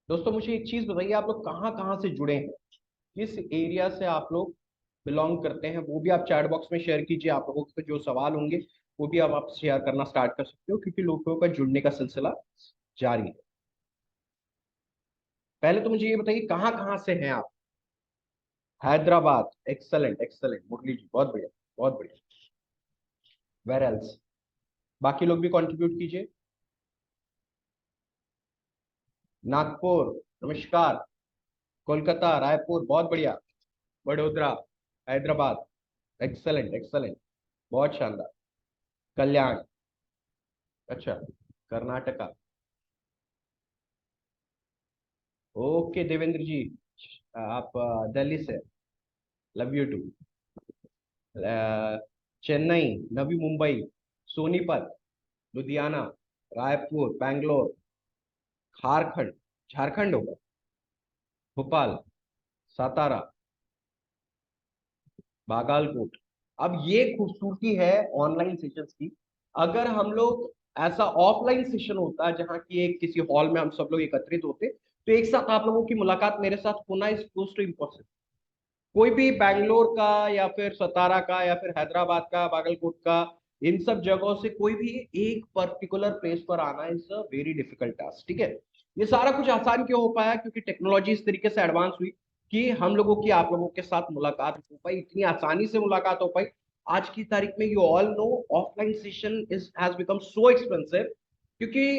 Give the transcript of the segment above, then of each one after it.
दोस्तों मुझे एक चीज बताइए, आप लोग कहाँ कहाँ से जुड़े हैं, किस एरिया से आप लोग बिलोंग करते हैं, वो भी आप चैट बॉक्स में शेयर कीजिए। आप लोगों के जो सवाल होंगे वो भी आप शेयर करना स्टार्ट कर सकते हो, क्योंकि लोगों का जुड़ने का सिलसिला जारी है। पहले तो मुझे ये बताइए कहाँ कहाँ से हैं आप। हैदराबाद, एक्सलेंट एक्सलेंट, मुरली जी बहुत बढ़िया, बहुत बढ़िया। वेर एल्स, बाकी लोग भी कंट्रीब्यूट कीजिए। नागपुर, नमस्कार। कोलकाता, रायपुर, बहुत बढ़िया। वडोदरा, हैदराबाद, एक्सलेंट एक्सलेंट, बहुत शानदार। कल्याण, अच्छा, कर्नाटका। ओके देवेंद्र जी, आप दिल्ली से, love you to. Chennai, Navi Mumbai, Sonipat, Ludhiana, Raipur, Bangalore, Jharkhand, Jharkhand होगा, भोपाल, सातारा, बागालकोट। अब ये खूबसूरती है ऑनलाइन सेशंस की। अगर हम लोग ऐसा ऑफलाइन सेशन होता जहाँ की एक किसी हॉल में हम सब लोग एकत्रित होते, तो एक साथ आप लोगों की मुलाकात मेरे साथ होना इज क्लोज टू इम्पॉसिबल। कोई भी बैंगलोर का या फिर सतारा का या फिर हैदराबाद का, बागलकोट का, इन सब जगहों से कोई भी एक पर्टिकुलर प्लेस पर आना is a very difficult task. ठीक है। ये सारा कुछ आसान क्यों हो पाया? क्योंकि टेक्नोलॉजी इस तरीके से एडवांस हुई कि हम लोगों की आप लोगों के साथ मुलाकात हो पाई, इतनी आसानी से मुलाकात हो पाई। आज की तारीख में you all know offline session is has become so expensive, क्योंकि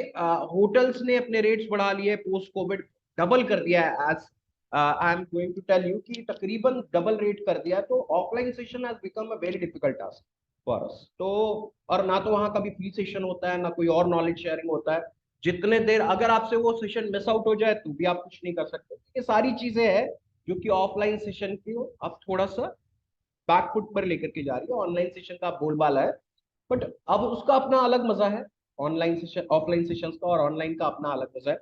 होटल्स ने अपने रेट्स बढ़ा लिए पोस्ट कोविड, डबल कर दिया है। As I am going to tell you कि तकरीबन डबल रेट कर दिया, तो offline session has become a very difficult task for us. तो और ना तो वहाँ कभी फ्री सेशन होता है, ना कोई और नॉलेज शेयरिंग होता है। जितने देर अगर आपसे वो सेशन मिस आउट हो जाए तो भी आप कुछ नहीं कर सकते। ये सारी चीजें हैं जो कि ऑफलाइन सेशन की अब थोड़ा सा बैकफुट पर लेकर के जा रही है। ऑनलाइन सेशन का बोलबाला है, बट अब उसका अपना अलग मजा है। ऑनलाइन सेशन, ऑफलाइन सेशंस का और ऑनलाइन का अपना अलग मजा है।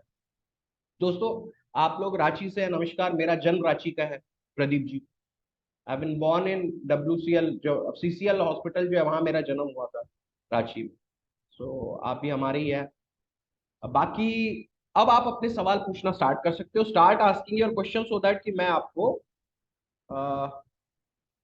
दोस्तों, आप लोग रांची से हैं, नमस्कार। मेरा जन्म रांची का है, Pradeep ji. I been born in WCL, जो CCL हॉस्पिटल जो है, वहां मेरा जन्म हुआ था, रांची में। सो आप भी हमारे ही है। अब बाकी, अब आप अपने सवाल पूछना स्टार्ट कर सकते हो। Start asking your question so that कि मैं आपको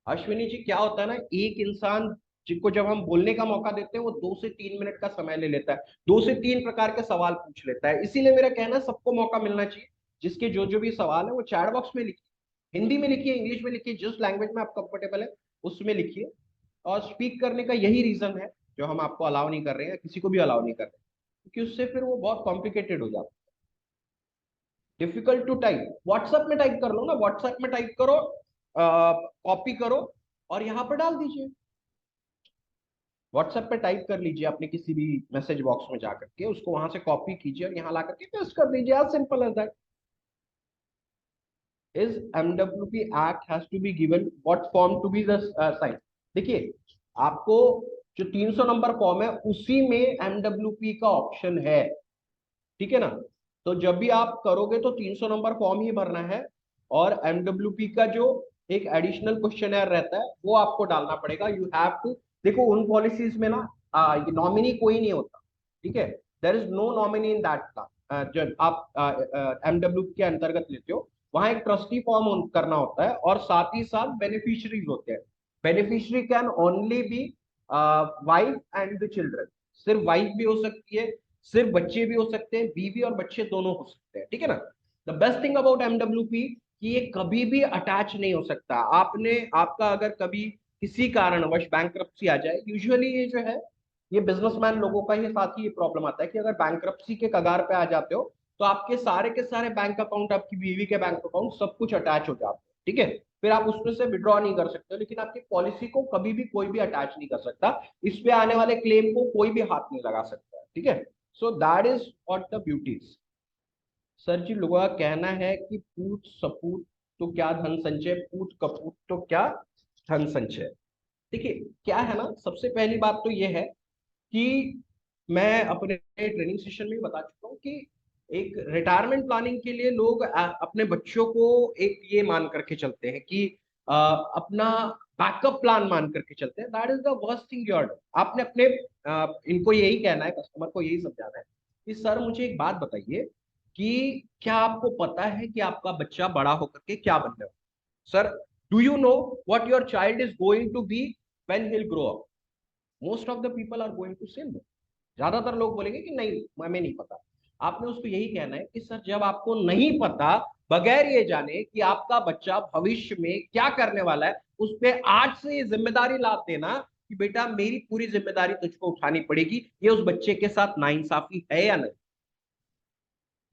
अश्विनी जी, क्या होता है ना, एक इंसान जिनको जब हम बोलने का मौका देते हैं वो 2 से 3 मिनट का समय ले लेता है, 2 से 3 प्रकार के सवाल पूछ लेता है। इसीलिए मेरा कहना है सबको मौका मिलना चाहिए। जिसके जो जो भी सवाल है वो चैट बॉक्स में लिखिए, हिंदी में लिखिए, इंग्लिश में लिखिए, जिस लैंग्वेज में आप कंफर्टेबल है उसमें लिखिए। और स्पीक करने का यही रीजन है जो हम आपको अलाउ नहीं कर रहे हैं, किसी को भी अलाउ नहीं कर रहे हैं, क्योंकि उससे फिर वो बहुत कॉम्प्लिकेटेड हो जाता है। डिफिकल्ट टू टाइप, व्हाट्सएप में टाइप कर लो ना, व्हाट्सएप में टाइप करो, कॉपी करो और यहाँ पर डाल दीजिए। व्हाट्सएप पे टाइप कर लीजिए अपने किसी भी मैसेज बॉक्स में जाकर के, उसको वहां से कॉपी कीजिए और यहाँ ला करके पेस्ट कर दीजिए। As simple as that. Is MWP act has to be given what form to be the sign. देखिए, आपको जो 300 नंबर फॉर्म है उसी में MWP का ऑप्शन है। ठीक है ना? तो जब भी आप करोगे तो 300 नंबर फॉर्म ही भरना है, और MWP का जो एक एडिशनल क्वेश्चन रहता है वो आपको डालना पड़ेगा। यू हैव टू, देखो उन पॉलिसीज में ना नॉमिनी कोई नहीं होता। ठीक है, there is no nominee in that plan. जब आप MWP के अंतर्गत लेते हो, वहां एक ट्रस्टी फॉर्म करना होता है और साथ ही साथ बेनिफिशियरीज होते हैं। Beneficiary can only B wife and the children. सिर्फ वाइफ भी हो सकती है, सिर्फ बच्चे भी हो सकते हैं, बीवी और बच्चे दोनों हो सकते हैं। ठीक है ना? The best thing about MWP कि ये कभी भी अटैच नहीं हो सकता। आपने, आपका अगर कभी किसी कारणवश बैंक्रप्सी आ जाए, यूजुअली ये जो है, ये बिजनेसमैन लोगों का ही साथ ही ये प्रॉब्लम आता है कि अगर बैंक्रप्सी के कगार पे आ जाते हो तो आपके सारे के सारे बैंक अकाउंट, आपकी बीवी के बैंक अकाउंट, सब कुछ अटैच हो जाते हैं। ठीक है? फिर आप उसमें से विड्रॉ नहीं कर सकते, लेकिन आपकी पॉलिसी को कभी भी कोई भी अटैच नहीं कर सकता। इस पे आने वाले क्लेम को कोई भी हाथ नहीं लगा सकता। ठीक है? So that is what the beauties. Sir ji, लोगों का कहना है कि पूत सपूत तो क्या धन संचय, पूत कपूत तो क्या धन संचय। देखिए, क्या है ना, सबसे पहली बात तो ये है कि मैं अपने ट्रेनिंग सेशन में भी बता चुका हूँ कि एक रिटायरमेंट प्लानिंग के लिए लोग अपने बच्चों को एक ये मान करके चलते हैं कि अपना बैकअप प्लान मान करके चलते हैं। That is the worst thing you are doing. आपने इनको यही कहना है, कस्टमर को यही समझाना है कि सर मुझे एक बात बताइए कि क्या आपको पता है कि आपका बच्चा बड़ा होकर के क्या बनने वाला? Sir, do you know what your child is going to be when he will grow up? Most of the people are going to say no. ज्यादातर लोग बोलेंगे कि नहीं, हमें नहीं पता। आपने उसको यही कहना है कि सर, जब आपको नहीं पता, बगैर ये जाने कि आपका बच्चा भविष्य में क्या करने वाला है, उस पर आज से ये जिम्मेदारी लाद देना कि बेटा मेरी पूरी जिम्मेदारी तुझको उठानी पड़ेगी, ये उस बच्चे के साथ नाइंसाफी है या नहीं?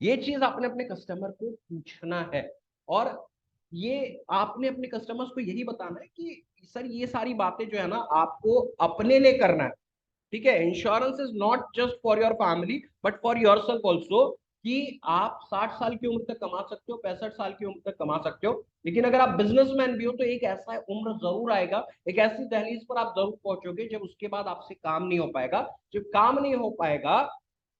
ये चीज आपने अपने कस्टमर को पूछना है। और ये आपने अपने कस्टमर्स को यही बताना है कि सर, ये सारी बातें जो है ना, आपको अपने लिए करना है। ठीक है, insurance is not just for your family but for your self also. कि आप 60 साल की उम्र तक कमा सकते हो, 65 साल की उम्र तक कमा सकते हो, लेकिन अगर आप बिजनेसमैन भी हो तो एक ऐसा उम्र जरूर आएगा, एक ऐसी दहलीज पर आप जरूर पहुंचोगे जब उसके बाद आपसे काम नहीं हो पाएगा। जब काम नहीं हो पाएगा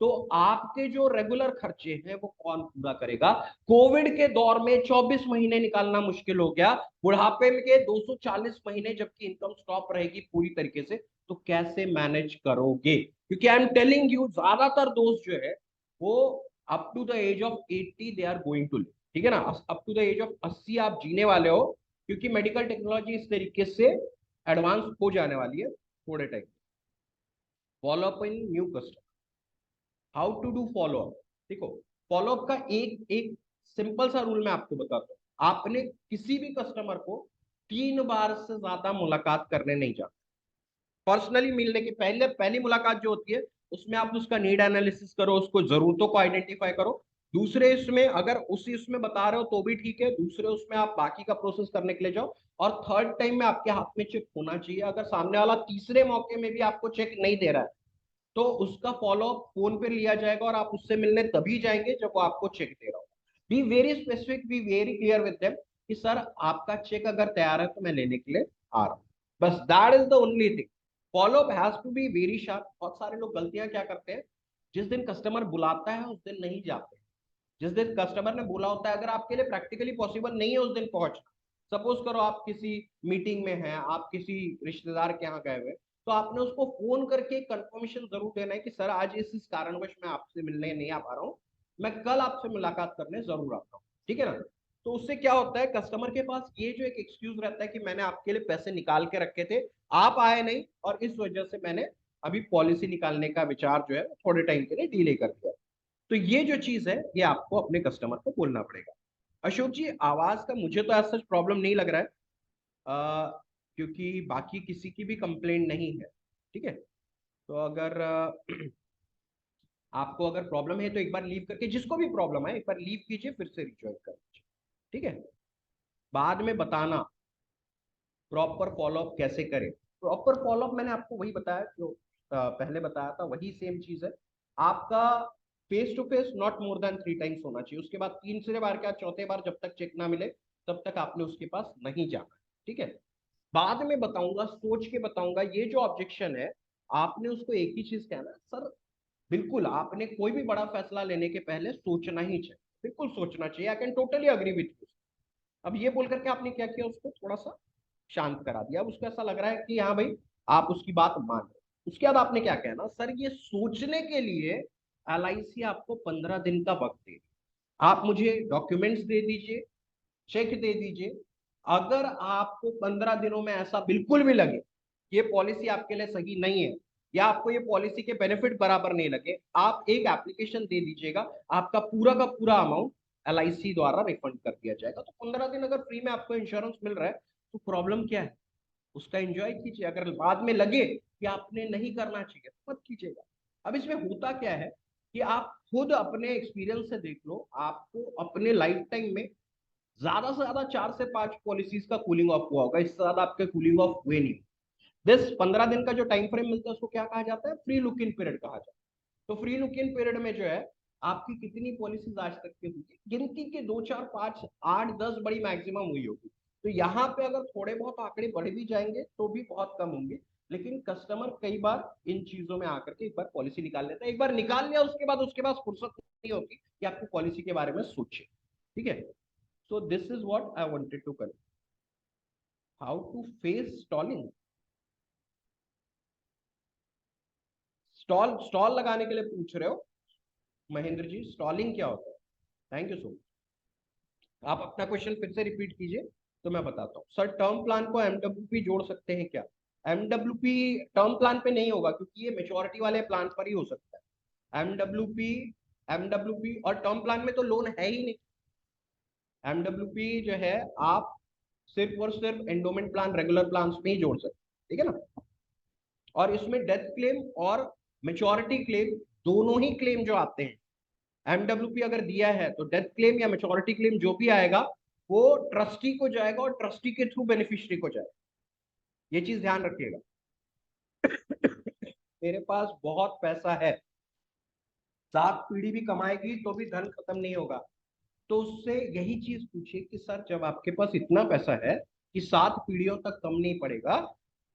तो आपके जो रेगुलर खर्चे हैं वो कौन पूरा करेगा? कोविड के दौर में 24 महीने निकालना मुश्किल हो गया, बुढ़ापे में के 240 महीने जबकि इनकम स्टॉप रहेगी पूरी तरीके से, तो कैसे मैनेज करोगे? क्योंकि आई एम टेलिंग यू, ज्यादातर दोस्त जो है वो up to the age of 80 they are going to live. ठीक है ना, up to the age of 80 आप जीने वाले हो, क्योंकि मेडिकल टेक्नोलॉजी इस तरीके से एडवांस हो जाने वाली है थोड़े time. Follow up in new customer, how to do follow up. देखो, फॉलो अप का एक एक सिंपल सा रूल मैं आपको बताता हूँ। आपने किसी भी कस्टमर को 3 बार से ज्यादा मुलाकात करने नहीं जाना। पर्सनली मिलने की पहले पहली मुलाकात जो होती है, उसमें आप उसका नीड एनालिसिस करो, उसको जरूरतों को आइडेंटिफाई करो। दूसरे इसमें अगर उसी उसमें बता रहे हो तो भी ठीक है, दूसरे उसमें आप बाकी का प्रोसेस करने के लिए जाओ। और थर्ड टाइम में आपके हाथ में चेक होना चाहिए। अगर सामने वाला तीसरे मौके में भी आपको चेक नहीं दे रहा है तो उसका फॉलो अप फोन पे लिया जाएगा और आप उससे मिलने तभी जाएंगे जब वो आपको चेक दे रहा हो। Be very specific, be very clear with them कि सर, आपका चेक अगर तैयार है तो मैं लेने के लिए आ रहा हूँ। बस that is the only thing. Follow up has to be very sharp. बहुत सारे लोग गलतियां क्या करते हैं, जिस दिन कस्टमर बुलाता है उस दिन नहीं जाते। जिस दिन कस्टमर ने बोला होता है, अगर आपके लिए प्रैक्टिकली पॉसिबल नहीं है उस दिन पहुंचना, सपोज करो आप किसी मीटिंग में हैं, आप किसी रिश्तेदार के यहाँ गए हुए, तो आपने उसको फोन करके कंफर्मेशन जरूर देना है कि सर, आज इस कारणवश मैं आपसे मिलने नहीं आ पा रहा हूँ, मैं कल आपसे मुलाकात करने जरूर आता हूँ। ठीक है ना? तो उससे क्या होता है, कस्टमर के पास ये जो एक एक्सक्यूज रहता है कि मैंने आपके लिए पैसे निकाल के रखे थे, आप आए नहीं, और इस वजह से मैंने अभी पॉलिसी निकालने का विचार जो है थोड़े टाइम के लिए डिले कर दिया। तो ये जो चीज है, ये आपको अपने कस्टमर को बोलना पड़ेगा। अशोक जी, आवाज का मुझे तो ऐसा प्रॉब्लम नहीं लग रहा है, क्योंकि बाकी किसी की भी कंप्लेंट नहीं है। ठीक है, तो अगर आपको अगर प्रॉब्लम है तो एक बार लीव करके, जिसको भी प्रॉब्लम है एक बार लीव कीजिए, फिर से रिज्वाइन कर लीजिए। ठीक है, बाद में बताना प्रॉपर फॉलोअप कैसे करें। प्रॉपर फॉलोअप मैंने आपको वही बताया जो पहले बताया था, वही सेम चीज है। आपका face to face not more than 3 times होना चाहिए। उसके बाद तीसरे बार क्या, चौथे बार जब तक चेक ना मिले तब तक आपने उसके पास नहीं जाना। ठीक है, बाद में बताऊंगा, सोच के बताऊंगा। ये जो ऑब्जेक्शन है, आपने उसको एक ही चीज कहना, सर बिल्कुल आपने कोई भी बड़ा फैसला लेने के पहले सोचना ही चाहिए, बिल्कुल सोचना चाहिए। I can totally agree with you. अब ये बोल करके आपने क्या किया, उसको थोड़ा सा शांत करा दिया। अब उसको ऐसा लग रहा है कि हाँ भाई, आप उसकी बात मान रहे हो। उसके बाद आपने क्या कहना, सर ये सोचने के लिए LIC आपको 15 दिन का वक्त दे, आप मुझे डॉक्यूमेंट्स दे दीजिए, चेक दे दीजिए। अगर आपको 15 दिनों में ऐसा बिल्कुल भी लगे ये पॉलिसी आपके लिए सही नहीं है, या आपको ये पॉलिसी के बेनिफिट बराबर नहीं लगे, आप एक एप्लीकेशन दे दीजिएगा, आपका पूरा का पूरा अमाउंट LIC द्वारा रिफंड कर दिया जाएगा। तो 15 दिन अगर फ्री में आपको इंश्योरेंस मिल रहा है तो प्रॉब्लम क्या है, उसका एंजॉय कीजिए। अगर बाद में लगे कि आपने नहीं करना चाहिए तो मत कीजिएगा। अब इसमें होता क्या है कि आप खुद अपने एक्सपीरियंस से देख लो, आपको अपने लाइफ टाइम में ज्यादा से ज्यादा 4 से 5 पॉलिसीज का कूलिंग ऑफ हुआ होगा, इससे ज्यादा आपके कूलिंग ऑफ हुए नहीं। दिस 15 दिन का जो टाइम फ्रेम मिलता है उसको क्या कहा जाता है, फ्री लुक इन पीरियड कहा जाता है। तो फ्री लुक इन पीरियड में जो है, आपकी कितनी पॉलिसीज आज तक की हुई, गिनती के 2 4 5 8 10 बड़ी मैक्सिमम हुई होगी। तो यहाँ पे अगर थोड़े बहुत आंकड़े बढ़ भी जाएंगे तो भी बहुत कम होंगे। लेकिन कस्टमर कई बार इन चीजों में आकर के एक बार पॉलिसी निकाल लेता है, एक बार निकाल लिया उसके बाद फुर्सत नहीं होती कि आपको पॉलिसी के बारे में सोचे। ठीक है, so this is what I wanted to cover. How to face stalling. Stall stall लगाने के लिए पूछ रहे हो महेंद्र जी, स्टॉलिंग क्या होता है? Thank you so much. आप अपना क्वेश्चन फिर से रिपीट कीजिए तो मैं बताता हूँ। सर टर्म प्लान को एमडब्ल्यूपी जोड़ सकते हैं क्या? एमडब्ल्यूपी टर्म प्लान पे नहीं होगा, क्योंकि ये मेच्योरिटी वाले प्लान पर ही हो सकता है। एमडब्ल्यूपी एमडब्ल्यूपी और टर्म प्लान में तो लोन है ही नहीं। एमडब्ल्यूपी जो है आप सिर्फ और सिर्फ एंडोमेंट प्लान, रेगुलर प्लान में ही जोड़ सकते हैं, ठीक है ना। और इसमें डेथ क्लेम और मेच्योरिटी क्लेम दोनों ही क्लेम जो आते हैं, एमडब्ल्यूपी अगर दिया है तो डेथ क्लेम या मेच्योरिटी क्लेम जो भी आएगा वो ट्रस्टी को जाएगा और ट्रस्टी के थ्रू बेनिफिशियरी को जाएगा। ये चीज ध्यान रखिएगा। मेरे पास बहुत पैसा है, 7 पीढ़ी भी कमाएगी तो भी धन खत्म नहीं होगा। तो उससे यही चीज पूछिए कि सर जब आपके पास इतना पैसा है कि 7 पीढ़ियों तक कम नहीं पड़ेगा,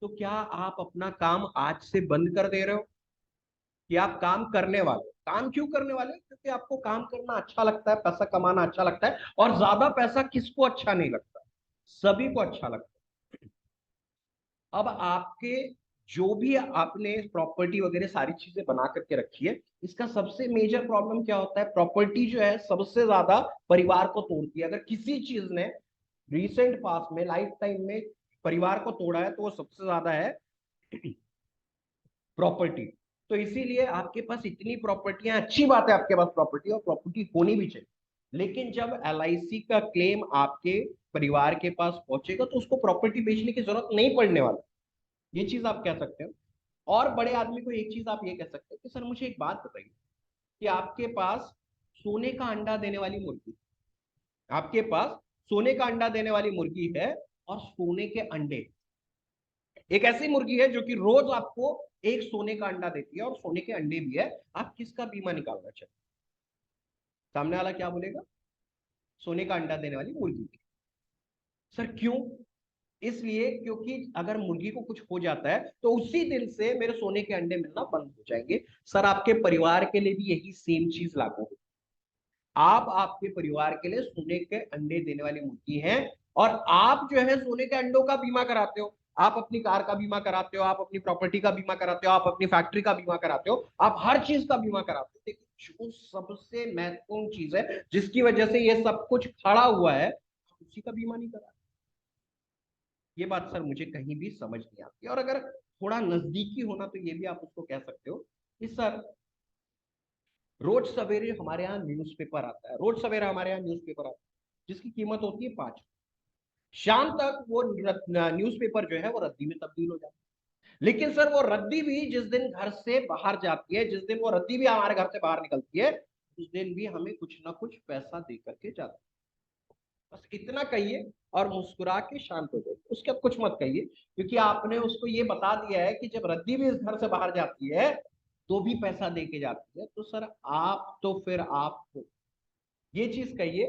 तो क्या आप अपना काम आज से बंद कर दे रहे हो कि आप काम करने वाले हो? काम क्यों करने वाले हो? क्योंकि आपको काम करना अच्छा लगता है, पैसा कमाना अच्छा लगता है। और ज्यादा पैसा किसको अच्छा नहीं लगता? सभी को अच्छा लगता है। अब आपके जो भी आपने प्रॉपर्टी वगैरह सारी चीजें बना करके रखी है, इसका सबसे मेजर प्रॉब्लम क्या होता है? प्रॉपर्टी जो है सबसे ज्यादा परिवार को तोड़ती है। अगर किसी चीज ने रिसेंट पास में, लाइफ टाइम में परिवार को तोड़ा है तो वो सबसे ज्यादा है प्रॉपर्टी। तो इसीलिए आपके पास इतनी प्रॉपर्टियां, अच्छी बात है आपके पास प्रॉपर्टी, और प्रॉपर्टी होनी भी चाहिए। लेकिन जब एलआईसी का क्लेम आपके परिवार के पास पहुंचेगा तो उसको प्रॉपर्टी बेचने की जरूरत नहीं पड़ने वाली। ये चीज आप कह सकते हो। और बड़े आदमी को एक चीज आप ये कह सकते हो कि सर मुझे एक बात बताइए कि आपके पास सोने का अंडा देने वाली मुर्गी, आपके पास सोने का अंडा देने वाली मुर्गी है, और सोने के अंडे, एक ऐसी मुर्गी है जो कि रोज आपको एक सोने का अंडा देती है और सोने के अंडे भी है, आप किसका बीमा निकालना चाहते? सामने वाला क्या बोलेगा? सोने का अंडा देने वाली मुर्गी। सर क्यों? इसलिए क्योंकि अगर मुर्गी को कुछ हो जाता है तो उसी दिन से मेरे सोने के अंडे मिलना बंद हो जाएंगे। सर आपके परिवार के लिए भी यही सेम चीज लागू होगी। आप आपके परिवार के लिए सोने के अंडे देने वाली मुर्गी हैं, और आप जो है सोने के अंडों का बीमा कराते हो। आप अपनी कार का बीमा कराते हो, आप अपनी प्रॉपर्टी का बीमा कराते हो, आप अपनी फैक्ट्री का बीमा कराते हो, आप हर चीज का बीमा कराते हो। लेकिन जो सबसे महत्वपूर्ण चीज है जिसकी वजह से ये सब कुछ खड़ा हुआ है, उसी का बीमा नहीं करा। ये बात सर मुझे कहीं भी समझ नहीं आती। और अगर थोड़ा नजदीकी होना तो ये भी आप उसको कह सकते हो कि सर रोज सवेरे हमारे यहाँ न्यूज़पेपर आता है, रोज सवेरे हमारे यहाँ न्यूज़पेपर आता है जिसकी कीमत होती है 5। शाम तक वो न्यूज़पेपर जो है वो रद्दी में तब्दील हो जाता है। लेकिन सर वो रद्दी भी जिस दिन घर से बाहर जाती है, जिस दिन वो रद्दी भी हमारे घर से बाहर निकलती है, उस दिन भी हमें कुछ ना कुछ पैसा दे करके जाता है। बस इतना कहिए और मुस्कुरा के शांत हो जाइए, उसके बाद कुछ मत कहिए, क्योंकि आपने उसको ये बता दिया है कि जब रद्दी भी इस घर से बाहर जाती है तो भी पैसा दे के जाती है। तो सर आप तो फिर आप ये चीज कहिए,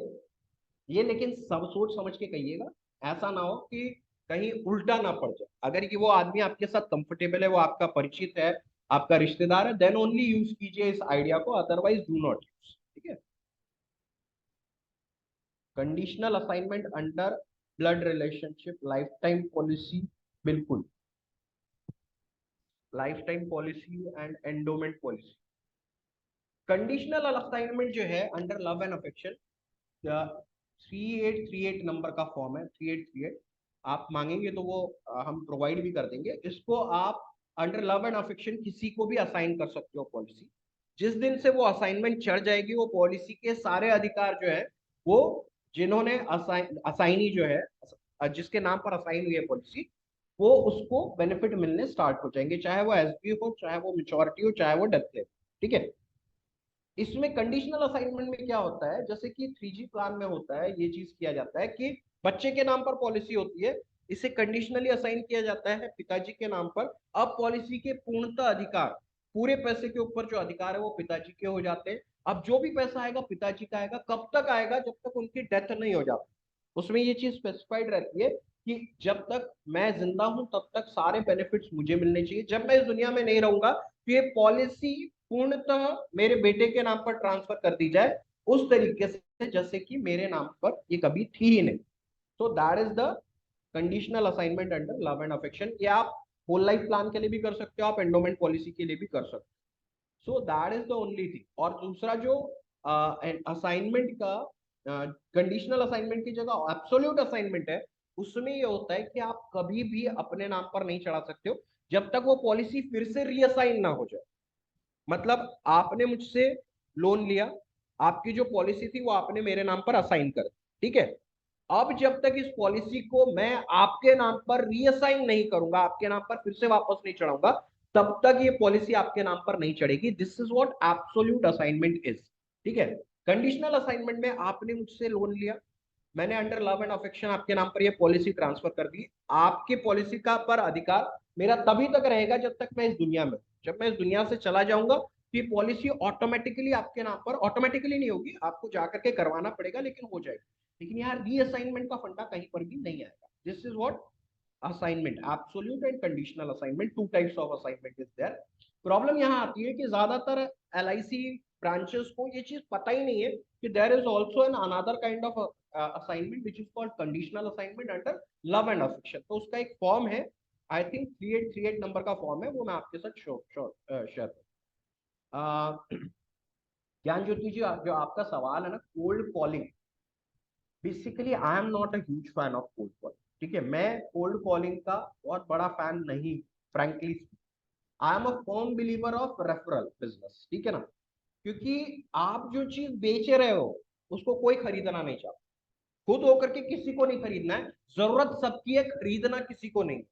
ये लेकिन सब सोच समझ के कहिएगा। ऐसा ना हो कि कहीं उल्टा ना पड़ जाए। अगर कि वो आदमी आपके साथ कंफर्टेबल है, वो आपका परिचित है, आपका रिश्तेदार है, देन ओनली यूज कीजिए इस आइडिया को, अदरवाइज डू नॉट यूज। ठीक है। Conditional assignment under blood relationship life time policy, बिल्कुल life time policy and endowment policy. Conditional assignment जो है under love and affection, 3838 number का फॉर्म है, 3838। आप मांगेंगे तो वो हम प्रोवाइड भी कर देंगे। इसको आप अंडर लव एंड अफेक्शन किसी को भी असाइन कर सकते हो पॉलिसी। जिस दिन से वो असाइनमेंट चढ़ जाएगी, वो पॉलिसी के सारे अधिकार जो है वो जिन्होंने असाइनी जो है, जिसके नाम पर असाइन हुई है पॉलिसी, वो उसको बेनिफिट मिलने स्टार्ट हो जाएंगे, चाहे वो एसबी हो, चाहे वो मेच्योरिटी हो, चाहे वो डेथ क्लेम। ठीक है। इसमें कंडीशनल असाइनमेंट में क्या होता है, जैसे कि 3G प्लान में होता है, ये चीज किया जाता है कि बच्चे के नाम पर पॉलिसी होती है, इसे कंडीशनली असाइन किया जाता है पिताजी के नाम पर। अब पॉलिसी के पूर्णतः अधिकार, पूरे पैसे के ऊपर जो अधिकार है वो पिताजी के हो जाते हैं। अब जो भी पैसा आएगा पिताजी का आएगा। कब तक आएगा? जब तक उनकी डेथ नहीं हो जाती। उसमें ये चीज स्पेसिफाइड रहती है कि जब तक मैं जिंदा हूं तब तक सारे बेनिफिट्स मुझे मिलने चाहिए। जब मैं इस दुनिया में नहीं रहूंगा तो ये पॉलिसी पूर्णतः मेरे बेटे के नाम पर ट्रांसफर कर दी जाए, उस तरीके से जैसे कि मेरे नाम पर ये कभी थी ही नहीं। तो that is the conditional assignment under love and affection. ये आप होल लाइफ प्लान के लिए भी कर सकते हो, आप एंडोमेंट पॉलिसी के लिए भी कर सकते हो। सो that is the only thing. और दूसरा जो असाइनमेंट का कंडीशनल असाइनमेंट की जगह एब्सोल्यूट असाइनमेंट है, उसमें ये होता है कि आप कभी भी अपने नाम पर नहीं चढ़ा सकते हो जब तक वो पॉलिसी फिर से रीअसाइन ना हो जाए। मतलब आपने मुझसे लोन लिया, आपकी जो पॉलिसी थी वो आपने मेरे नाम पर असाइन कर, ठीक है। अब जब तक इस पॉलिसी को मैं आपके नाम पर रीअसाइन नहीं करूंगा, आपके नाम पर फिर से वापस नहीं चढ़ाऊंगा, तब तक ये पॉलिसी आपके नाम पर नहीं चढ़ेगी। This is what absolute assignment is, ठीक है। कंडीशनल असाइनमेंट में आपने मुझसे लोन लिया, मैंने अंडर लव एंड अफेक्शन आपके नाम पर ये पॉलिसी ट्रांसफर कर दी। आपके पॉलिसी का पर अधिकार मेरा तभी तक रहेगा जब तक मैं इस दुनिया में, जब मैं इस दुनिया से चला जाऊंगा तो ये पॉलिसी ऑटोमेटिकली आपके नाम पर, ऑटोमेटिकली नहीं होगी, आपको जाकर के करवाना पड़ेगा लेकिन हो जाएगी। लेकिन यहाँ रीअसाइनमेंट का फंडा कहीं पर भी नहीं आएगा। This is what assignment, absolute and conditional assignment, two types of assignment is there. Problem यहाँ आती है कि ज्यादातर एलआईसी ब्रांचेस को ये चीज पता ही नहीं है कि there is also an another kind of assignment which is called conditional assignment under love and affection. तो उसका एक फॉर्म है, आई थिंक 3838 नंबर का फॉर्म है, वो मैं आपके साथ शेयर ज्ञान ज्योति जी, जो आपका सवाल है ना cold calling, basically I am not a huge fan of cold calling, ठीक है। मैं कोल्ड कॉलिंग का बहुत बड़ा फैन नहीं, frankly I am a firm believer of referral business, ठीक है ना। क्योंकि आप जो चीज बेच रहे हो उसको कोई खरीदना नहीं चाहता, खुद होकर के किसी को नहीं खरीदना है, जरूरत सबकी है, खरीदना किसी को नहीं।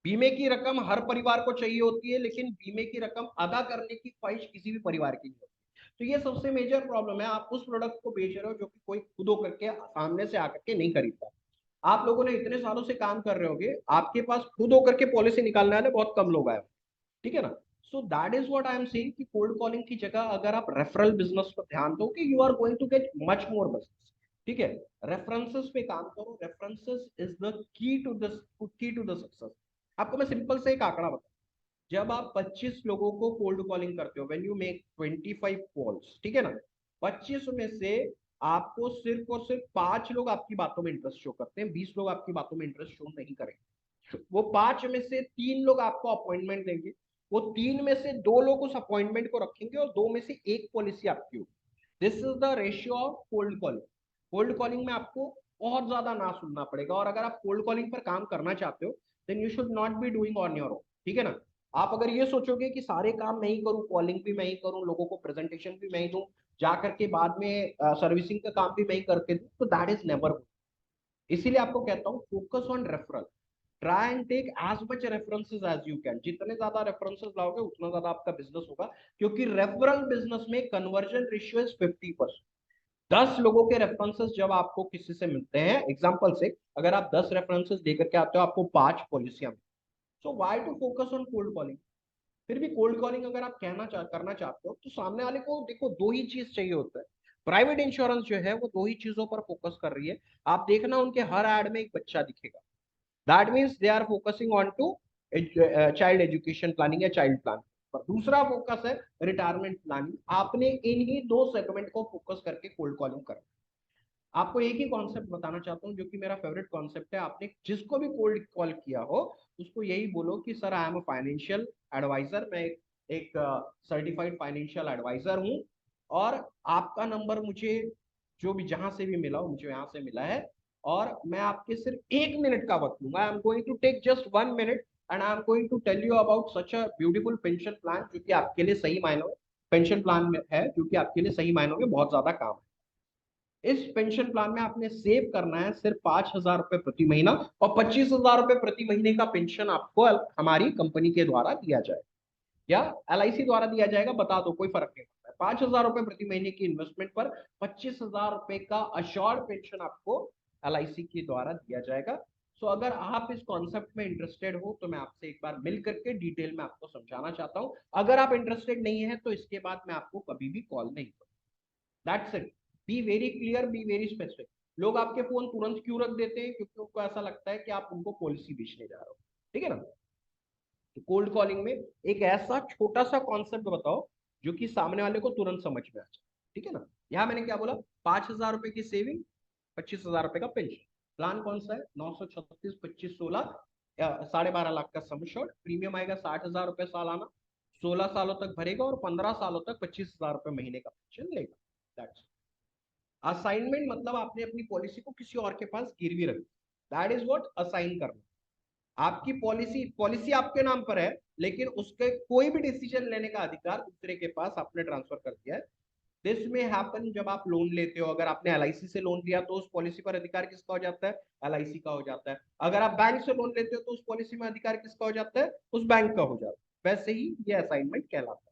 बीमे की रकम हर परिवार को चाहिए होती है, लेकिन बीमे की रकम अदा करने की ख्वाहिश किसी भी परिवार की नहीं होती। तो ये सबसे मेजर प्रॉब्लम है, आप उस प्रोडक्ट को बेच रहे हो जो कि कोई खुद होकर के सामने से आकर के नहीं खरीदता। आप लोगों ने इतने सालों से काम कर रहे होगे, आपके पास खुद होकर के पॉलिसी निकालने वाले बहुत कम लोग आए, ठीक है ना। So that is what I am saying कि कोल्ड कॉलिंग की जगह अगर आप रेफरल बिजनेस पर ध्यान दो कि you are going to get much more business, ठीक है। रेफरेंसेस पे काम करो, references is the key to the success. आपको मैं सिंपल से एक आंकड़ा बताऊं, जब आप 25 लोगों को कोल्ड कॉलिंग करते हो, व्हेन यू मेक 25 कॉल्स, ठीक है ना, 25 में से आपको सिर्फ और सिर्फ 5 लोग आपकी बातों में इंटरेस्ट शो करते हैं, 20 लोग आपकी बातों में इंटरेस्ट शो नहीं करेंगे। वो 5 में से 3 लोग आपको अपॉइंटमेंट देंगे, वो 3 में से 2 लोग उस अपॉइंटमेंट को रखेंगे और 2 में से एक पॉलिसी आपकी होगी। This is the ratio of cold calling. Cold calling में आपको बहुत ज्यादा ना सुनना पड़ेगा, और अगर आप कोल्ड कॉलिंग पर काम करना चाहते हो then you should not be doing on your own, ठीक है ना। आप अगर ये सोचोगे कि सारे काम मैं ही करूं, कॉलिंग भी मैं ही करूं, लोगों को प्रेजेंटेशन भी मैं ही दूं, जाकर के बाद में सर्विसिंग का काम भी मैं ही करके दूं, तो दैट इज नेवर गुड। इसीलिए आपको कहता हूं focus on referral, try and take as much references as you can. जितने ज्यादा रेफरेंसेस लाओगे उतना ज्यादा आपका बिजनेस होगा, क्योंकि रेफरल बिजनेस में कन्वर्जन रेशियो इज 50%। 10 लोगों के रेफरेंसेस जब आपको किसी से मिलते हैं, एग्जांपल से अगर आप 10 रेफरेंसेस देकर के आते हो, आपको 5 पॉलिसियां, so why to focus on cold calling. फिर भी कोल्ड कॉलिंग अगर आप करना चाहते हो तो सामने वाले को देखो दो ही चीज चाहिए होता है। प्राइवेट इंश्योरेंस जो है वो दो ही चीजों पर फोकस कर रही है। आप देखना उनके हर एड में एक बच्चा दिखेगा, that means they are focusing on to child education planning या चाइल्ड प्लान। पर दूसरा फोकस है रिटायरमेंट प्लानिंग। आपने इन्हीं दो सेगमेंट को फोकस करके कोल्ड कॉलिंग करना। आपको एक ही कॉन्सेप्ट बताना चाहता हूँ जो कि मेरा फेवरेट कॉन्सेप्ट है, आपने जिसको भी कोल्ड कॉल किया हो उसको यही बोलो कि sir I am a financial advisor, मैं एक सर्टिफाइड फाइनेंशियल एडवाइजर हूँ, और आपका नंबर मुझे जो भी जहां से भी मिला हो, मुझे यहाँ से मिला है, और मैं आपके सिर्फ 1 मिनट का वक्त लूंगा। I am going to take just 1 minute and I am going to tell you about such a beautiful pension plan जो कि आपके लिए सही मायनों में, पेंशन प्लान में है जो कि आपके लिए सही मायनों में बहुत ज्यादा काम है। इस पेंशन प्लान में आपने सेव करना है सिर्फ 5,000 रुपए प्रति महीना, और 25,000 रुपए प्रति महीने का पेंशन आपको हमारी कंपनी के द्वारा दिया जाएगा या एलआईसी द्वारा दिया जाएगा, बता दो कोई फर्क नहीं पड़ता है। 5,000 रुपए प्रति महीने की इन्वेस्टमेंट पर 25,000 रुपए का अश्योर्ड पेंशन आपको एलआईसी के द्वारा दिया जाएगा। सो अगर आप इस कॉन्सेप्ट में इंटरेस्टेड हो तो मैं आपसे एक बार मिल करके डिटेल में आपको समझाना चाहता हूं। अगर आप इंटरेस्टेड नहीं है तो इसके बाद मैं आपको कभी भी कॉल नहीं करूंगा। That's it. Be very clear, be very specific. लोग आपके फोन तुरंत क्यों रख देते हैं? क्योंकि उनको ऐसा लगता है कि आप उनको पॉलिसी बेचने जा रहे हो, ठीक है ना। तो कोल्ड कॉलिंग में एक ऐसा छोटा सा कॉन्सेप्ट बताओ जो कि सामने वाले को तुरंत समझ में आ जाए, ठीक है ना। यहाँ मैंने क्या बोला, 5,000 रुपए की सेविंग, 25,000 रुपए का पेंशन प्लान। कौन सा है? 936 25 16, 12.5 लाख का सम श्योर्ड, प्रीमियम आएगा 60,000 रुपए सालाना, 16 सालों तक भरेगा और 15 सालों तक 25,000 रुपए महीने का पेंशन लेगा। दैट्स असाइनमेंट, मतलब आपने अपनी पॉलिसी को किसी और के पास गिरवी रखी, दैट इज व्हाट असाइन करना। आपकी पॉलिसी पॉलिसी आपके नाम पर है, लेकिन उसके कोई भी डिसीजन लेने का अधिकार दूसरे के पास आपने ट्रांसफर कर दिया है। दिस में हैपन जब आप लोन लेते हो, अगर आपने एलआईसी से लोन लिया तो उस पॉलिसी पर अधिकार किसका हो जाता है? एलआईसी का हो जाता है। अगर आप बैंक से लोन लेते हो तो उस पॉलिसी में अधिकार किसका हो जाता है? उस बैंक का हो जाता है। वैसे ही ये असाइनमेंट कहलाता है।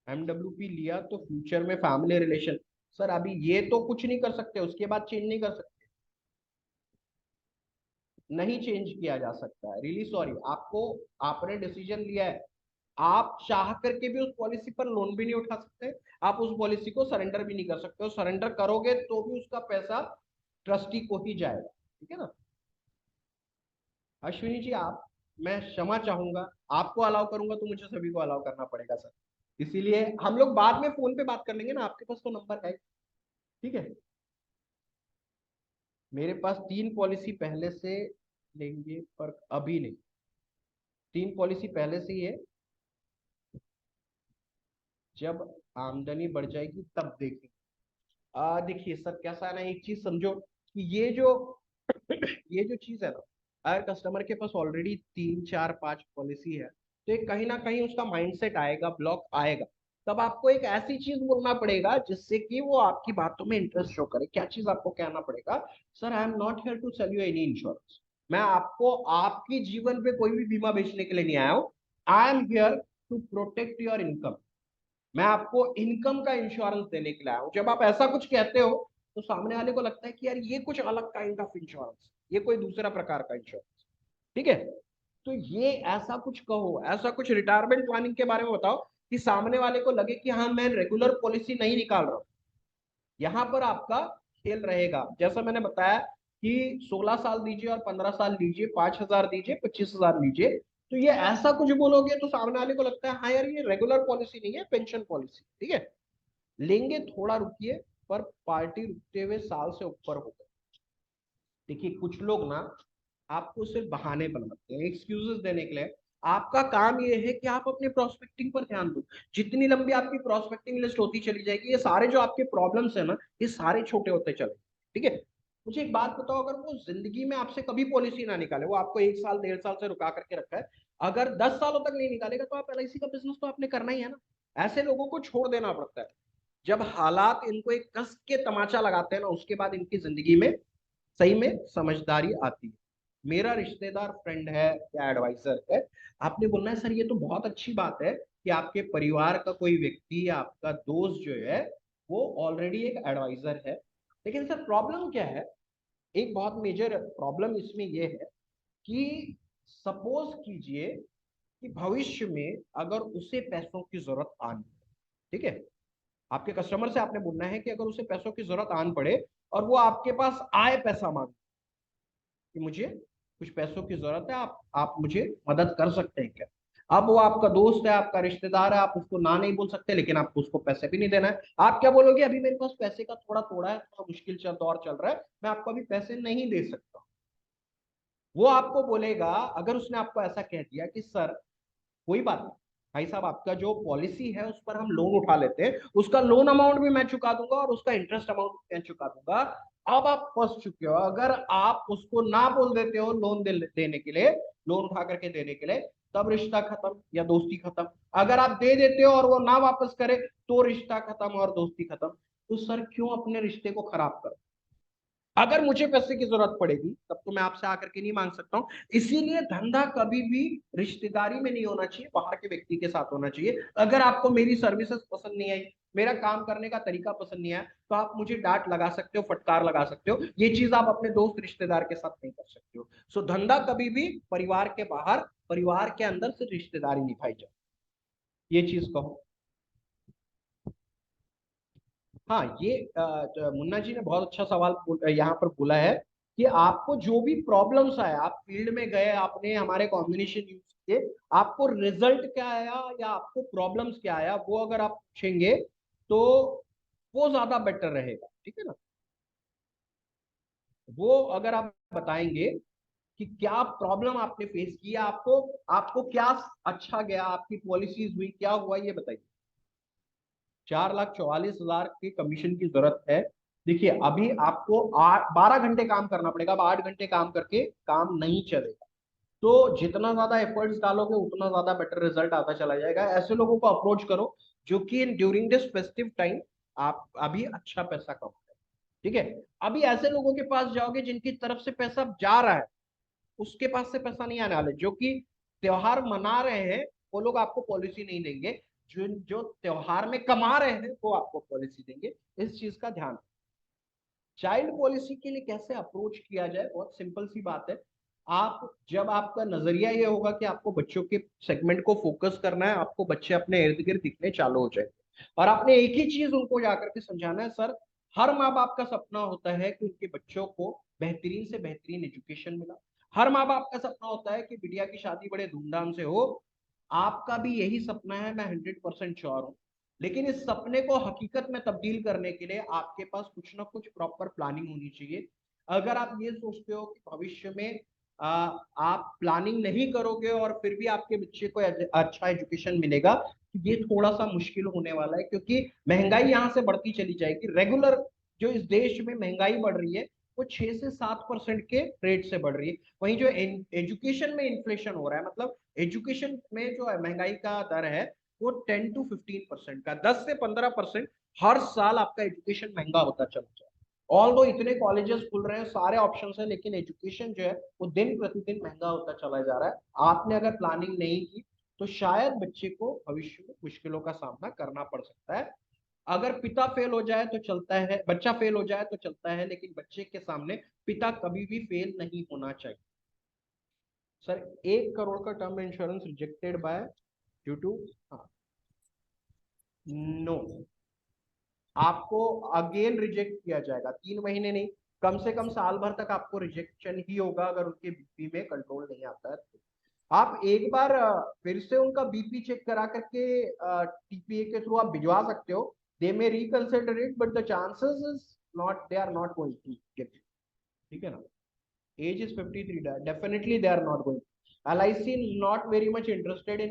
एमडब्ल्यूपी लिया तो फ्यूचर में फैमिली रिलेशन, सर अभी ये तो कुछ नहीं कर सकते, उसके बाद चेंज नहीं कर सकते, नहीं चेंज किया जा सकता है। रियली सॉरी, आपको, आपने डिसीजन लिया है, आप चाह करके भी उस पॉलिसी पर लोन भी नहीं उठा सकते, आप उस पॉलिसी को सरेंडर भी नहीं कर सकते, और सरेंडर करोगे तो भी उसका पैसा ट्रस्टी को ही जाएगा। ठीक है ना अश्विनी जी? आप, मैं क्षमा चाहूंगा, आपको अलाउ करूंगा तो मुझे सभी को अलाउ करना पड़ेगा सर, इसीलिए हम लोग बाद में फोन पे बात कर लेंगे ना, आपके पास तो नंबर है। ठीक है, मेरे पास 3 पॉलिसी पहले से लेंगे पर अभी नहीं, 3 पॉलिसी पहले से ही है, जब आमदनी बढ़ जाएगी तब देखेंगे। देखिए सर, कैसा है ना, एक चीज समझो कि ये जो चीज है ना, अगर कस्टमर के पास ऑलरेडी 3 4 5 पॉलिसी है, तो एक कहीं ना कहीं उसका माइंडसेट आएगा, ब्लॉक आएगा। तब आपको एक ऐसी चीज बोलना पड़ेगा जिससे कि वो आपकी बातों में इंटरेस्ट शो करे। क्या चीज आपको कहना पड़ेगा? Sir I am not here to sell you any insurance, मैं आपको आपकी जीवन पे कोई भी बीमा बेचने के लिए नहीं आया हूँ। I am here to protect your income, मैं आपको इनकम का इंश्योरेंस देने के लिए आया हूं। जब आप ऐसा कुछ कहते हो तो सामने वाले को लगता है कि यार ये कुछ अलग काइंड ऑफ इंश्योरेंस, ये कोई दूसरा प्रकार का इंश्योरेंस। ठीक है, तो ये ऐसा कुछ कहो, ऐसा कुछ रिटायरमेंट प्लानिंग के बारे में बताओ कि सामने वाले को लगे कि हाँ मैं रेगुलर पॉलिसी नहीं निकाल रहा हूं। यहां पर आपका खेल रहेगा, जैसा मैंने बताया कि 16 साल दीजिए और 15 साल दीजिए, 5,000 दीजिए, 25,000 लीजिए। तो ये ऐसा कुछ बोलोगे तो सामने वाले को लगता है हाँ यार ये रेगुलर पॉलिसी नहीं है, पेंशन पॉलिसी। ठीक है, लेंगे, थोड़ा रुकिए, पर पार्टी रुकते हुए साल से ऊपर हो गए। देखिए कुछ लोग ना आपको सिर्फ बहाने बनाते हैं, एक्सक्यूजेस देने के लिए। आपका काम ये है कि आप अपने प्रोस्पेक्टिंग पर ध्यान दो। जितनी लंबी आपकी प्रोस्पेक्टिंग लिस्ट होती चली जाएगी, ये सारे जो आपके प्रॉब्लम्स है ना, ये सारे छोटे होते चले। ठीक है, मुझे एक बात बताओ, अगर वो जिंदगी में आपसे कभी पॉलिसी ना निकाले, वो आपको 1 साल 1.5 साल से रुका करके रखा है, अगर 10 सालों तक नहीं निकालेगा तो आप एलआईसी का बिजनेस तो आपने करना ही है ना। ऐसे लोगों को छोड़ देना पड़ता है। जब हालात इनको एक कस के तमाचा लगाते हैं ना, उसके बाद इनकी जिंदगी में सही में समझदारी आती है। मेरा रिश्तेदार, फ्रेंड है या एडवाइजर है, आपने बोलना है सर ये तो बहुत अच्छी बात है कि आपके परिवार का कोई व्यक्ति या आपका दोस्त जो है वो ऑलरेडी एक एडवाइजर है। लेकिन सर प्रॉब्लम क्या है? एक बहुत मेजर प्रॉब्लम इसमें यह है कि सपोज कीजिए कि भविष्य में अगर उसे पैसों की जरूरत आनी, ठीक है, आपके कस्टमर से आपने बोलना है कि अगर उसे पैसों की जरूरत आन पड़े और वो आपके पास आए पैसा मांग कि मुझे कुछ पैसों की जरूरत है, आप मुझे मदद कर सकते हैं क्या? अब वो आपका दोस्त है, आपका रिश्तेदार है, आप उसको ना नहीं बोल सकते, लेकिन आपको उसको पैसे भी नहीं देना है। आप क्या बोलोगे? अभी मेरे पास पैसे का थोड़ा थोड़ा है, थोड़ा मुश्किल चल दौर चल रहा है, मैं आपको अभी पैसे नहीं दे सकता। वो आपको बोलेगा, अगर उसने आपको ऐसा कह दिया कि सर कोई बात नहीं भाई साहब, आपका जो पॉलिसी है उस पर हम लोन उठा लेते हैं, उसका लोन अमाउंट भी मैं चुका दूंगा और उसका इंटरेस्ट अमाउंट भी मैं चुका दूंगा। अब आप फंस चुके हो, अगर आप उसको ना बोल देते हो लोन देने के लिए, लोन उठा करके देने के लिए, तब रिश्ता खत्म या दोस्ती खत्म। अगर आप दे देते हो और वो ना वापस करे तो रिश्ता खत्म और दोस्ती खत्म। तो सर क्यों अपने रिश्ते को खराब करो? अगर मुझे पैसे की जरूरत पड़ेगी तब तो मैं आपसे आकर के नहीं मांग सकता हूँ। इसीलिए धंधा कभी भी रिश्तेदारी में नहीं होना चाहिए, बाहर के व्यक्ति के साथ होना चाहिए। अगर आपको मेरी सर्विसेज पसंद नहीं आई, मेरा काम करने का तरीका पसंद नहीं आया, तो आप मुझे डांट लगा सकते हो, फटकार लगा सकते हो। ये चीज आप अपने दोस्त रिश्तेदार के साथ नहीं कर सकते हो। सो धंधा कभी भी परिवार के बाहर, परिवार के अंदर से रिश्तेदारी निभाई जाए, ये चीज कहो। हाँ, ये मुन्ना जी ने बहुत अच्छा सवाल यहाँ पर बोला है कि आपको जो भी प्रॉब्लम्स आए, आप फील्ड में गए, आपने हमारे कॉम्बिनेशन यूज किए, आपको रिजल्ट क्या आया या आपको प्रॉब्लम्स क्या आया, वो अगर आप पूछेंगे तो वो ज्यादा बेटर रहेगा। ठीक है ना, वो अगर आप बताएंगे कि क्या प्रॉब्लम आपने फेस किया, आपको आपको क्या अच्छा गया, आपकी पॉलिसीज हुई, क्या हुआ, ये बताइए। 4,44,000 की कमीशन की जरूरत है। देखिए अभी आपको 12 घंटे काम करना पड़ेगा, अब 8 घंटे काम करके काम नहीं चलेगा। तो जितना ज्यादा एफर्ट्स डालोगे उतना ज्यादा बेटर रिजल्ट आता चला जाएगा। ऐसे लोगों को अप्रोच करो जो कि ड्यूरिंग दिस फेस्टिव टाइम आप अभी अच्छा पैसा कमाओ, ठीक है। अभी ऐसे लोगों के पास जाओगे जिनकी तरफ से पैसा जा रहा है, उसके पास से पैसा नहीं आने वाले। जो कि त्योहार मना रहे हैं वो लोग आपको पॉलिसी नहीं देंगे, जो जो त्योहार में कमा रहे हैं वो आपको पॉलिसी देंगे। इस चीज का ध्यान। चाइल्ड पॉलिसी के लिए कैसे अप्रोच किया जाए, बहुत सिंपल सी बात है। आप जब आपका नजरिया ये होगा कि आपको बच्चों के सेगमेंट को फोकस करना है, आपको बच्चे अपने इर्द गिर्द दिखने चालू हो जाएंगे और आपने एक ही चीज उनको जाकर के समझाना है। सर, हर माँ बाप का सपना होता है कि उनके बच्चों को बेहतरीन से बेहतरीन एजुकेशन मिला। हर माँ बाप का सपना होता है कि बिटिया की शादी बड़े धूमधाम से हो। आपका भी यही सपना है, मैं 100% श्योर हूँ। लेकिन इस सपने को हकीकत में तब्दील करने के लिए आपके पास कुछ ना कुछ प्रॉपर प्लानिंग होनी चाहिए। अगर आप ये सोचते हो कि भविष्य में आप प्लानिंग नहीं करोगे और फिर भी आपके बच्चे को अच्छा एजुकेशन मिलेगा, तो ये थोड़ा सा मुश्किल होने वाला है, क्योंकि महंगाई यहाँ से बढ़ती चली जाएगी। रेगुलर जो इस देश में महंगाई बढ़ रही है वो 6 से 7% के रेट से बढ़ रही है। वहीं जो एजुकेशन में इन्फ्लेशन हो रहा है, मतलब एजुकेशन में जो महंगाई का दर है वो 10 to 15% का, 10 से 15% हर साल आपका एजुकेशन महंगा होता चला जाए। ऑल दो इतने कॉलेजेस खुल रहे हैं, सारे ऑप्शन है, लेकिन एजुकेशन जो है वो दिन प्रतिदिन महंगा होता चला जा रहा है। आपने अगर प्लानिंग नहीं की तो शायद बच्चे को भविष्य में मुश्किलों का सामना करना पड़ सकता है। अगर पिता फेल हो जाए तो चलता है, बच्चा फेल हो जाए तो चलता है, लेकिन बच्चे के सामने पिता कभी भी फेल नहीं होना चाहिए। सर, 1 करोड़ का term insurance rejected by due to, no, आपको अगेन रिजेक्ट किया जाएगा। 3 महीने नहीं, कम से कम साल भर तक आपको रिजेक्शन ही होगा अगर उनके बीपी में कंट्रोल नहीं आता है तो। आप एक बार फिर से उनका बीपी चेक करा करके टीपीए के थ्रू आप भिजवा सकते हो। They may reconsider it but the chances is not, they are not going to get it, ठीक है ना। Age is 53, definitely they are not going. LIC is not very much interested in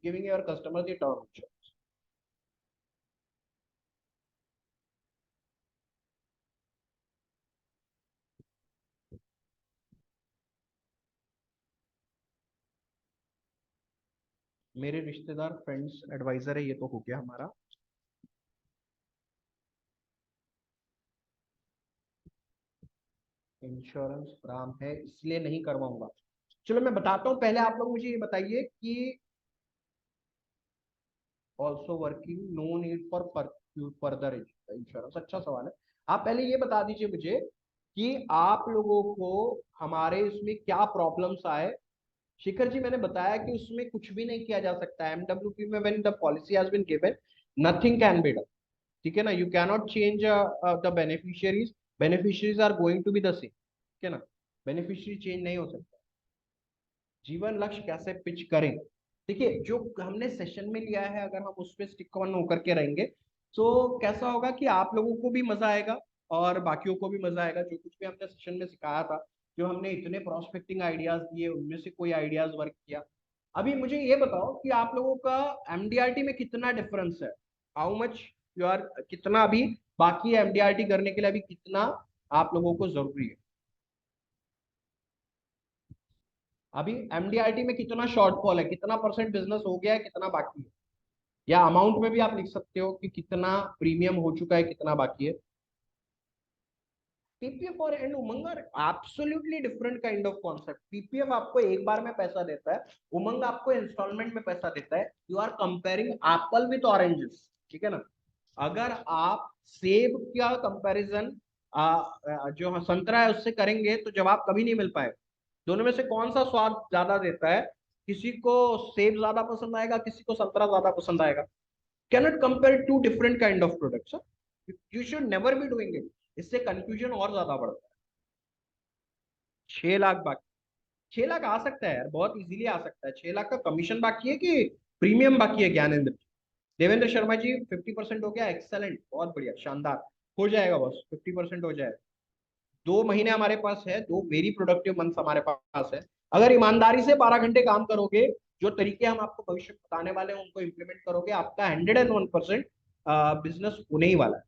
giving your customers the term insurance. मेरे रिश्तेदार friends adviser है, ये तो हो गया हमारा। इंश्योरेंस फ्राम है इसलिए नहीं करवाऊंगा। चलो मैं बताता हूँ, पहले आप लोग मुझे ये बताइए कि also working, no need for further insurance. अच्छा सवाल है। आप पहले ये बता दीजिए मुझे कि आप लोगों को हमारे इसमें क्या प्रॉब्लम्स आए। शिखर जी, मैंने बताया कि उसमें कुछ भी नहीं किया जा सकता है। MWP में when the policy has been given, nothing can be done, ठीक है ना। You cannot change the beneficiaries, beneficiaries are going to be the same, ठीक है ना। बेनिफिशियरी चेंज नहीं हो सकता। जीवन लक्ष्य कैसे पिच करें, देखिए जो हमने सेशन में लिया है अगर हम उस पर स्टिक ऑन होकर के रहेंगे तो कैसा होगा कि आप लोगों को भी मजा आएगा और बाकियों को भी मजा आएगा। जो कुछ भी हमने सेशन में सिखाया था, जो हमने इतने प्रोस्पेक्टिंग आइडियाज दिए, उनमें से कोई आइडियाज वर्क किया। अभी मुझे ये बताओ कि आप लोगों का MDRT में कितना डिफरेंस है, हाउ मच यू आर, कितना अभी बाकी है MDRT करने के लिए, अभी कितना आप लोगों को जरूरी है। अभी MDRT में कितना शॉर्टफॉल है, कितना परसेंट बिजनेस हो गया है, कितना बाकी है, या अमाउंट में भी आप लिख सकते हो कि कितना प्रीमियम हो चुका है, कितना बाकी है। पीपीएफ और and Umang are absolutely different kind of concept. PPF आपको एक बार में पैसा देता है, उमंग आपको इंस्टॉलमेंट में पैसा देता है। You are comparing apple with oranges, ठीक है ना। अगर आप सेब का कंपैरिजन जो संतरा है उससे करेंगे तो जवाब कभी नहीं मिल पाएगा। दोनों में से कौन सा स्वाद ज्यादा देता है, किसी को सेब ज्यादा पसंद आएगा, किसी को संतरा ज्यादा पसंद आएगा। Cannot compare two different kind of products, you should never be doing it. इससे कंफ्यूजन और ज्यादा बढ़ता है। 6 लाख बाकी, 6 लाख आ सकता है यार, बहुत इजीली आ सकता है। 6 लाख का कमीशन बाकी है कि प्रीमियम बाकी है, ज्ञानेंद्र। देवेंद्र शर्मा जी 50% हो गया, एक्सेलेंट, बहुत बढ़िया, शानदार। हो जाएगा बस, 50% हो जाएगा। 2 महीने हमारे पास है, 2 वेरी प्रोडक्टिव मंथ हमारे पास है। अगर ईमानदारी से 12 घंटे काम करोगे, जो तरीके हम आपको भविष्य में बताने वाले हैं उनको इम्प्लीमेंट करोगे, आपका 101% बिजनेस होने ही वाला है।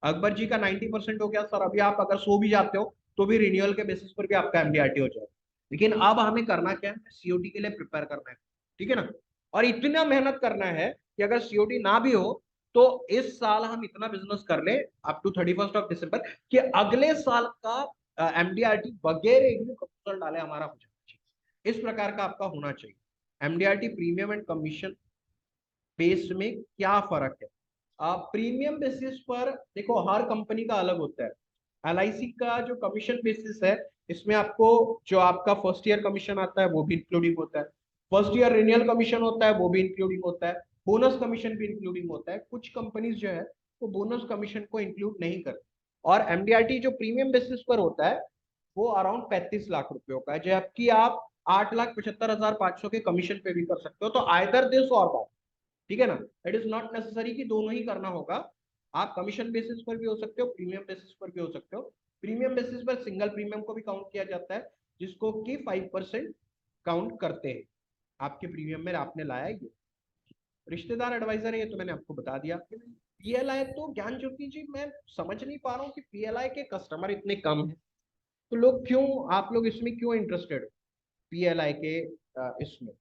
अकबर जी का 90% हो गया सर, अभी आप अगर सो भी जाते हो तो भी रिन्यूअल के बेसिस पर भी आपका एमडीआरटी हो जाएगा। लेकिन अब हमें करना क्या है, सीओटी के लिए प्रिपेयर करना है, ठीक है ना। और इतना मेहनत करना है कि अगर सीओटी ना भी हो तो इस साल हम इतना बिजनेस कर ले अप टू 31 दिसंबर कि अगले साल का एमडीआरटी वगैरह एक भी प्रपोजल डाले हमारा हो जाना चाहिए। इस प्रकार का आपका होना चाहिए। MDRT premium and commission base में क्या फर्क है? प्रीमियम बेसिस पर देखो हर कंपनी का अलग होता है। एलआईसी का जो कमीशन बेसिस है, इसमें आपको जो आपका फर्स्ट ईयर कमीशन आता है वो भी इंक्लूडिंग होता है, फर्स्ट ईयर रिन्यूअल कमीशन होता है वो भी इंक्लूडिंग होता है, बोनस कमीशन भी इंक्लूडिंग होता है। कुछ कंपनीज जो है वो बोनस कमीशन को इंक्लूड नहीं करती। और एमडीआरटी जो प्रीमियम बेसिस पर होता है वो अराउंड 35 लाख रुपए का है, जबकि आप 8,75,500 के कमीशन पे भी कर सकते हो। तो आइदर दिस और दैट, ठीक है ना। इट इज नॉट नेसेसरी कि दोनों ही करना होगा। आप कमीशन बेसिस पर भी हो सकते हो, प्रीमियम बेसिस पर भी हो सकते हो। प्रीमियम बेसिस पर सिंगल प्रीमियम को भी काउंट किया जाता है, जिसको कि 5% काउंट करते हैं आपके प्रीमियम में आपने लाया ये। रिश्तेदार एडवाइजर है ये तो मैंने आपको बता दिया। पीएलआई तो ज्ञान ज्योति जी मैं समझ नहीं पा रहा हूँ कि पीएलआई के कस्टमर इतने कम है तो लोग क्यों, आप लोग इसमें क्यों इंटरेस्टेड हो? पीएलआई के इसमें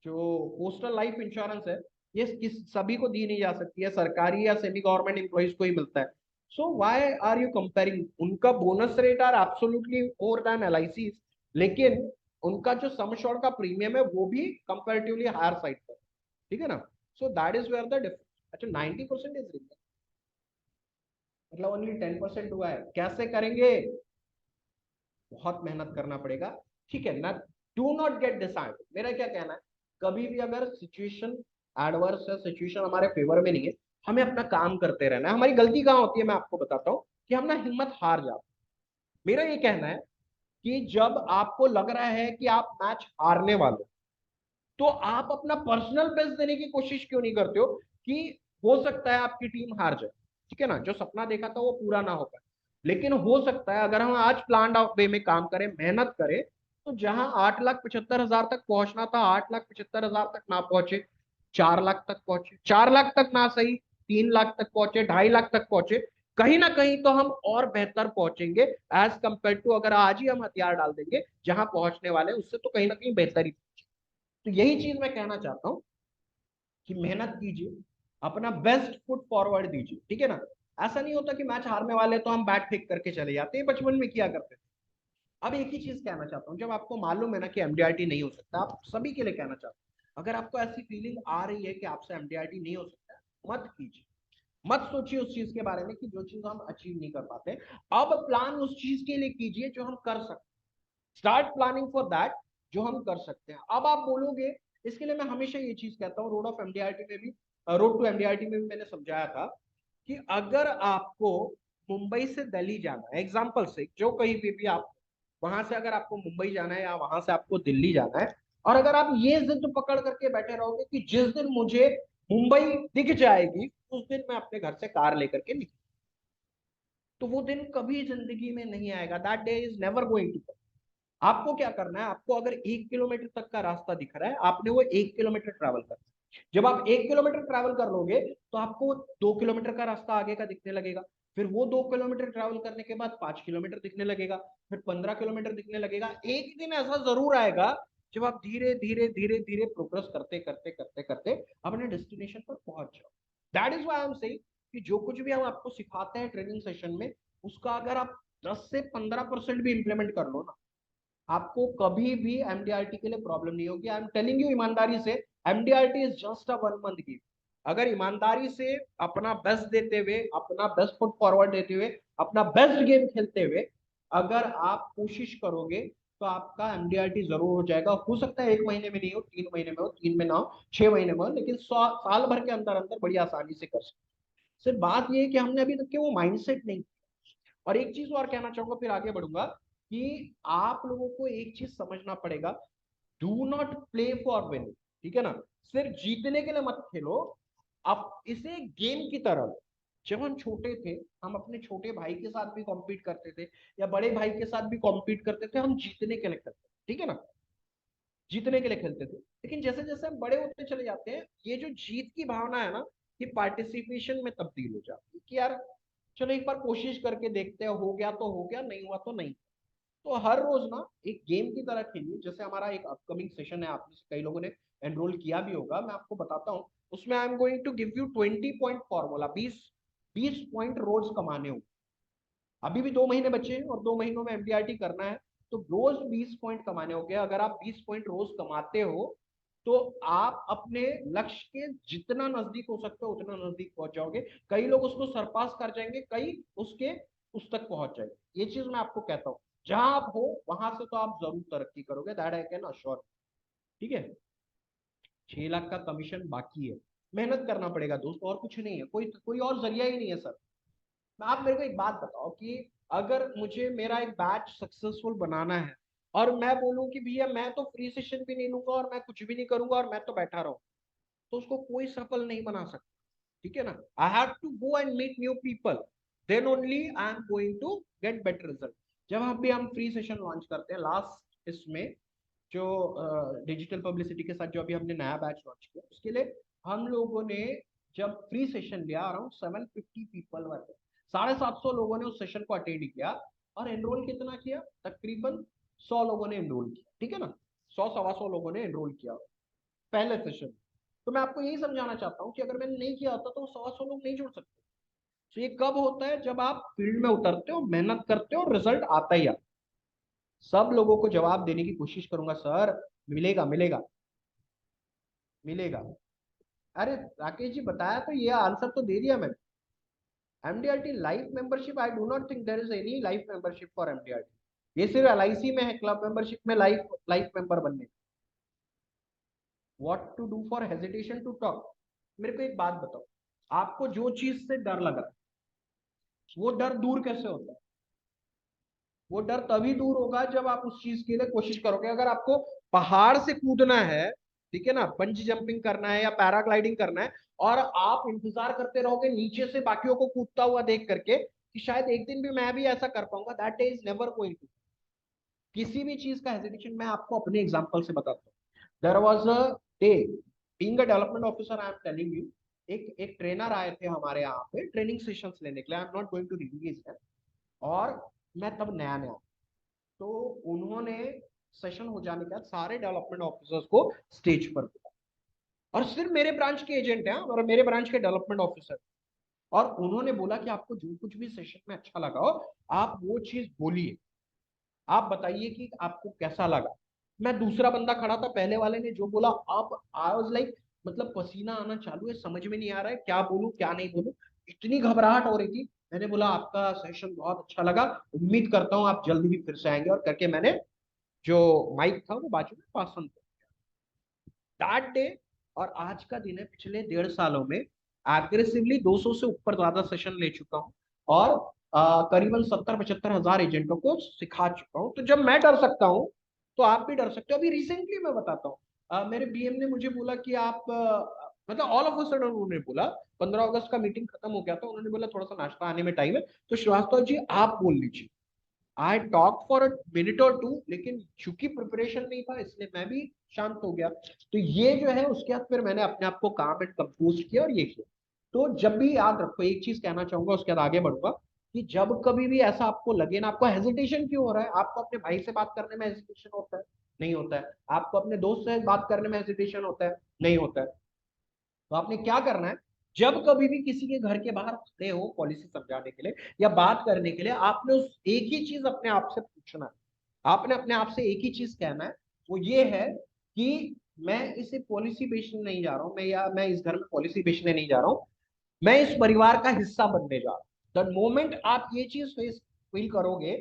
जो पोस्टल लाइफ इंश्योरेंस है ये किस सभी को दी नहीं जा सकती है, सरकारी या सेमी गवर्नमेंट एम्प्लॉइज को ही मिलता है। So why are you comparing? उनका bonus rate are absolutely more than LIC, लेकिन उनका जो सम एश्योर्ड का प्रीमियम है वो भी कंपैरेटिवली हायर साइड पर, ठीक है ना। So that is where the difference. अच्छा 90% इज रियल, मतलब ओनली 10% हुआ है, कैसे करेंगे? बहुत मेहनत करना पड़ेगा, ठीक है ना। डू नॉट गेट डिसाइड, मेरा क्या कहना है, कभी भी अगर सिचुएशन एडवर्स है, सिचुएशन हमारे फेवर में नहीं है, हमें अपना काम करते रहना है। हमारी गलती कहाँ होती है मैं आपको बताता हूँ, कि हम ना हिम्मत हार जाते हैं। मेरा ये कहना है कि जब आपको लग रहा है कि आप मैच हारने वाले, तो आप अपना पर्सनल बेस्ट देने की कोशिश क्यों नहीं करते हो कि हो सकता है आपकी टीम हार जाए, ठीक है ना। जो सपना देखा था वो पूरा ना हो पाए, लेकिन हो सकता है अगर हम आज प्लान वे में काम करें, मेहनत करें, तो जहां 8,75,000 तक पहुंचना था 8,75,000 तक ना पहुंचे, 4 लाख तक पहुंचे, 4 लाख तक ना सही 3 लाख तक पहुंचे, 2.5 लाख तक पहुंचे, कहीं ना कहीं तो हम और बेहतर पहुंचेंगे एज कंपेयर टू अगर आज ही हम हथियार डाल देंगे जहां पहुंचने वाले हैं, उससे तो कहीं ना कहीं बेहतर ही। तो यही चीज मैं कहना चाहता हूँ कि मेहनत कीजिए, अपना बेस्ट फुट फॉरवर्ड दीजिए, ठीक है ना। ऐसा नहीं होता कि मैच हारने वाले तो हम बैट फेंक करके चले जाते हैं, बचपन में किया करते थे। अब एक ही चीज कहना चाहता हूँ, जब आपको मालूम है ना कि एमडीआरटी नहीं हो सकता, आप सभी के लिए कहना चाहता हूँ, अगर आपको ऐसी फीलिंग आ रही है कि आपसे एमडीआरटी नहीं हो सकता, मत कीजिए। मत सोचिए उस चीज के बारे में कि जो चीज हम अचीव नहीं कर पाते। अब प्लान उस चीज के लिए कीजिए जो हम कर सकते, स्टार्ट प्लानिंग फॉर दैट जो हम कर सकते हैं। अब आप बोलोगे, इसके लिए मैं हमेशा ये चीज कहता हूँ, रोड ऑफ एमडीआरटी में भी, रोड टू एमडीआरटी में भी मैंने समझाया था कि अगर आपको मुंबई से दिल्ली जाना है, एग्जाम्पल से जो कहीं भी आप वहां से अगर आपको मुंबई जाना है या वहां से आपको दिल्ली जाना है, और अगर आप ये जिद पकड़ करके बैठे रहोगे कि जिस दिन मुझे मुंबई दिख जाएगी उस दिन मैं अपने घर से कार लेकर के निकल, तो वो दिन कभी जिंदगी में नहीं आएगा। That day is never going to. आपको क्या करना है, आपको अगर 1 किलोमीटर तक का रास्ता दिख रहा है, आपने वो 1 किलोमीटर ट्रैवल करना है। जब आप 1 किलोमीटर ट्रैवल कर लोगे तो आपको 2 किलोमीटर का रास्ता आगे का दिखने लगेगा, फिर वो 2 किलोमीटर ट्रैवल करने के बाद 5 किलोमीटर दिखने लगेगा, फिर 15 किलोमीटर दिखने लगेगा। एक दिन ऐसा जरूर आएगा जब आप धीरे धीरे धीरे धीरे प्रोग्रेस करते करते करते करते अपने डेस्टिनेशन पर पहुंच जाओ। That is why I am saying कि जो कुछ भी हम आपको सिखाते हैं ट्रेनिंग सेशन में, उसका अगर आप 10 से 15% भी इंप्लीमेंट कर लो ना, आपको कभी भी एमडीआरटी के लिए प्रॉब्लम नहीं होगी। आई एम टेलिंग यू ईमानदारी से, MDRT is just a 1 month game. अगर ईमानदारी से अपना बेस्ट देते हुए, अपना बेस्ट फुट फॉरवर्ड देते हुए, अपना बेस्ट गेम खेलते हुए अगर आप कोशिश करोगे तो आपका एमडीआरटी जरूर हो जाएगा। हो सकता है 1 महीने में नहीं हो, 3 महीने में हो, 3 में ना हो, 6 महीने में हो, लेकिन साल भर के अंदर अंदर बड़ी आसानी से कर सकते। सिर्फ बात यह है कि हमने अभी तक के वो माइंडसेट नहीं। और एक चीज और कहना चाहूंगा फिर आगे बढ़ूंगा, कि आप लोगों को एक चीज समझना पड़ेगा, do not play for winning, ठीक है ना। सिर्फ जीतने के लिए मत खेलो, आप इसे गेम की तरह लो। जब हम छोटे थे, हम अपने छोटे भाई के साथ भी कॉम्पीट करते थे या बड़े भाई के साथ भी कॉम्पीट करते थे, हम जीतने के लिए करते थे, ठीक है ना, जीतने के लिए खेलते थे। लेकिन जैसे जैसे हम बड़े होते चले जाते हैं, ये जो जीत की भावना है ना, ये पार्टिसिपेशन में तब्दील हो जाती है कि यार चलो एक बार कोशिश करके देखते हैं, हो गया तो हो गया, नहीं हुआ तो नहीं। तो हर रोज ना एक गेम की तरह खेलिए। जैसे हमारा एक अपकमिंग सेशन है, आप में से कई लोगों ने एनरोल किया भी होगा, मैं आपको बताता हूँ। उसमें I am going to give you 20 point formula, 20 point रोज कमाने हो। अभी भी 2 महीने बचे हैं और 2 महीनों में एमडीआरटी करना है। तो रोज 20 पॉइंट कमाने हो गए। अगर आप 20 पॉइंट रोज कमाते हो तो आप अपने लक्ष्य के जितना नजदीक हो सकते हो उतना नजदीक पहुंच जाओगे। कई लोग उसको सरपास कर जाएंगे, कई उसके उस तक पहुंच जाएंगे। ये चीज मैं आपको कहता हूँ, जहां आप हो वहां से तो आप जरूर तरक्की करोगे, दैट आई कैन अश्योर। ठीक है। 6 लाख का कमीशन बाकी है, मेहनत करना पड़ेगा दोस्त, और कुछ नहीं है, कोई कोई और जरिया ही नहीं है सर। आप मेरे को एक बात बताओ कि अगर मुझे मेरा एक बैच सक्सेसफुल बनाना है और मैं बोलूं कि भैया मैं तो फ्री सेशन भी नहीं लूंगा और मैं कुछ भी नहीं करूंगा और मैं तो बैठा रहूं, तो उसको कोई सफल नहीं बना सकता। ठीक है ना। I have to go and meet new people, then only I am going to get better result. जब हम फ्री सेशन लॉन्च करते हैं लास्ट इसमें, जो डिजिटल पब्लिसिटी के साथ जो अभी हमने नया बैच लॉन्च किया, उसके लिए हम लोगों ने जब फ्री सेशन लिया, अराउंड 750 पीपल वर्ग, 750 लोगों ने उस सेशन को अटेंड किया। और एनरोल कितना किया, तकरीबन 100 लोगों ने एनरोल किया। ठीक है ना, 100 सवा 100 लोगों ने एनरोल किया पहले सेशन। तो मैं आपको यही समझाना चाहता हूँ कि अगर मैंने नहीं किया होता तो 100 लोग नहीं जुड़ सकते। तो ये कब होता है, जब आप फील्ड में उतरते हो, मेहनत करते हो, रिजल्ट आता ही आता। सब लोगों को जवाब देने की कोशिश करूंगा सर, मिलेगा मिलेगा मिलेगा। अरे राकेश जी बताया तो, ये आंसर तो दे दिया मैंने। MDRT life membership, I do not think there is any life membership for MDRT. ये सिर्फ एलआईसी में है क्लब मेंबरशिप में लाइफ लाइफ मेंबर बनने। What to do for hesitation to talk. मेरे को एक बात बताओ, आपको जो चीज से डर लग रहा है वो डर दूर कैसे होता है? वो डर तभी दूर होगा जब आप उस चीज के लिए कोशिश करोगे। अगर आपको पहाड़ से कूदना है, ठीक है ना, बंजी जंपिंग करना है या पैराग्लाइडिंग करना है, और आप इंतजार करते रहोगे नीचे से बाकियों को कूदता हुआ देख करके कि शायद एक दिन भी मैं भी ऐसा कर पाऊंगा, that day is never going to. किसी भी चीज का हेजिटेशन, मैं आपको अपने एग्जांपल से बताता हूँ। There was a day, being a development officer, I am telling you, एक ट्रेनर आए थे हमारे यहाँ पे ट्रेनिंग सेशंस लेने के लिए। I am not going to release that. और मैं तब नया नया, तो उन्होंने सेशन हो जाने के बाद सारे डेवलपमेंट ऑफिसर्स को स्टेज पर बुलाया, और सिर्फ मेरे ब्रांच के एजेंट हैं और मेरे ब्रांच के डेवलपमेंट ऑफिसर। और उन्होंने बोला कि आपको जो कुछ भी सेशन में अच्छा लगा हो आप वो चीज बोलिए, आप बताइए कि आपको कैसा लगा। मैं दूसरा बंदा खड़ा था, पहले वाले ने जो बोला, अब आई वाज लाइक, मतलब पसीना आना चालू है, समझ में नहीं आ रहा है क्या बोलूं क्या नहीं बोलूं, इतनी घबराहट हो रही थी। मैंने बोला आपका सेशन बहुत अच्छा लगा, उम्मीद करता हूँ आप जल्दी भी फिर से आएंगे, और करके मैंने जो माइक था वो बाजू में पास ऑन कर दैट डे। और आज का दिन है, पिछले 1.5 सालों में एग्रेसिवली 200 से ऊपर ज्यादा सेशन ले चुका हूँ, और करीबन 70-75 हजार एजेंटों को सिखा चुका हूँ। तो जब मैं डर सकता हूँ तो आप भी डर सकते हो। अभी रिसेंटली मैं बताता हूँ, मेरे बीएम ने मुझे बोला कि आप मतलब ऑल ऑफ अ सडन उन्होंने बोला, 15 अगस्त का मीटिंग खत्म हो गया था, उन्होंने बोला थोड़ा सा नाश्ता आने में टाइम है, तो श्रीवास्तव जी आप बोल लीजिए। I talk for a minute और टू, लेकिन चूंकि प्रिपरेशन नहीं था इसलिए मैं भी शांत हो गया। तो ये जो है, उसके बाद फिर मैंने अपने आप को काम एंड कंपोज किया और ये किया। तो जब भी याद रखो, एक चीज कहना चाहूंगा उसके बाद आगे बढ़ूंगा, कि जब कभी भी ऐसा आपको लगे ना, आपको हेजिटेशन क्यों हो रहा है, आपको अपने भाई से बात करने में हेजिटेशन होता है, नहीं होता है, आपको अपने दोस्त से बात करने में हेजिटेशन होता है, नहीं होता है, तो आपने क्या करना है, जब कभी भी किसी के घर के बाहर खड़े हो पॉलिसी समझाने के लिए या बात करने के लिए, आपने उस एक ही चीज अपने आप से पूछना है, आपने अपने आप से एक ही चीज कहना है, वो ये है कि मैं इसे पॉलिसी बेचने नहीं जा रहा हूं, मैं, या मैं इस घर में पॉलिसी बेचने नहीं जा रहा हूं, मैं इस परिवार का हिस्सा बनने जा रहा हूं। द मोमेंट आप ये चीज फील करोगे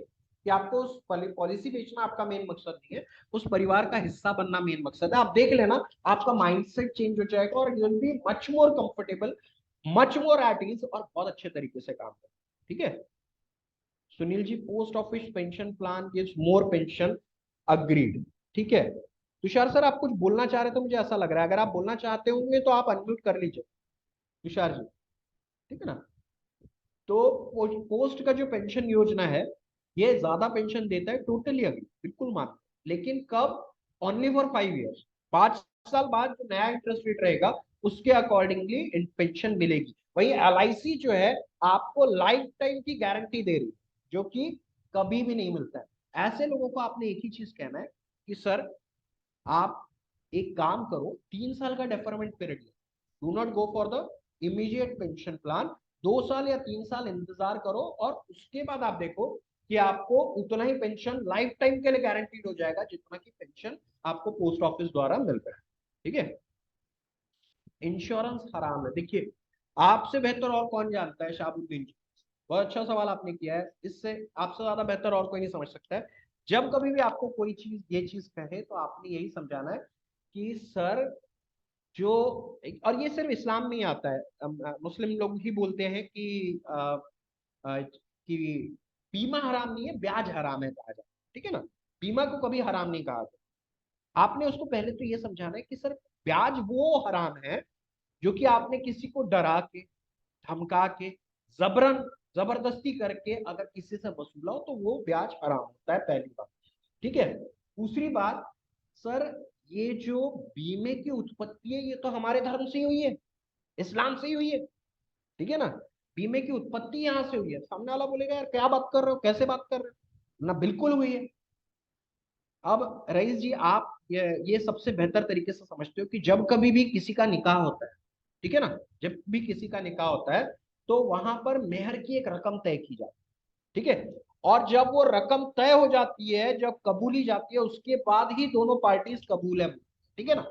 कि आपको उस पॉलिसी बेचना आपका मेन मकसद नहीं है, उस परिवार का हिस्सा बनना मेन मकसद है, आप देख लेना आपका माइंडसेट चेंज हो जाएगा और you will be much more comfortable, much more at ease, और बहुत अच्छे तरीके से काम करें। ठीक है। Sunil ji, post office pension plan gives more pension, agreed. ठीक है। तुषार सर आप कुछ बोलना चाह रहे थे, मुझे ऐसा लग रहा है, अगर आप बोलना चाहते होंगे तो आप अनम्यूट कर लीजिए तुषार जी। ठीक है ना। तो पोस्ट का जो पेंशन योजना है, ये ज्यादा पेंशन देता है, टोटली अग्री, बिल्कुल मान, लेकिन कब, ओनली फॉर 5 ईयर्स, 5 साल बाद जो नया इंटरेस्ट रेट रहेगा उसके अकॉर्डिंगली पेंशन मिलेगी। वही LIC जो है आपको लाइफ टाइम की गारंटी दे रही है, जो कि कभी भी नहीं मिलता है। ऐसे लोगों को आपने एक ही चीज कहना है कि सर आप एक काम करो, 3 साल का डेफरमेंट पीरियड है, do not go for the immediate pension plan, 2 साल या 3 साल इंतजार करो और उसके बाद आप देखो कि आपको उतना ही पेंशन लाइफ टाइम के लिए गारंटीड हो जाएगा जितना की पेंशन आपको पोस्ट ऑफिस द्वारा मिल रहा है। ठीक है, इंश्योरेंस हराम है। देखिए, आपसे बेहतर और कौन जानता है शाहबुद्दीन जी, बहुत अच्छा सवाल आपने किया है, इससे आपसे ज्यादा बेहतर और कोई नहीं समझ सकता है। जब कभी भी आपको कोई चीज ये चीज कहे तो आपने यही समझाना है कि सर जो, और ये सिर्फ इस्लाम में ही आता है, मुस्लिम लोग ही बोलते हैं कि कि बीमा हराम नहीं है, ब्याज हराम है कहा जाता है। ठीक है ना, बीमा को कभी हराम नहीं कहा जाता। आपने उसको पहले तो ये समझाना है कि सर ब्याज वो हराम है जो कि आपने किसी को डरा के, धमका के, जबरन जबरदस्ती करके अगर किसी से वसूला हो तो वो ब्याज हराम होता है, पहली बात। ठीक है, दूसरी बात, सर ये जो बीमे की उत्पत्ति है ये तो हमारे धर्म से ही हुई है, इस्लाम से ही हुई है। ठीक है ना, बीमे की उत्पत्ति यहां से हुई है। सामने वाला बोलेगा यार क्या बात कर रहे हो, कैसे बात कर रहे हो, ना बिल्कुल हुई है। अब रईस जी आप ये सबसे बेहतर तरीके से समझते हो कि जब कभी भी किसी का निकाह होता है, ठीक है ना, जब भी किसी का निकाह होता है तो वहां पर मेहर की एक रकम तय की जाती है। ठीक है, और जब वो रकम तय हो जाती है, जब कबूली जाती है, उसके बाद ही दोनों पार्टीज कबूल है। ठीक है ना,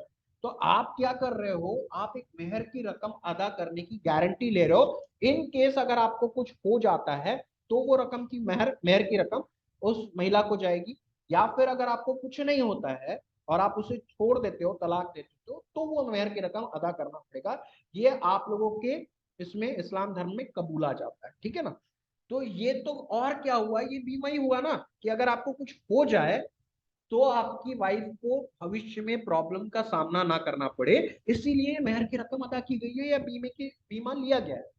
तो आप क्या कर रहे हो, आप एक मेहर की रकम अदा करने की गारंटी ले रहे हो। इन केस अगर आपको कुछ हो जाता है तो वो रकम की मेहर मेहर की रकम उस महिला को जाएगी, या फिर अगर आपको कुछ नहीं होता है और आप उसे छोड़ देते हो, तलाक देते हो, तो वो मेहर की रकम अदा करना पड़ेगा। ये आप लोगों के इसमें इस्लाम धर्म में कबूला जाता है। ठीक है ना, तो ये तो और क्या हुआ, ये बीमा ही हुआ ना कि अगर आपको कुछ हो जाए तो आपकी वाइफ को भविष्य में प्रॉब्लम का सामना ना करना पड़े, इसीलिए मेहर की रकम अदा की गई है या बीमा लिया गया है।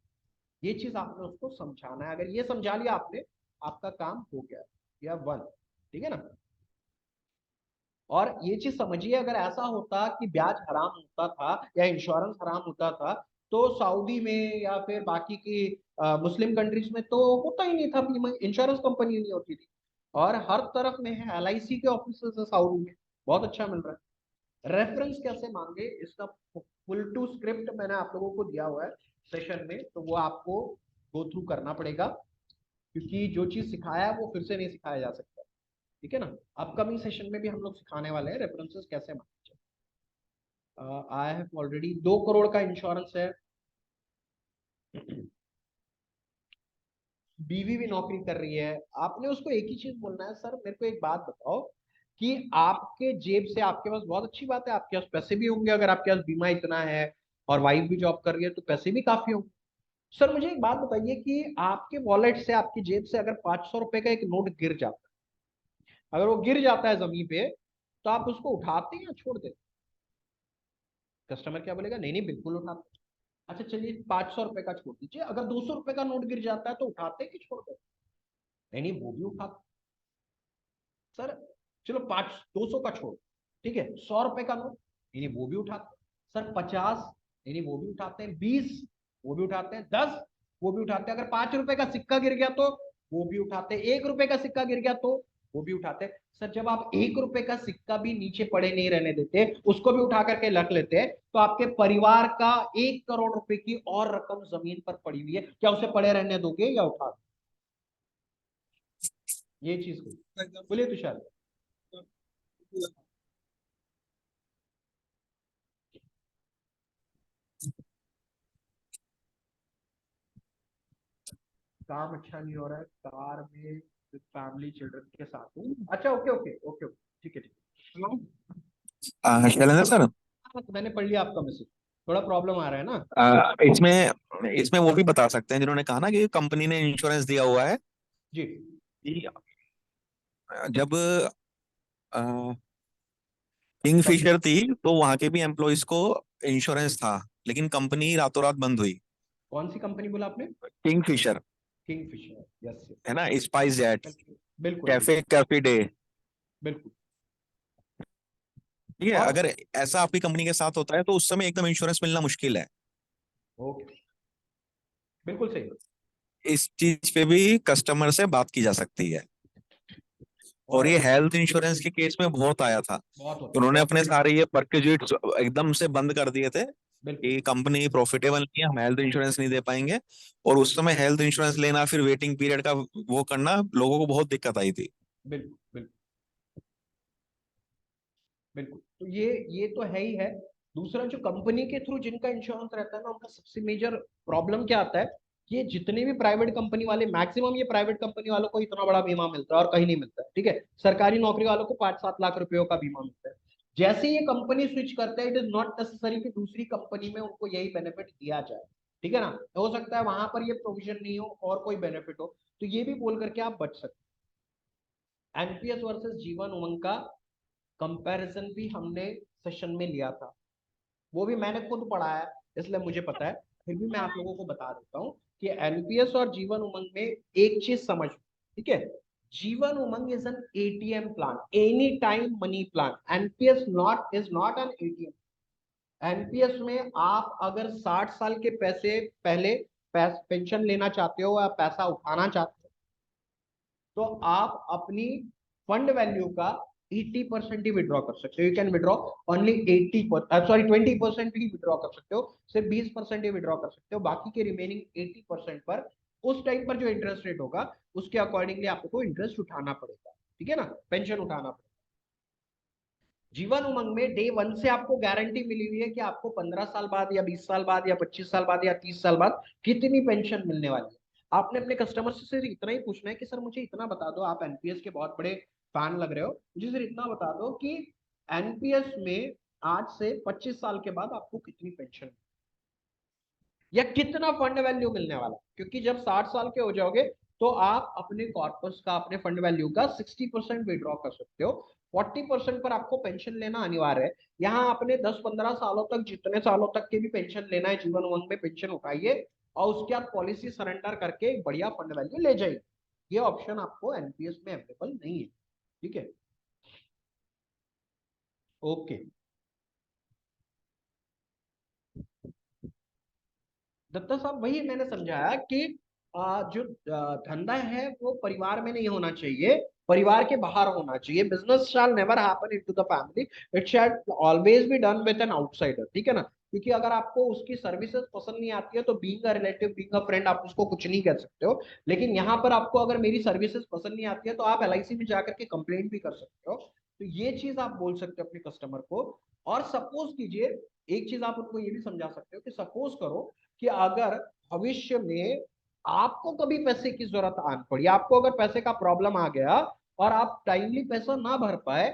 ये चीज आपने उसको समझाना है। अगर ये समझा लिया आपने, आपका काम हो गया, या वन। ठीक है ना, और ये चीज समझिए, अगर ऐसा होता कि ब्याज हराम होता था या इंश्योरेंस हराम होता था तो सऊदी में या फिर बाकी की मुस्लिम कंट्रीज में तो होता ही नहीं था, बीमा इंश्योरेंस कंपनी नहीं होती थी। और हर तरफ में है, LIC के ऑफिस है सऊदी में, बहुत अच्छा मिल रहा है। रेफरेंस कैसे मांगे इसका फुल टू स्क्रिप्ट मैंने आप लोगों को दिया हुआ है सेशन में, तो वो आपको गो थ्रू करना पड़ेगा, क्योंकि जो चीज सिखाया है वो फिर से नहीं सिखाया जा सकता। ठीक है ना, अपकमिंग सेशन में भी हम लोग सिखाने वाले हैं रेफरेंसेस कैसे मांगे। आई हैव ऑलरेडी 2 करोड़ का इंश्योरेंस है, बीवी भी नौकरी कर रही है। आपने उसको एक ही चीज बोलना है, सर मेरे को एक बात बताओ कि आपके जेब से, आपके पास बहुत अच्छी बात है, आपके पास पैसे भी होंगे, अगर आपके पास बीमा इतना है और वाइफ भी जॉब कर रही है तो पैसे भी काफी होंगे। सर मुझे एक बात बताइए कि आपके वॉलेट से, आपकी जेब से अगर 500 रुपए का एक नोट गिर जाता है, अगर वो गिर जाता है जमीन पे, तो आप उसको उठाते हैं या छोड़ देते? कस्टमर क्या बोलेगा, नहीं नहीं बिल्कुल उठाते। अच्छा चलिए 500 रुपए का छोड़ दीजिए, अगर 200 रुपए का नोट गिर जाता है तो उठाते कि छोड़ देते? नहीं नहीं वो भी उठाते। सर चलो 200 का छोड़, ठीक है, 100 रुपए का नोट, नहीं नहीं वो भी उठाते। सर 50, नहीं नहीं वो भी उठाते हैं। 20, वो भी उठाते हैं। 10, वो भी उठाते हैं। अगर 5 रुपए का सिक्का गिर गया तो वो भी उठाते हैं। 1 रुपए का सिक्का गिर गया तो वो भी उठाते हैं। सर जब आप 1 रुपए का सिक्का भी नीचे पड़े नहीं रहने देते, उसको भी उठा करके रख लेते हैं, तो आपके परिवार का 1 करोड़ रुपए की और रकम जमीन पर पड़ी हुई है, क्या उसे पड़े रहने दोगे या उठा दोगे? ये चीज बोलिए तुषार। काम अच्छा नहीं हो रहा है, कार में फैमिली चिल्ड्रन के साथ हूँ। अच्छा ओके ओके ओके ओके, ठीक है ठीक है। Hello, Shailendra sir. हाँ, तो मैंने पढ़ लिया आपका मैसेज, थोड़ा प्रॉब्लम आ रहा है ना। इसमें इसमें वो भी बता सकते हैं जिन्होंने कहा ना कि कंपनी ने इंश्योरेंस दिया हुआ है जी। कि जब किंगफिशर थी तो वहां के भी एम्प्लॉयज को इंश्योरेंस था, लेकिन कंपनी रातों रात बंद हुई। कौन सी कंपनी बोला आपने? Kingfisher, Kingfisher, yes yes. है ना, स्पाइस जेट, बिल्कुल बिल्कुल कैफे कैफे डे। बिल्कुल। ठीक है, और अगर ऐसा आपकी कंपनी के साथ होता है तो उस समय एकदम इंश्योरेंस मिलना मुश्किल है। ओके, बिल्कुल सही। इस चीज पे भी कस्टमर से बात की जा सकती है। और और ये हेल्थ इंश्योरेंस के केस में बहुत आया था। बहुत होता है, उन्होंने बहुत। अपने सारे ये परक्विजिट्स एकदम से बंद कर दिए थे बिल्कुल कि कंपनी प्रॉफिटेबल नहीं है, हम हेल्थ इंश्योरेंस नहीं दे पाएंगे। और उस समय हेल्थ इंश्योरेंस लेना, फिर वेटिंग पीरियड का वो करना, लोगों को बहुत दिक्कत आई थी। बिल्कुल बिल्कुल बिल्कुल। तो ये तो है ही है। दूसरा, जो कंपनी के थ्रू जिनका इंश्योरेंस रहता है ना, उनका सबसे मेजर प्रॉब्लम क्या आता है, ये जितने भी प्राइवेट कंपनी वाले, मैक्सिमम ये प्राइवेट कंपनी वालों को इतना बड़ा बीमा मिलता है और कहीं नहीं मिलता है, ठीक है। सरकारी नौकरी वालों को 5-7 लाख रुपयों का बीमा मिलता है। जैसे ये कंपनी स्विच करते हैं, इट इज नॉट नेसेसरी कि दूसरी कंपनी में उनको यही बेनिफिट दिया जाए, ठीक है ना। हो सकता है वहां पर ये प्रोविजन नहीं हो और कोई बेनिफिट हो, तो ये भी बोल करके आप बच सकते हैं। एनपीएस वर्सेस जीवन उमंग का कंपैरिजन भी हमने सेशन में लिया था, वो भी मैंने खुद पढ़ा है, इसलिए मुझे पता है। फिर भी मैं आप लोगों को बता देता हूँ कि एनपीएस और जीवन उमंग में एक चीज समझ, ठीक है। Jeevan Umang is an ATM plan, any time money plan. NPS not is not an ATM. NPS में आप अगर 60 साल के पैसे पहले पेंशन लेना चाहते हो या पैसा उठाना चाहते हो, तो आप अपनी फंड वैल्यू का 80% ही विड्रॉ कर सकते हो। You can withdraw only 20% he withdraw कर सकते हो, सिर्फ 20% ही विड्रॉ कर सकते हो। बाकी के रिमेनिंग 80% पर उस टाइम पर जो इंटरेस्ट रेट होगा उसके अकॉर्डिंगली आपको इंटरेस्ट उठाना पड़ेगा, ठीक है ना, पेंशन उठाना पड़ेगा। जीवन उमंग में डे वन से आपको गारंटी मिली हुई है कि आपको 15 साल बाद या 20 साल बाद या 25 साल बाद या 30 साल बाद कितनी पेंशन मिलने वाली है। आपने अपने कस्टमर से सिर्फ इतना ही पूछना है कि सर मुझे इतना बता दो, आप एनपीएस के बहुत बड़े फैन लग रहे हो, मुझे सिर्फ इतना बता दो कि एनपीएस में आज से 25 साल के बाद आपको कितनी पेंशन या कितना फंड वैल्यू मिलने वाला है। क्योंकि जब 60 साल के हो जाओगे तो आप अपने कॉर्पस का, अपने फंड वैल्यू का 60% विड्रॉ कर सकते हो। 40% पर आपको पेंशन लेना अनिवार्य है। यहाँ आपने 10-15 सालों तक, जितने सालों तक के भी पेंशन लेना है, जीवन उमंग में पेंशन उठाइए और उसके बाद पॉलिसी सरेंडर करके एक बढ़िया फंड वैल्यू ले जाइए। ये ऑप्शन आपको एनपीएस में अवेलेबल नहीं है, ठीक है। ओके, दत्ता साहब, वही मैंने समझाया कि जो धंधा है वो परिवार में नहीं होना चाहिए, परिवार के बाहर होना चाहिए। Business shell never happen into the family, it shall always be done with an outsider, ठीक है ना। क्योंकि अगर आपको उसकी सर्विसेज पसंद नहीं आती है तो being a relative, being a friend, आप उसको कुछ नहीं कह सकते हो। लेकिन यहाँ पर आपको अगर मेरी सर्विसेज पसंद नहीं आती है तो आप एलआईसी में जाकर के कंप्लेंट भी कर सकते हो। तो ये चीज आप बोल सकते हो अपने कस्टमर को। और सपोज कीजिए, एक चीज आप उनको ये भी समझा सकते हो कि सपोज करो कि अगर भविष्य में आपको कभी पैसे की जरूरत आन पड़ी, आपको अगर पैसे का प्रॉब्लम आ गया और आप टाइमली पैसा ना भर पाए,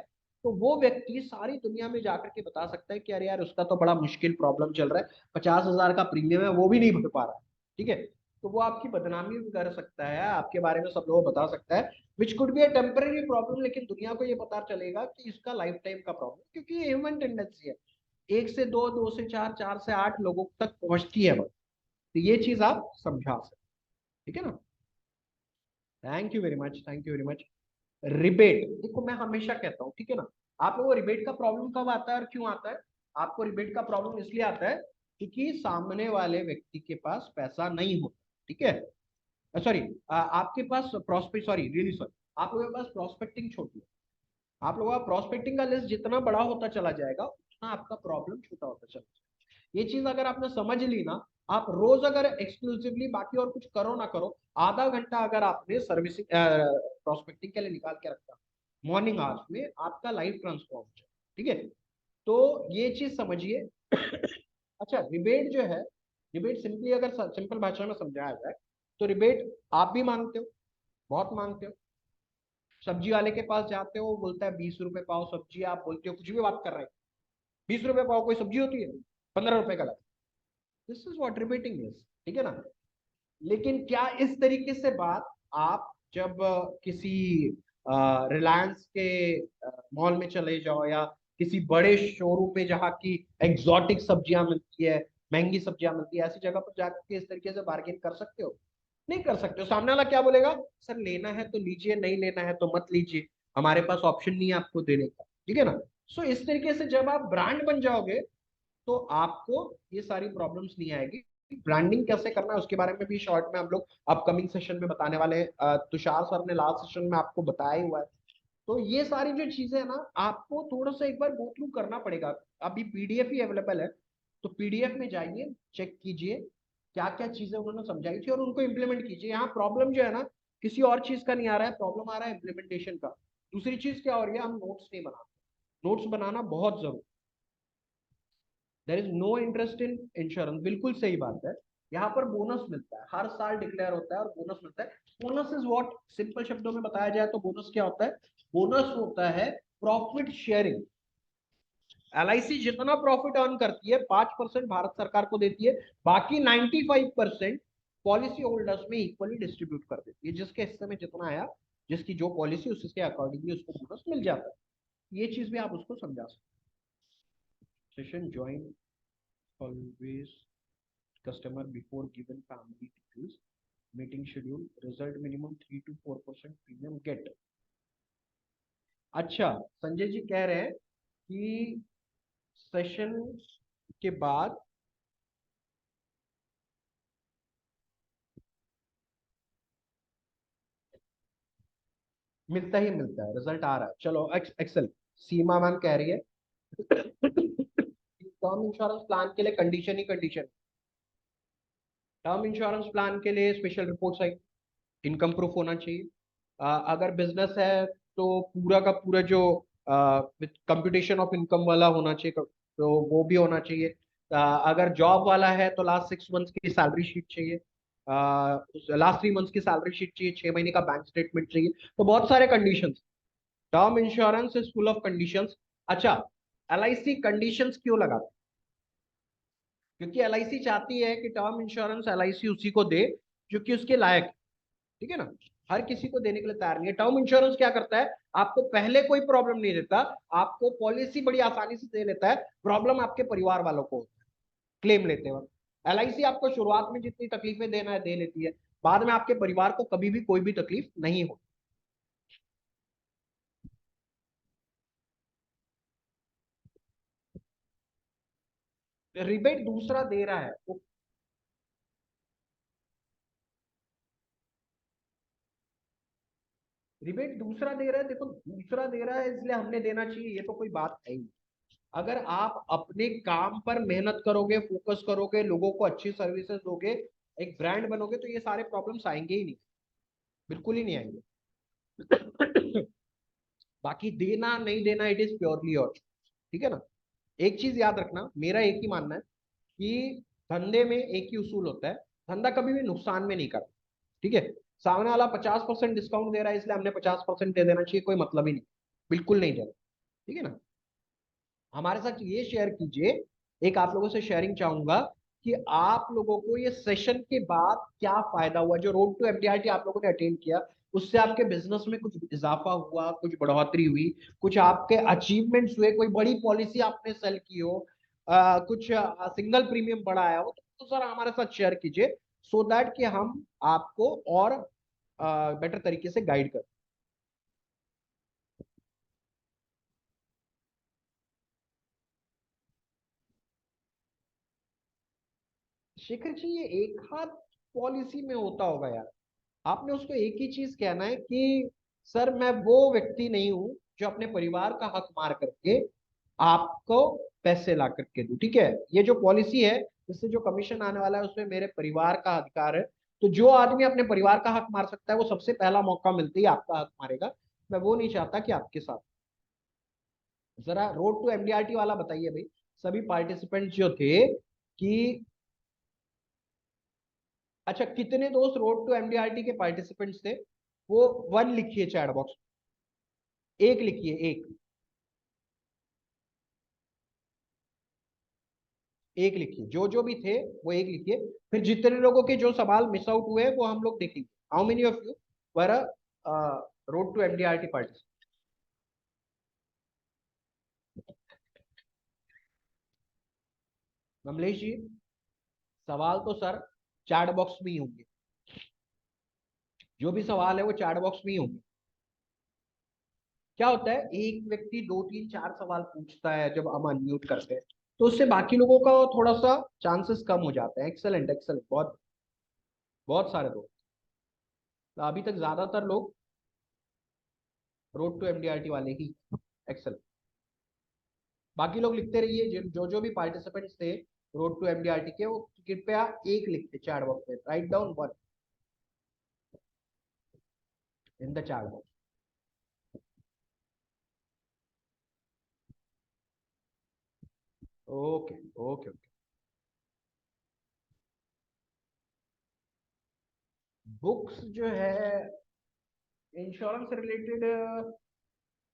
तो वो व्यक्ति सारी दुनिया में जाकर के बता सकता है कि अरे यार उसका तो बड़ा मुश्किल प्रॉब्लम चल रहा है, 50,000 का प्रीमियम है वो भी नहीं भर पा रहा है, ठीक है। तो वो आपकी बदनामी भी कर सकता है, आपके बारे में सब लोगों को बता सकता है, which could be a temporary problem, लेकिन दुनिया को ये पता चलेगा कि इसका लाइफ टाइम का प्रॉब्लम, क्योंकि ये ह्यूमन टेंडेंसी है। 1 से 2, 2 से 4, 4 से 8 लोगों तक पहुंचती है, तो ये चीज आप समझा सकते, ठीक है ना। Thank you very much, thank you very much. Rebate, देखो मैं हमेशा कहता हूँ, ठीक है ना, आप लोगों को रिबेट का प्रॉब्लम कब आता है और क्यों आता है। आपको रिबेट का प्रॉब्लम इसलिए आता है क्योंकि सामने वाले व्यक्ति के पास पैसा नहीं होता, ठीक है। सॉरी, आपके पास प्रोस्पेक्ट, सॉरी रियली सॉरी, आप लोगों के पास प्रोस्पेक्टिंग छोटी है। आप लोगों का प्रोस्पेक्टिंग का लिस्ट जितना बड़ा होता चला जाएगा उतना आपका प्रॉब्लम छोटा होता चला जाएगा। ये चीज अगर आपने समझ ली ना, आप रोज अगर एक्सक्लूसिवली बाकी और कुछ करो ना करो, आधा घंटा अगर आपने सर्विसिंग प्रोस्पेक्टिंग के लिए निकाल के रखा मॉर्निंग आवर्स में, आपका लाइफ ट्रांसफॉर्म हो जाए, ठीक है। तो ये चीज समझिए। अच्छा, रिबेट जो है, रिबेट सिंपली अगर सिंपल भाषा में समझाया जाए तो रिबेट आप भी मांगते हो, बहुत मांगते हो। सब्जी वाले के पास जाते हो, वो बोलता है 20 रुपए पाव सब्जी, आप बोलते हो कुछ भी बात कर रहे हैं, 20 रुपए पाव कोई सब्जी होती है, 15 रुपए का। दिस इज व्हाट रिबेटिंग इज, ठीक है ना। लेकिन क्या इस तरीके से बात आप जब किसी रिलायंस के मॉल में चले जाओ या किसी बड़े शोरूम में जहाँ की एग्जॉटिक सब्जियां मिलती है, महंगी सब्जियां मिलती है, ऐसी जगह पर जाकर के इस तरीके से बार्गेन कर सकते हो? नहीं कर सकते हो। सामने वाला क्या बोलेगा, सर लेना है तो लीजिए, नहीं लेना है तो मत लीजिए, हमारे पास ऑप्शन नहीं है आपको देने का, ठीक है ना। सो इस तरीके से जब आप ब्रांड बन जाओगे तो आपको ये सारी प्रॉब्लम्स नहीं आएगी। ब्रांडिंग कैसे करना है उसके बारे में भी शॉर्ट में हम लोग अपकमिंग सेशन में बताने वाले हैं। तुषार सर ने लास्ट सेशन में आपको बताया ही हुआ है। तो ये सारी जो चीजें है ना, आपको थोड़ा सा एक बार गो थ्रू करना पड़ेगा। अभी पीडीएफ ही अवेलेबल है, तो पीडीएफ में जाइए, चेक कीजिए क्या क्या चीजें उन्होंने समझाई थी और उनको इम्प्लीमेंट कीजिए। यहाँ प्रॉब्लम जो है ना, किसी और चीज का नहीं आ रहा है, प्रॉब्लम आ रहा है इम्प्लीमेंटेशन का। दूसरी चीज क्या हो रही है, हम नोट्स नहीं बनाते। नोट्स बनाना बहुत जरूरी। There is no interest in insurance, बिल्कुल सही बात है। यहाँ पर बोनस मिलता है, हर साल डिक्लेयर होता है और बोनस मिलता है। बोनस इज व्हाट, सिंपल शब्दों में बताया जाए तो बोनस क्या होता है? बोनस होता है प्रॉफिट शेयरिंग। एलआईसी जितना प्रॉफिट अर्न करती है 5% भारत सरकार को देती है, बाकी 95% पॉलिसी होल्डर्स में इक्वली डिस्ट्रीब्यूट कर देती है। जिसके हिस्से में जितना आया, जिसकी जो पॉलिसी उसके अकॉर्डिंगली उसको बोनस मिल जाता है। ये चीज भी आप उसको समझा सकते हैं। Session join always customer before given family details, meeting schedule, result minimum 3 to 4% premium get। अच्छा, संजय जी कह रहे हैं कि सेशन के बाद मिलता ही मिलता है, रिजल्ट आ रहा है। चलो एक्सेल। सीमा मैम कह रही है टर्म इंश्योरेंस प्लान के लिए कंडीशन ही कंडीशन। टर्म इंश्योरेंस प्लान के लिए स्पेशल रिपोर्ट चाहिए, इनकम प्रूफ होना चाहिए। अगर बिजनेस है तो पूरा का पूरा जो कंप्यूटेशन ऑफ इनकम वाला होना चाहिए, तो वो भी होना चाहिए। अगर जॉब वाला है तो लास्ट 6 मंथ्स की सैलरी शीट चाहिए, लास्ट 3 मंथ्स की सैलरी शीट चाहिए, 6 महीने का बैंक स्टेटमेंट चाहिए। तो बहुत सारे conditions. Term insurance is full of conditions. अच्छा, एलआईसी कंडीशंस क्यों लगाता है? क्योंकि एलआईसी चाहती है कि टर्म इंश्योरेंस एलआईसी उसी को दे जो कि उसके लायक है। ठीक है ना? हर किसी को देने के लिए तैयार नहीं है। टर्म इंश्योरेंस क्या करता है, आपको पहले कोई प्रॉब्लम नहीं देता, आपको पॉलिसी बड़ी आसानी से दे लेता है, प्रॉब्लम आपके परिवार वालों को होता है क्लेम लेते वक्त। एलआईसी आपको शुरुआत में जितनी तकलीफें देना है दे लेती है, बाद में आपके परिवार को कभी भी कोई भी तकलीफ नहीं हो। रिबेट दूसरा दे रहा है वो, रिबेट दूसरा दे रहा है, देखो दूसरा दे रहा है इसलिए हमने देना चाहिए, ये तो कोई बात है ही। अगर आप अपने काम पर मेहनत करोगे, फोकस करोगे, लोगों को अच्छी सर्विसेज दोगे, एक ब्रांड बनोगे, तो ये सारे प्रॉब्लम्स आएंगे ही नहीं, बिल्कुल ही नहीं आएंगे। बाकी देना नहीं देना इट इज प्योरली और, ठीक है ना? एक चीज याद रखना, मेरा एक ही मानना है कि धंधे में एक ही उसूल होता है, धंधा कभी भी नुकसान में नहीं करता। ठीक है? सामने वाला 50% डिस्काउंट दे रहा है इसलिए हमने 50% दे देना चाहिए, कोई मतलब ही नहीं, बिल्कुल नहीं देना। ठीक है ना? हमारे साथ ये शेयर कीजिए। एक आप लोगों से शेयरिंग चाहूंगा कि आप लोगों को ये सेशन के बाद क्या फायदा हुआ, जो रोड टू एमडीआरटी आप लोगों ने अटेंड किया, उससे आपके बिजनेस में कुछ इजाफा हुआ, कुछ बढ़ोतरी हुई, कुछ आपके अचीवमेंट्स हुए, कोई बड़ी पॉलिसी आपने सेल की हो, कुछ सिंगल प्रीमियम बढ़ा आया हो, तो सर हमारे साथ शेयर कीजिए, सो दैट कि हम आपको और बेटर तरीके से गाइड कर। शेखर जी, ये एक हाथ पॉलिसी में होता होगा यार। आपने उसको एक ही चीज कहना है कि सर मैं वो व्यक्ति नहीं हूं जो अपने परिवार का हक मार करके आपको पैसे ला करके दूं। ठीक है? ये जो पॉलिसी है, इससे जो कमीशन आने वाला है उसमें मेरे परिवार का अधिकार है। तो जो आदमी अपने परिवार का हक मार सकता है वो सबसे पहला मौका मिलते ही आपका हक मारेगा। मैं वो नहीं चाहता कि आपके साथ। जरा रोड टू एमडीआरटी वाला बताइए भाई, सभी पार्टिसिपेंट जो थे कि, अच्छा कितने दोस्त रोड टू एमडीआरटी के पार्टिसिपेंट्स थे? वो वन लिखिए चैट बॉक्स, एक लिखिए, एक, एक लिखिए, जो भी थे वो एक लिखिए। फिर जितने लोगों के जो सवाल मिस आउट हुए वो हम लोग देखेंगे। How many of you were road to MDRT party? Kamlesh ji, सवाल तो सर चैट बॉक्स में ही होंगे, जो भी सवाल है वो चैट बॉक्स में ही होंगे। क्या होता है, एक व्यक्ति 2 3 4 सवाल पूछता है जब हम अनम्यूट करते हैं, तो उससे बाकी लोगों का थोड़ा सा चांसेस कम हो जाते हैं। एक्सेलेंट एक्सेलेंट, बहुत बहुत सारे लोग, अभी तक ज्यादातर लोग रोड टू एमडीआरटी वाले ही। एक्सेलेंट। बाकी लोग लिखते रहिए, जो भी पार्टिसिपेंट्स थे रोड टू एमडीआरटी के, वो कृपया एक लिखते चैट बॉक्स में, write down 1 in the chat box. Okay okay okay. Books जो है इंश्योरेंस रिलेटेड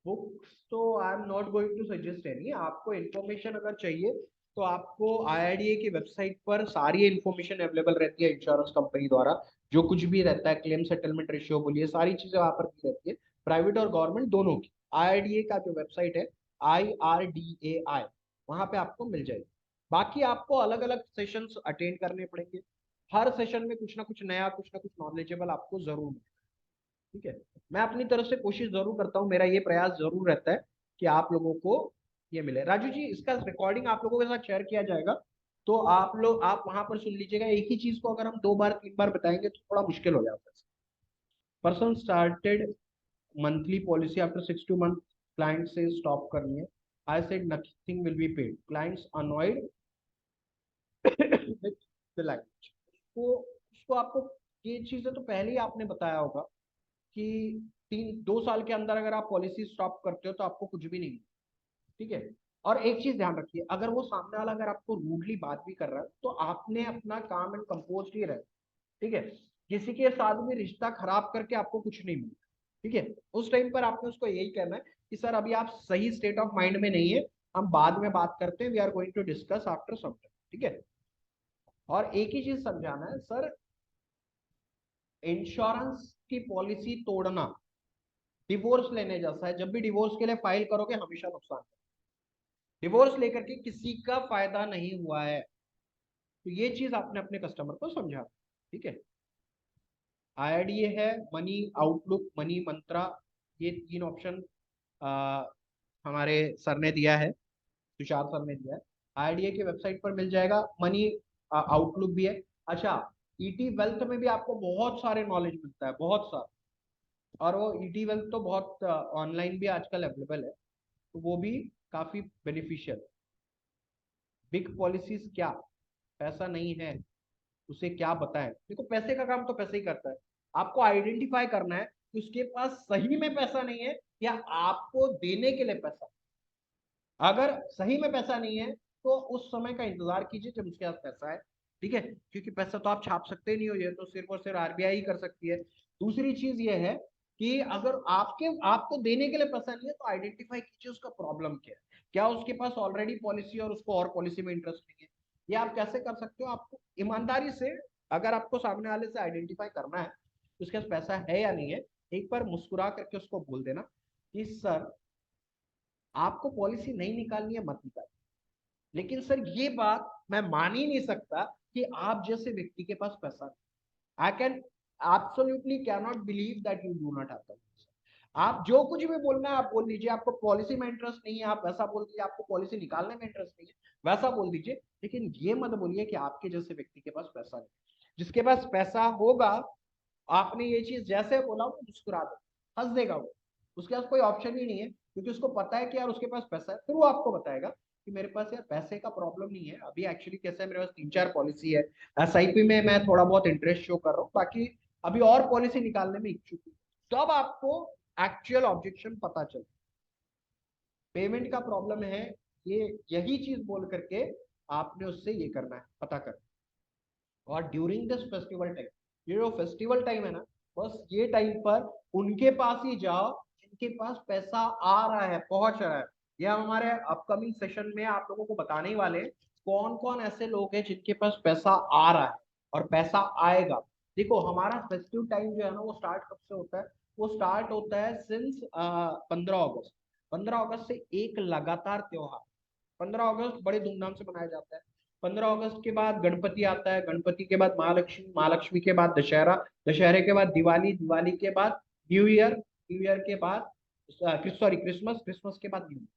बुक्स, तो I am not going to suggest any. आपको इन्फॉर्मेशन अगर चाहिए तो आपको आईआरडीए की वेबसाइट पर सारी इन्फॉर्मेशन अवेलेबल रहती है इंश्योरेंस कंपनी द्वारा। जो कुछ भी रहता है, क्लेम सेटलमेंट रेशियो बोलिए, सारी चीजें वहां पर की रहती है, प्राइवेट और गवर्नमेंट दोनों की। आईआरडीए का जो वेबसाइट है, IRDAI, वहां पे आपको मिल जाएगी। बाकी आपको अलग अलग सेशंस अटेंड करने पड़ेंगे, हर सेशन में कुछ ना कुछ नया, कुछ ना कुछ नॉलेजेबल आपको जरूर मिलेगा। ठीक है, मैं अपनी तरफ से कोशिश जरूर करता हूँ, मेरा ये प्रयास जरूर रहता है कि आप लोगों को ये मिले। राजू जी, इसका रिकॉर्डिंग आप लोगों के साथ शेयर किया जाएगा, तो आप लोग आप वहां पर सुन लीजिएगा। एक ही चीज को अगर हम 2 बार 3 बार बताएंगे तो थोड़ा मुश्किल हो जाता है। Person started monthly policy after 6 2 month, client से स्टॉप करनी है। I said nothing will be paid, clients annoyed with the language. तो उसको आपको ये चीजें तो पहले ही आपने बताया होगा कि 2 साल के अंदर अगर आप पॉलिसी स्टॉप करते हो तो आपको कुछ भी नहीं मिलता। ठीक है। और एक चीज ध्यान रखिए, अगर वो सामने वाला अगर आपको रूडली बात भी कर रहा है तो आपने अपना काम एंड कंपोज ही रहे। ठीक है। किसी के साथ भी रिश्ता खराब करके आपको कुछ नहीं मिलता। ठीक है। उस टाइम पर आपने उसको यही कहना है कि सर अभी आप सही स्टेट ऑफ माइंड में नहीं है, हम बाद में बात करते हैं, we are going to discuss after some time. ठीक है। और एक ही चीज समझाना है सर, इंश्योरेंस की पॉलिसी तोड़ना डिवोर्स लेने जैसा है। जब भी डिवोर्स के लिए फाइल करोगे हमेशा नुकसान है। डिवोर्स लेकर के किसी का फायदा नहीं हुआ है, तो ये चीज आपने अपने कस्टमर को समझा। ठीक है। आईआरडीए है, मनी आउटलुक, मनी मंत्रा, ये 3 ऑप्शन हमारे सर ने दिया है, तुषार सर ने दिया है। आईआरडीए की वेबसाइट पर मिल जाएगा, मनी आउटलुक भी है। अच्छा, ईटी वेल्थ में भी आपको बहुत सारे नॉलेज मिलता है, बहुत सारा। और वो ईटी वेल्थ तो बहुत ऑनलाइन भी आजकल अवेलेबल है, तो वो भी काफी बेनिफिशियल। बिग पॉलिसीज क्या, पैसा नहीं है उसे क्या बताएं। देखो, पैसे का काम तो पैसे ही करता है। आपको आइडेंटिफाई करना है कि उसके पास सही में पैसा नहीं है या आपको देने के लिए पैसा। अगर सही में पैसा नहीं है तो उस समय का इंतजार कीजिए जब उसके पास पैसा है। ठीक है, क्योंकि पैसा तो आप छाप सकते नहीं हो, ये तो सिर्फ और सिर्फ आरबीआई ही कर सकती है। दूसरी चीज ये है कि अगर आपको देने के लिए पैसा नहीं है तो आइडेंटिफाई कीजिए उसका प्रॉब्लम क्या है। क्या उसके पास ऑलरेडी पॉलिसी और उसको और पॉलिसी में इंटरेस्ट नहीं है? ये आप कैसे कर सकते हो? आपको ईमानदारी से, अगर आपको सामने वाले से आइडेंटिफाई करना है कि उसके पास पैसा है या नहीं है, एक बार मुस्कुरा करके उसको बोल देना कि सर आपको पॉलिसी नहीं निकालनी है, मत निकाल। लेकिन सर ये बात मैं मान ही नहीं सकता कि आप जैसे व्यक्ति के पास पैसा नहीं। I can absolutely can not believe that you do not have the. आप जो कुछ भी बोलना है आप बोल दीजिए, आपको पॉलिसी में इंटरेस्ट नहीं है आप वैसा बोल दीजिए, आपको पॉलिसी निकालने में इंटरेस्ट नहीं है वैसा बोल दीजिए। लेकिन ये मत बोलिए कि आपके जैसे व्यक्ति के पास पैसा नहीं। जिसके पास पैसा होगा, आपने ये चीज जैसे बोला वो मुस्कुरा दो, हंस देगा वो। उसके पास कोई ऑप्शन ही नहीं है, क्योंकि उसको पता है कि यार उसके पास पैसा है। फिर वो आपको बताएगा कि मेरे पास यार पैसे का प्रॉब्लम नहीं है अभी, एक्चुअली कैसा है, मेरे पास 3 4 पॉलिसी है, एसआईपी में मैं थोड़ा बहुत इंटरेस्ट शो कर रहा हूँ, बाकी अभी और पॉलिसी निकालने में इच्छुक हूँ। तब आपको एक्चुअल ऑब्जेक्शन पता चले। पेमेंट का प्रॉब्लम है, ये यही चीज बोल करके आपने उससे ये करना है, पता करना। और ड्यूरिंग दिस फेस्टिवल टाइम, ये जो फेस्टिवल टाइम है ना, बस ये टाइम पर उनके पास ही जाओ जिनके पास पैसा आ रहा है, पहुंच रहा है। ये हम हमारे अपकमिंग सेशन में आप लोगों को बताने ही वाले हैं, कौन कौन ऐसे लोग हैं जिनके पास पैसा आ रहा है और पैसा आएगा। देखो, हमारा फेस्टिव टाइम जो है ना, वो स्टार्ट कब से होता है? वो स्टार्ट होता है सिंस 15 अगस्त। 15 अगस्त से एक लगातार त्योहार, 15 अगस्त बड़े धूमधाम से मनाया जाता है। 15 अगस्त के बाद गणपति आता है, गणपति के बाद महालक्ष्मी, महालक्ष्मी के बाद दशहरा, दशहरे के बाद दिवाली, दिवाली के बाद न्यू ईयर, न्यू ईयर के बाद सॉरी क्रिसमस, क्रिसमस के बाद न्यू ईयर।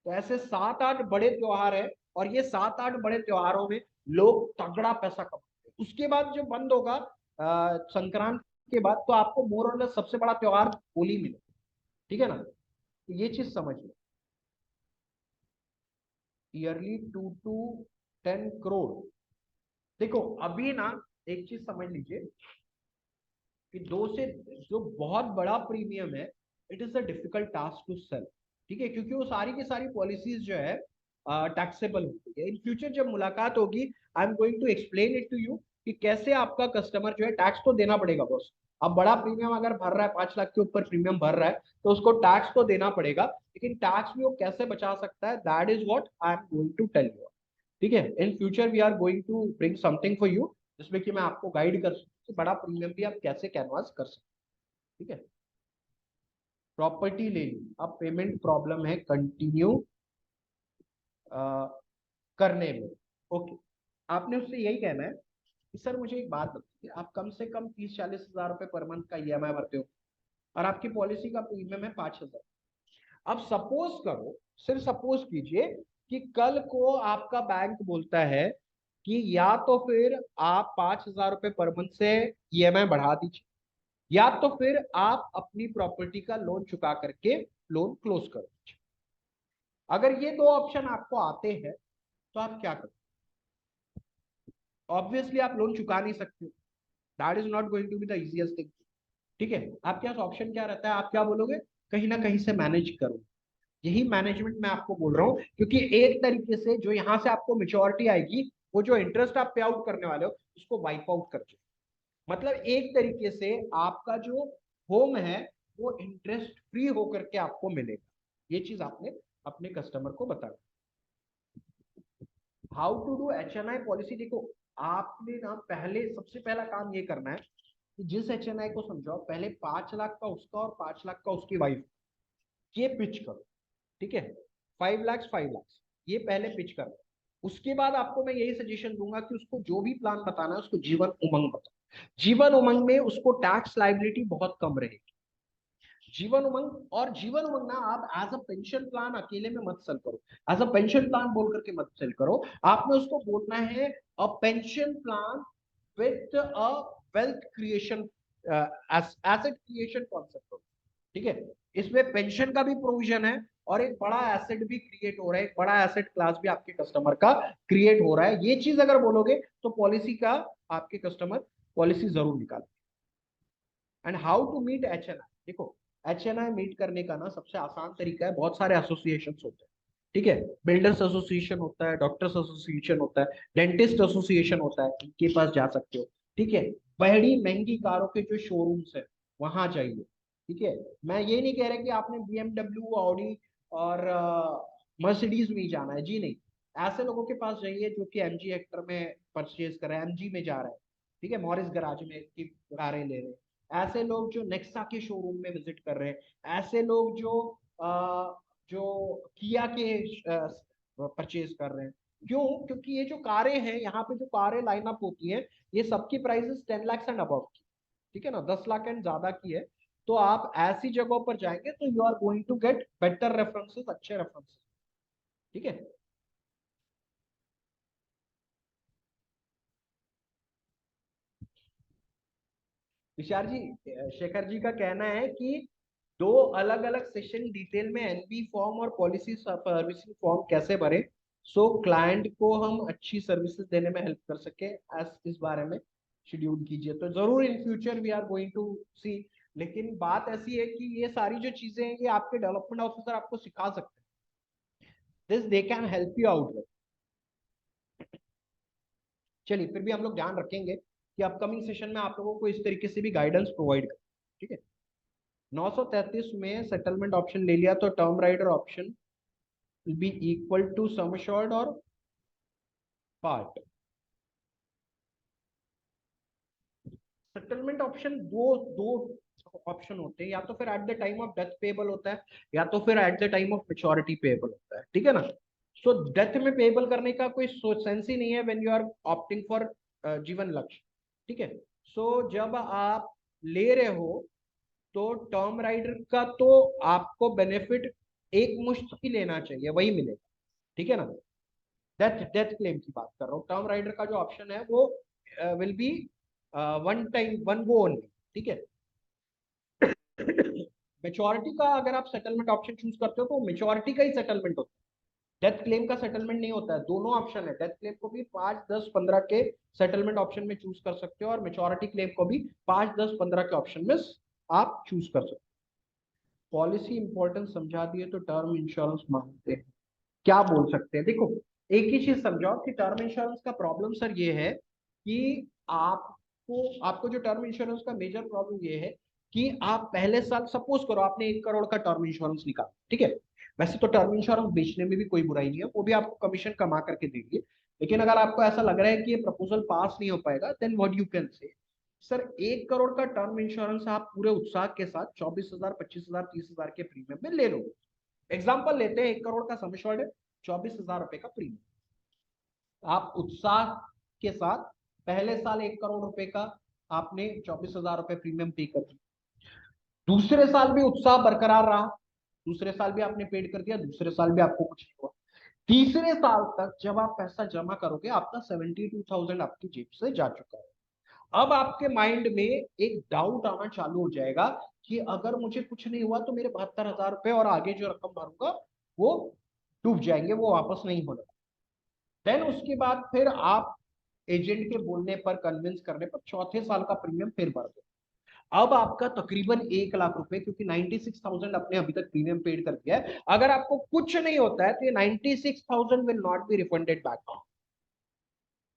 तो ऐसे 7-8 बड़े त्योहार है, और ये 7-8 बड़े त्योहारों में लोग तगड़ा पैसा कमाते हैं। उसके बाद जो बंद होगा संक्रांत के बाद, तो आपको मोर और लेस सबसे बड़ा त्योहार होली मिलेगा। ठीक है ना, तो ये चीज समझ लो। Yearly 2 to 10 crore. देखो अभी ना एक चीज समझ लीजिए कि दो से जो बहुत बड़ा प्रीमियम है, it is a difficult task to sell. ठीक है, क्योंकि वो सारी की सारी पॉलिसीज जो है टैक्सेबल होती है। इन फ्यूचर जब मुलाकात होगी, I am going to explain it to you कि कैसे आपका कस्टमर जो है, टैक्स तो देना पड़ेगा बॉस। अब बड़ा प्रीमियम अगर भर रहा है, 5 लाख के ऊपर प्रीमियम भर रहा है, तो उसको टैक्स तो देना पड़ेगा, लेकिन टैक्स भी वो कैसे बचा सकता है, that is what I am going to tell you. ठीक है, in future we are going to bring something for you, जिसमें कि मैं आपको गाइड कर सकूं कि बड़ा प्रीमियम भी आप कैसे कैनवास कर सकते हैं। ठीक है, प्रॉपर्टी ले ली, अब पेमेंट प्रॉब्लम है कंटिन्यू करने में। ओके, आपने उससे यही कहना है कि सर मुझे एक बात बताइए, आप कम से कम 30-40 हजार रुपए पर मंथ का ईएमआई भरते हो, और आपकी पॉलिसी का प्रीमियम है 5,000। अब सपोज करो, सिर्फ सपोज कीजिए कि कल को आपका बैंक बोलता है कि या तो फिर आप 5,000 रुपए पर मंथ से ईएमआई बढ़ा दीजिए, या तो फिर आप अपनी प्रॉपर्टी का लोन चुका करके लोन क्लोज कर दीजिए। अगर ये दो ऑप्शन आपको आते हैं, तो आप क्या करोगे? ऑब्वियसली आप लोन चुका नहीं सकते, that is not going to be the easiest thing. ठीक है, आपके पास ऑप्शन क्या रहता है? आप क्या बोलोगे? कहीं ना कहीं से मैनेज करो। यही मैनेजमेंट मैं आपको बोल रहा हूँ, क्योंकि एक तरीके से जो यहाँ से आपको मेच्योरिटी आएगी, वो जो इंटरेस्ट आप पे आउट करने वाले हो, उसको वाइप आउट कर दो। मतलब एक तरीके से आपका जो होम है, वो इंटरेस्ट फ्री होकर के आपको मिलेगा। ये चीज आपने अपने कस्टमर को बताना। How to do HNI policy, देखो आपने ना पहले सबसे पहला काम ये करना है कि जिस HNI को समझाओ, पहले 5 लाख का उसका और 5 लाख का उसकी वाइफ, ये पिच करो। ठीक है, 5 लाख 5 लाख, ये पहले पिच करो। उसके बाद आपको मैं यही सजेशन दूंगा कि उसको जो भी प्लान बताना है, उसको जीवन उमंग बताओ। जीवन उमंग में उसको टैक्स लाइबिलिटी बहुत कम रहेगी। जीवन उमंग, और जीवन उमंग ना आप एज अ पेंशन प्लान अकेले में मत सेल करो, एज अ पेंशन प्लान बोल करके मत सेल करो। आपने उसको बोलना है a pension plan with a wealth creation, asset creation concept. ठीक है, इसमें पेंशन का भी प्रोविजन है, और एक बड़ा एसेट भी क्रिएट हो रहा है, एक बड़ा एसेट क्लास भी आपके कस्टमर का क्रिएट हो रहा है। ये चीज अगर बोलोगे तो पॉलिसी का आपके कस्टमर पॉलिसी जरूर निकाले। And how to meet HNI, देखो HNI मीट करने का ना सबसे आसान तरीका है, बहुत सारे एसोसिएशन होते हैं। ठीक है, बिल्डर्स एसोसिएशन होता है, डॉक्टर्स एसोसिएशन होता है, डेंटिस्ट एसोसिएशन होता है, इनके पास जा सकते हो। ठीक है, बड़ी महंगी कारों के जो शोरूम्स है, वहां जाइए। ठीक है, मैं ये नहीं कह रहा कि आपने BMW, ऑडी और मर्सिडीज में ही जाना है, जी नहीं। ऐसे लोगों के पास जाइए जो कि MG हेक्टर में परचेज कर रहे हैं, MG में जा रहे हैं। ठीक है, मॉरिस गराज में की कारें ले रहे हैं। ऐसे लोग जो नेक्सा के शोरूम में विजिट कर रहे हैं, ऐसे लोग जो किया के परचेज कर रहे हैं। क्यों? क्योंकि ये जो कारें हैं, यहाँ पे जो कारें लाइनअप होती हैं, ये सबकी प्राइसेस 10 लाख एंड अबव की। ठीक है ना, 10 लाख एंड ज्यादा की है। तो आप ऐसी जगहों पर जाएंगे तो you are going to get better references, अच्छे रेफरेंसेस। ठीक है, विशाल जी, शेखर जी का कहना है कि दो अलग अलग सेशन डिटेल में NB फॉर्म और पॉलिसी सर्विसिंग फॉर्म कैसे भरें, सो क्लाइंट को हम अच्छी सर्विसेज देने में हेल्प कर सके, एज इस बारे में शेड्यूल कीजिए। तो जरूर in future we are going to see. लेकिन बात ऐसी है कि ये सारी जो चीजें हैं, ये आपके डेवलपमेंट ऑफिसर आपको सिखा सकते हैं, this they can help you out with. चलिए, फिर भी हम लोग ध्यान रखेंगे कि अपकमिंग सेशन में आप लोगों को इस तरीके से भी गाइडेंस प्रोवाइड करें। ठीक है, 933 में सेटलमेंट ऑप्शन ले लिया, तो term rider option will be equal to sum assured और पार्ट। सेटलमेंट ऑप्शन दो दो ऑप्शन होते हैं, या तो फिर at the time of death payable होता है, या तो फिर at the time of maturity payable होता है। ठीक है ना, सो डेथ में पेबल करने का कोई सेंस ही नहीं है when you are opting for Jeevan Lakshya. ठीक है, सो जब आप ले रहे हो तो टर्म राइडर का तो आपको बेनिफिट एक मुश्त ही लेना चाहिए, वही मिलेगा, ठीक है ना। डेथ डेथ क्लेम की बात कर रहा हूँ, टर्म राइडर का जो ऑप्शन है वो will be one time one go only, ठीक है। मेच्योरिटी का अगर आप सेटलमेंट ऑप्शन चूज करते हो तो मेच्योरिटी का ही सेटलमेंट होता है, डेथ क्लेम का सेटलमेंट नहीं होता है। दोनों ऑप्शन है, डेथ क्लेम को भी 5, 10, 15 के सेटलमेंट ऑप्शन में चूज कर सकते हो और मेच्योरिटी क्लेम को भी 5, 10, 15 के ऑप्शन में आप चूज कर सकते हो। पॉलिसी इंपॉर्टेंस समझा दिए तो टर्म इंश्योरेंस मांगते हैं, क्या बोल सकते हैं। देखो एक ही चीज समझाओ कि टर्म इंश्योरेंस का प्रॉब्लम सर ये है कि आपको आपको जो टर्म इंश्योरेंस का मेजर प्रॉब्लम ये है कि आप पहले साल, सपोज करो आपने 1 करोड़ का टर्म इंश्योरेंस निकाला, ठीक है। वैसे तो टर्म इंश्योरेंस बेचने में भी कोई बुराई नहीं है, वो भी आपको कमीशन कमा करके देंगे। लेकिन अगर आपको ऐसा लग रहा है कि ये प्रपोजल पास नहीं हो पाएगा, then what you can say, sir 1 crore का टर्म इंश्योरेंस आप पूरे उत्साह के साथ 24,000, 25,000, 30,000 के प्रीमियम में ले लो। एग्जाम्पल लेते हैं, 1 करोड़ का सम एश्योर्ड है, 24,000 रुपए का प्रीमियम, आप उत्साह के साथ पहले साल 1 करोड़ रुपए का आपने 24,000 रुपए प्रीमियम पे कर दिया। दूसरे साल भी उत्साह बरकरार रहा, दूसरे साल भी आपने पेड कर दिया, दूसरे साल भी आपको कुछ नहीं हुआ। तीसरे साल तक जब आप पैसा जमा करोगे आपका 72,000 आपकी जेब से जा चुका है। अब आपके माइंड में एक डाउट आना चालू हो जाएगा कि अगर मुझे कुछ नहीं हुआ तो मेरे 72,000 रुपए और आगे जो रकम भरूंगा वो डूब जाएंगे, वो वापस नहीं होने। देन उसके बाद फिर आप एजेंट के बोलने पर, कन्विंस करने पर चौथे साल का प्रीमियम फिर भर दो। अब आपका तकरीबन 1 लाख रुपए, क्योंकि 96,000 आपने अभी तक प्रीमियम पेड कर दिया है, अगर आपको कुछ नहीं होता है तो ये 96,000 will not be refunded back.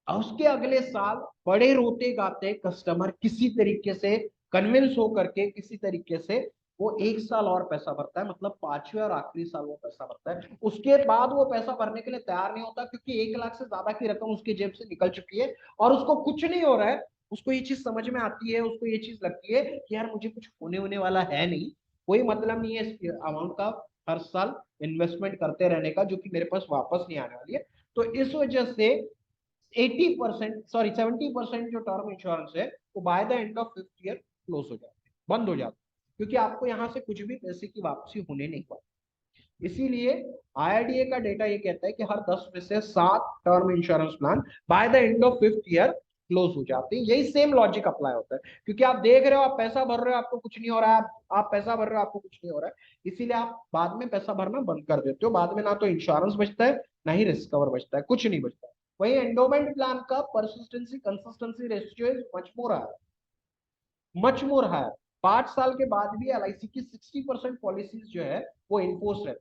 उसके अगले साल बड़े रोते गाते कस्टमर किसी तरीके से कन्विंस हो करके, किसी तरीके से वो 1 साल और पैसा भरता है, मतलब 5वें और आखिरी साल वो पैसा भरता है। उसके बाद वो पैसा भरने के लिए तैयार नहीं होता, क्योंकि 1 लाख से ज्यादा की रकम उसकी जेब से निकल चुकी है और उसको कुछ नहीं हो रहा है। उसको ये चीज समझ में आती है, उसको ये चीज लगती है कि यार मुझे कुछ होने होने वाला है नहीं, कोई मतलब नहीं है इस अमाउंट का हर साल इन्वेस्टमेंट करते रहने का, जो कि मेरे पास वापस नहीं आने वाली है। तो इस वजह से 80%, सॉरी 70% जो टर्म इंश्योरेंस है वो by the end of 5th year close हो जाते हैं, बंद हो जाते हैं, क्योंकि आपको यहाँ से कुछ भी पैसे की वापसी होने नहीं पाती। इसीलिए आईआरडीए का डेटा ये कहता है कि हर 10 में से 7 term insurance plan by the end of 5th year close हो जाते हैं। यही सेम लॉजिक अप्लाई होता है, क्योंकि आप देख रहे हो आप पैसा भर रहे हो आपको कुछ नहीं हो रहा है, आप पैसा भर रहे हो आपको कुछ नहीं हो रहा है, इसीलिए आप बाद में पैसा भरना बंद कर देते हो। बाद में ना तो इंश्योरेंस बचता है, ना ही रिस्क कवर बचता है, कुछ नहीं बचता है। वही एंडोमेंट प्लान का persistency consistency ratio is much more higher. 5 साल के बाद भी एलआईसी की 60% पॉलिसीज जो है वो इनफोर्स है।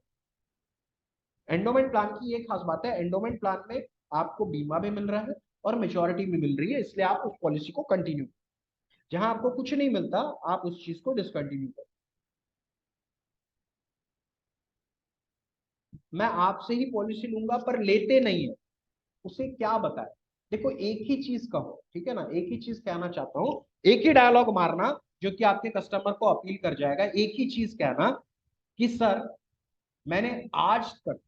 एंडोमेंट प्लान की ये खास बात है, एंडोमेंट प्लान में आपको बीमा भी मिल रहा है और मेच्योरिटी भी मिल रही है, इसलिए आप उस पॉलिसी को कंटिन्यू, जहां आपको कुछ नहीं मिलता आप उस चीज को डिसकंटिन्यू करें। मैं आपसे ही पॉलिसी लूंगा पर लेते नहीं है, उसे क्या बताए। देखो एक ही चीज कहो, ठीक है ना, एक ही चीज कहना चाहता हूँ, एक ही डायलॉग मारना जो कि आपके कस्टमर को अपील कर जाएगा। एक ही चीज कहना कि सर मैंने आज तक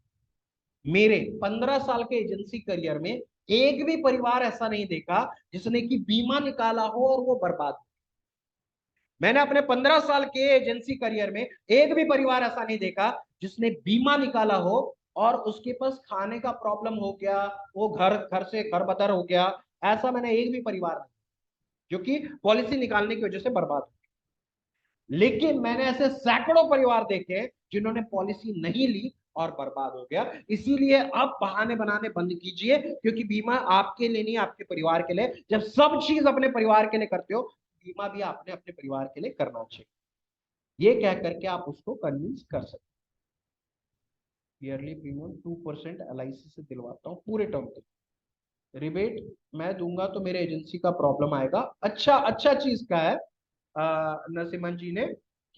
मेरे 15 साल के एजेंसी करियर में एक भी परिवार ऐसा नहीं देखा जिसने कि बीमा निकाला हो और वो बर्बाद हो। मैंने अपने 15 साल के एजेंसी करियर में एक भी परिवार ऐसा नहीं देखा जिसने बीमा निकाला हो और उसके पास खाने का प्रॉब्लम हो गया, वो घर घर से घर बदर हो गया। ऐसा मैंने एक भी परिवार नहीं जो कि पॉलिसी निकालने की वजह से बर्बाद हो। लेकिन मैंने ऐसे सैकड़ों परिवार देखे जिन्होंने पॉलिसी नहीं ली और बर्बाद हो गया। इसीलिए अब बहाने बनाने बंद कीजिए, क्योंकि बीमा आपके लिए नहीं, आपके परिवार के लिए। जब सब चीज अपने परिवार के लिए करते हो, बीमा भी आपने अपने परिवार के लिए करना चाहिए। ये कह करके आप उसको कन्विंस कर सकते। ईयरली प्रीमियम 2% एलआईसी से दिलवाता हूँ पूरे टर्म के, रिबेट मैं दूंगा तो मेरे एजेंसी का प्रॉब्लम आएगा। अच्छा अच्छा चीज का है नरसिम्हन जी ने,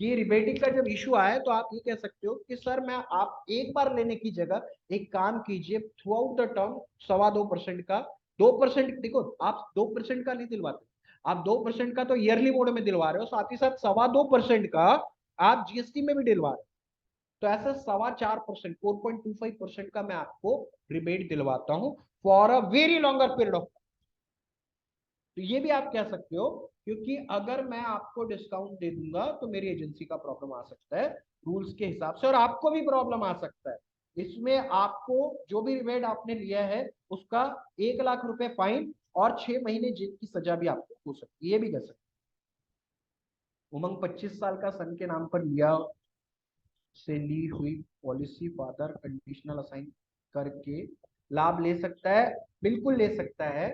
कि रिबेटिंग का जब इशू आए तो आप ये कह सकते हो कि सर मैं, आप एक बार लेने की जगह एक काम कीजिए, थ्रू आउट द टर्म 2.25% का, 2%, देखो आप 2% का नहीं दिलवाते, आप 2% का तो ईयरली मोड में दिलवा रहे हो, साथ ही साथ 2.25% का आप जीएसटी में भी दिलवा रहे हो। तो ऐसा 4.25%, 4.25% का मैं आपको रिबेट दिलवाता हूं for a very longer period of. तो ये भी आप कह सकते हो, क्योंकि अगर मैं आपको डिस्काउंट दे दूंगा तो मेरी एजेंसी का प्रॉब्लम आ सकता है रूल्स के हिसाब से, और आपको भी प्रॉब्लम आ सकता है। इसमें आपको जो भी रिबेट आपने लिया है उसका 1 लाख रुपए फाइन और 6 महीने जेल की सजा भी आपको हो सकती है, ये भी कह सकते हैं। उमंग 25 साल का सन के नाम पर लिया से ली हुई पॉलिसी फादर कंडीशनल असाइन करके लाभ ले सकता है, बिल्कुल ले सकता है,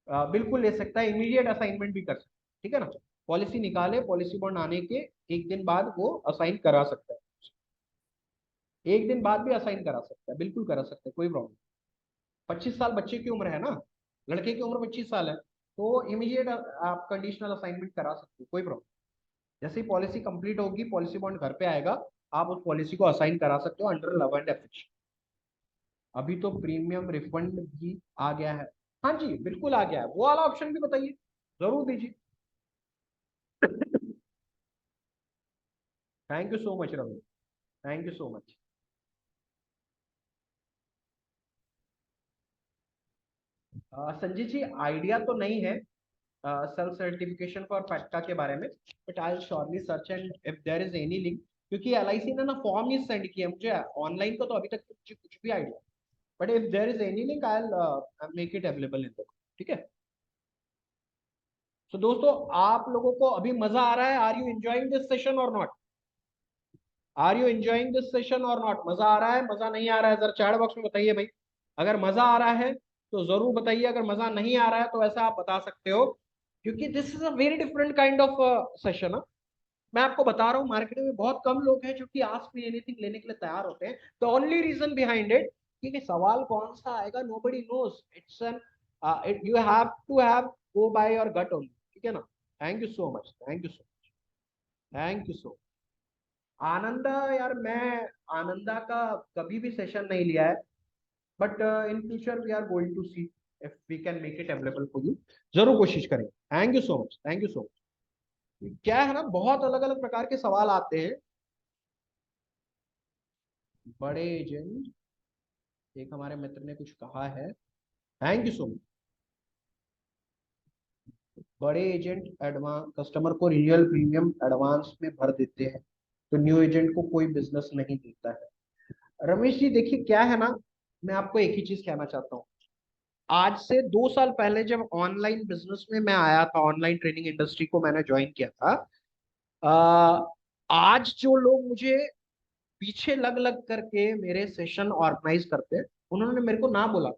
बिल्कुल ले सकता है, इमीडिएट असाइनमेंट भी कर सकता है, ठीक है ना। पॉलिसी निकाले, पॉलिसी बॉन्ड आने के 1 दिन बाद वो असाइन करा सकता है, 1 दिन बाद भी असाइन करा सकता है, बिल्कुल करा सकता है, कोई प्रॉब्लम। 25 साल बच्चे की उम्र है ना, लड़के की उम्र 25 साल है, तो इमीडिएट आप कंडीशनल असाइनमेंट करा सकते हो, कोई प्रॉब्लम। जैसे ही पॉलिसी कंप्लीट होगी, पॉलिसी बॉन्ड घर पे आएगा, आप उस पॉलिसी को असाइन करा सकते हो अंडर लव एंड एफिक्शन। अभी तो प्रीमियम रिफंड भी आ गया है। हाँ जी, बिल्कुल आ गया है, वो वाला ऑप्शन भी बताइए, जरूर दीजिए। Thank you so much Ravi, thank you so much. Sanjay ji, idea तो नहीं है सेल्फ सर्टिफिकेशन फॉर फैक्टा के बारे में, but I surely search and if there is any link, क्योंकि एलआईसी ने ना फॉर्म ही सेंड किया मुझे ऑनलाइन को, तो अभी तक कुछ भी idea, but if there is any link I make it available in the, ठीक है। तो दोस्तों, आप लोगों को अभी मजा आ रहा है? Are you enjoying this session or not? Are you enjoying this session or not? मजा आ रहा है, मजा नहीं आ रहा है, जरा चैट बॉक्स में बताइए भाई। अगर मजा आ रहा है तो जरूर बताइए, अगर मजा नहीं आ रहा है तो ऐसा आप बता सकते हो, क्योंकि this is a very different kind of session. मैं आपको बता रहा हूँ, मार्केट में बहुत कम लोग हैं जो कि आस्क मी एनीथिंग लेने के लिए तैयार होते हैं। The only reason behind it, कि सवाल कौन सा आएगा nobody knows, it's an you have to have go by your gut only, ठीक है ना। Thank you so much, thank you so much, thank you so. Ananda, यार मैं आनंदा का कभी भी सेशन नहीं लिया है, but in future we are going to see if we can make it available for you, जरूर कोशिश करेंगे। Thank you so much, thank you so much. क्या है ना, बहुत अलग अलग प्रकार के सवाल आते हैं। बड़े एजेंट, एक हमारे मित्र ने कुछ कहा है, थैंक यू सो मच। बड़े एजेंट एडवांस कस्टमर को रियल प्रीमियम एडवांस में भर देते हैं, तो न्यू एजेंट को कोई बिजनेस नहीं देता है। रमेश जी देखिए, क्या है ना, मैं आपको एक ही चीज कहना चाहता हूँ। आज से 2 साल पहले जब ऑनलाइन बिजनेस में मैं आया था, ऑनलाइन ट्रेनिंग इंडस्ट्री को मैंने ज्वाइन किया था, आ, आज जो लोग मुझे पीछे लग लग करके मेरे सेशन ऑर्गेनाइज करते हैं, उन्होंने मेरे को ना बोला।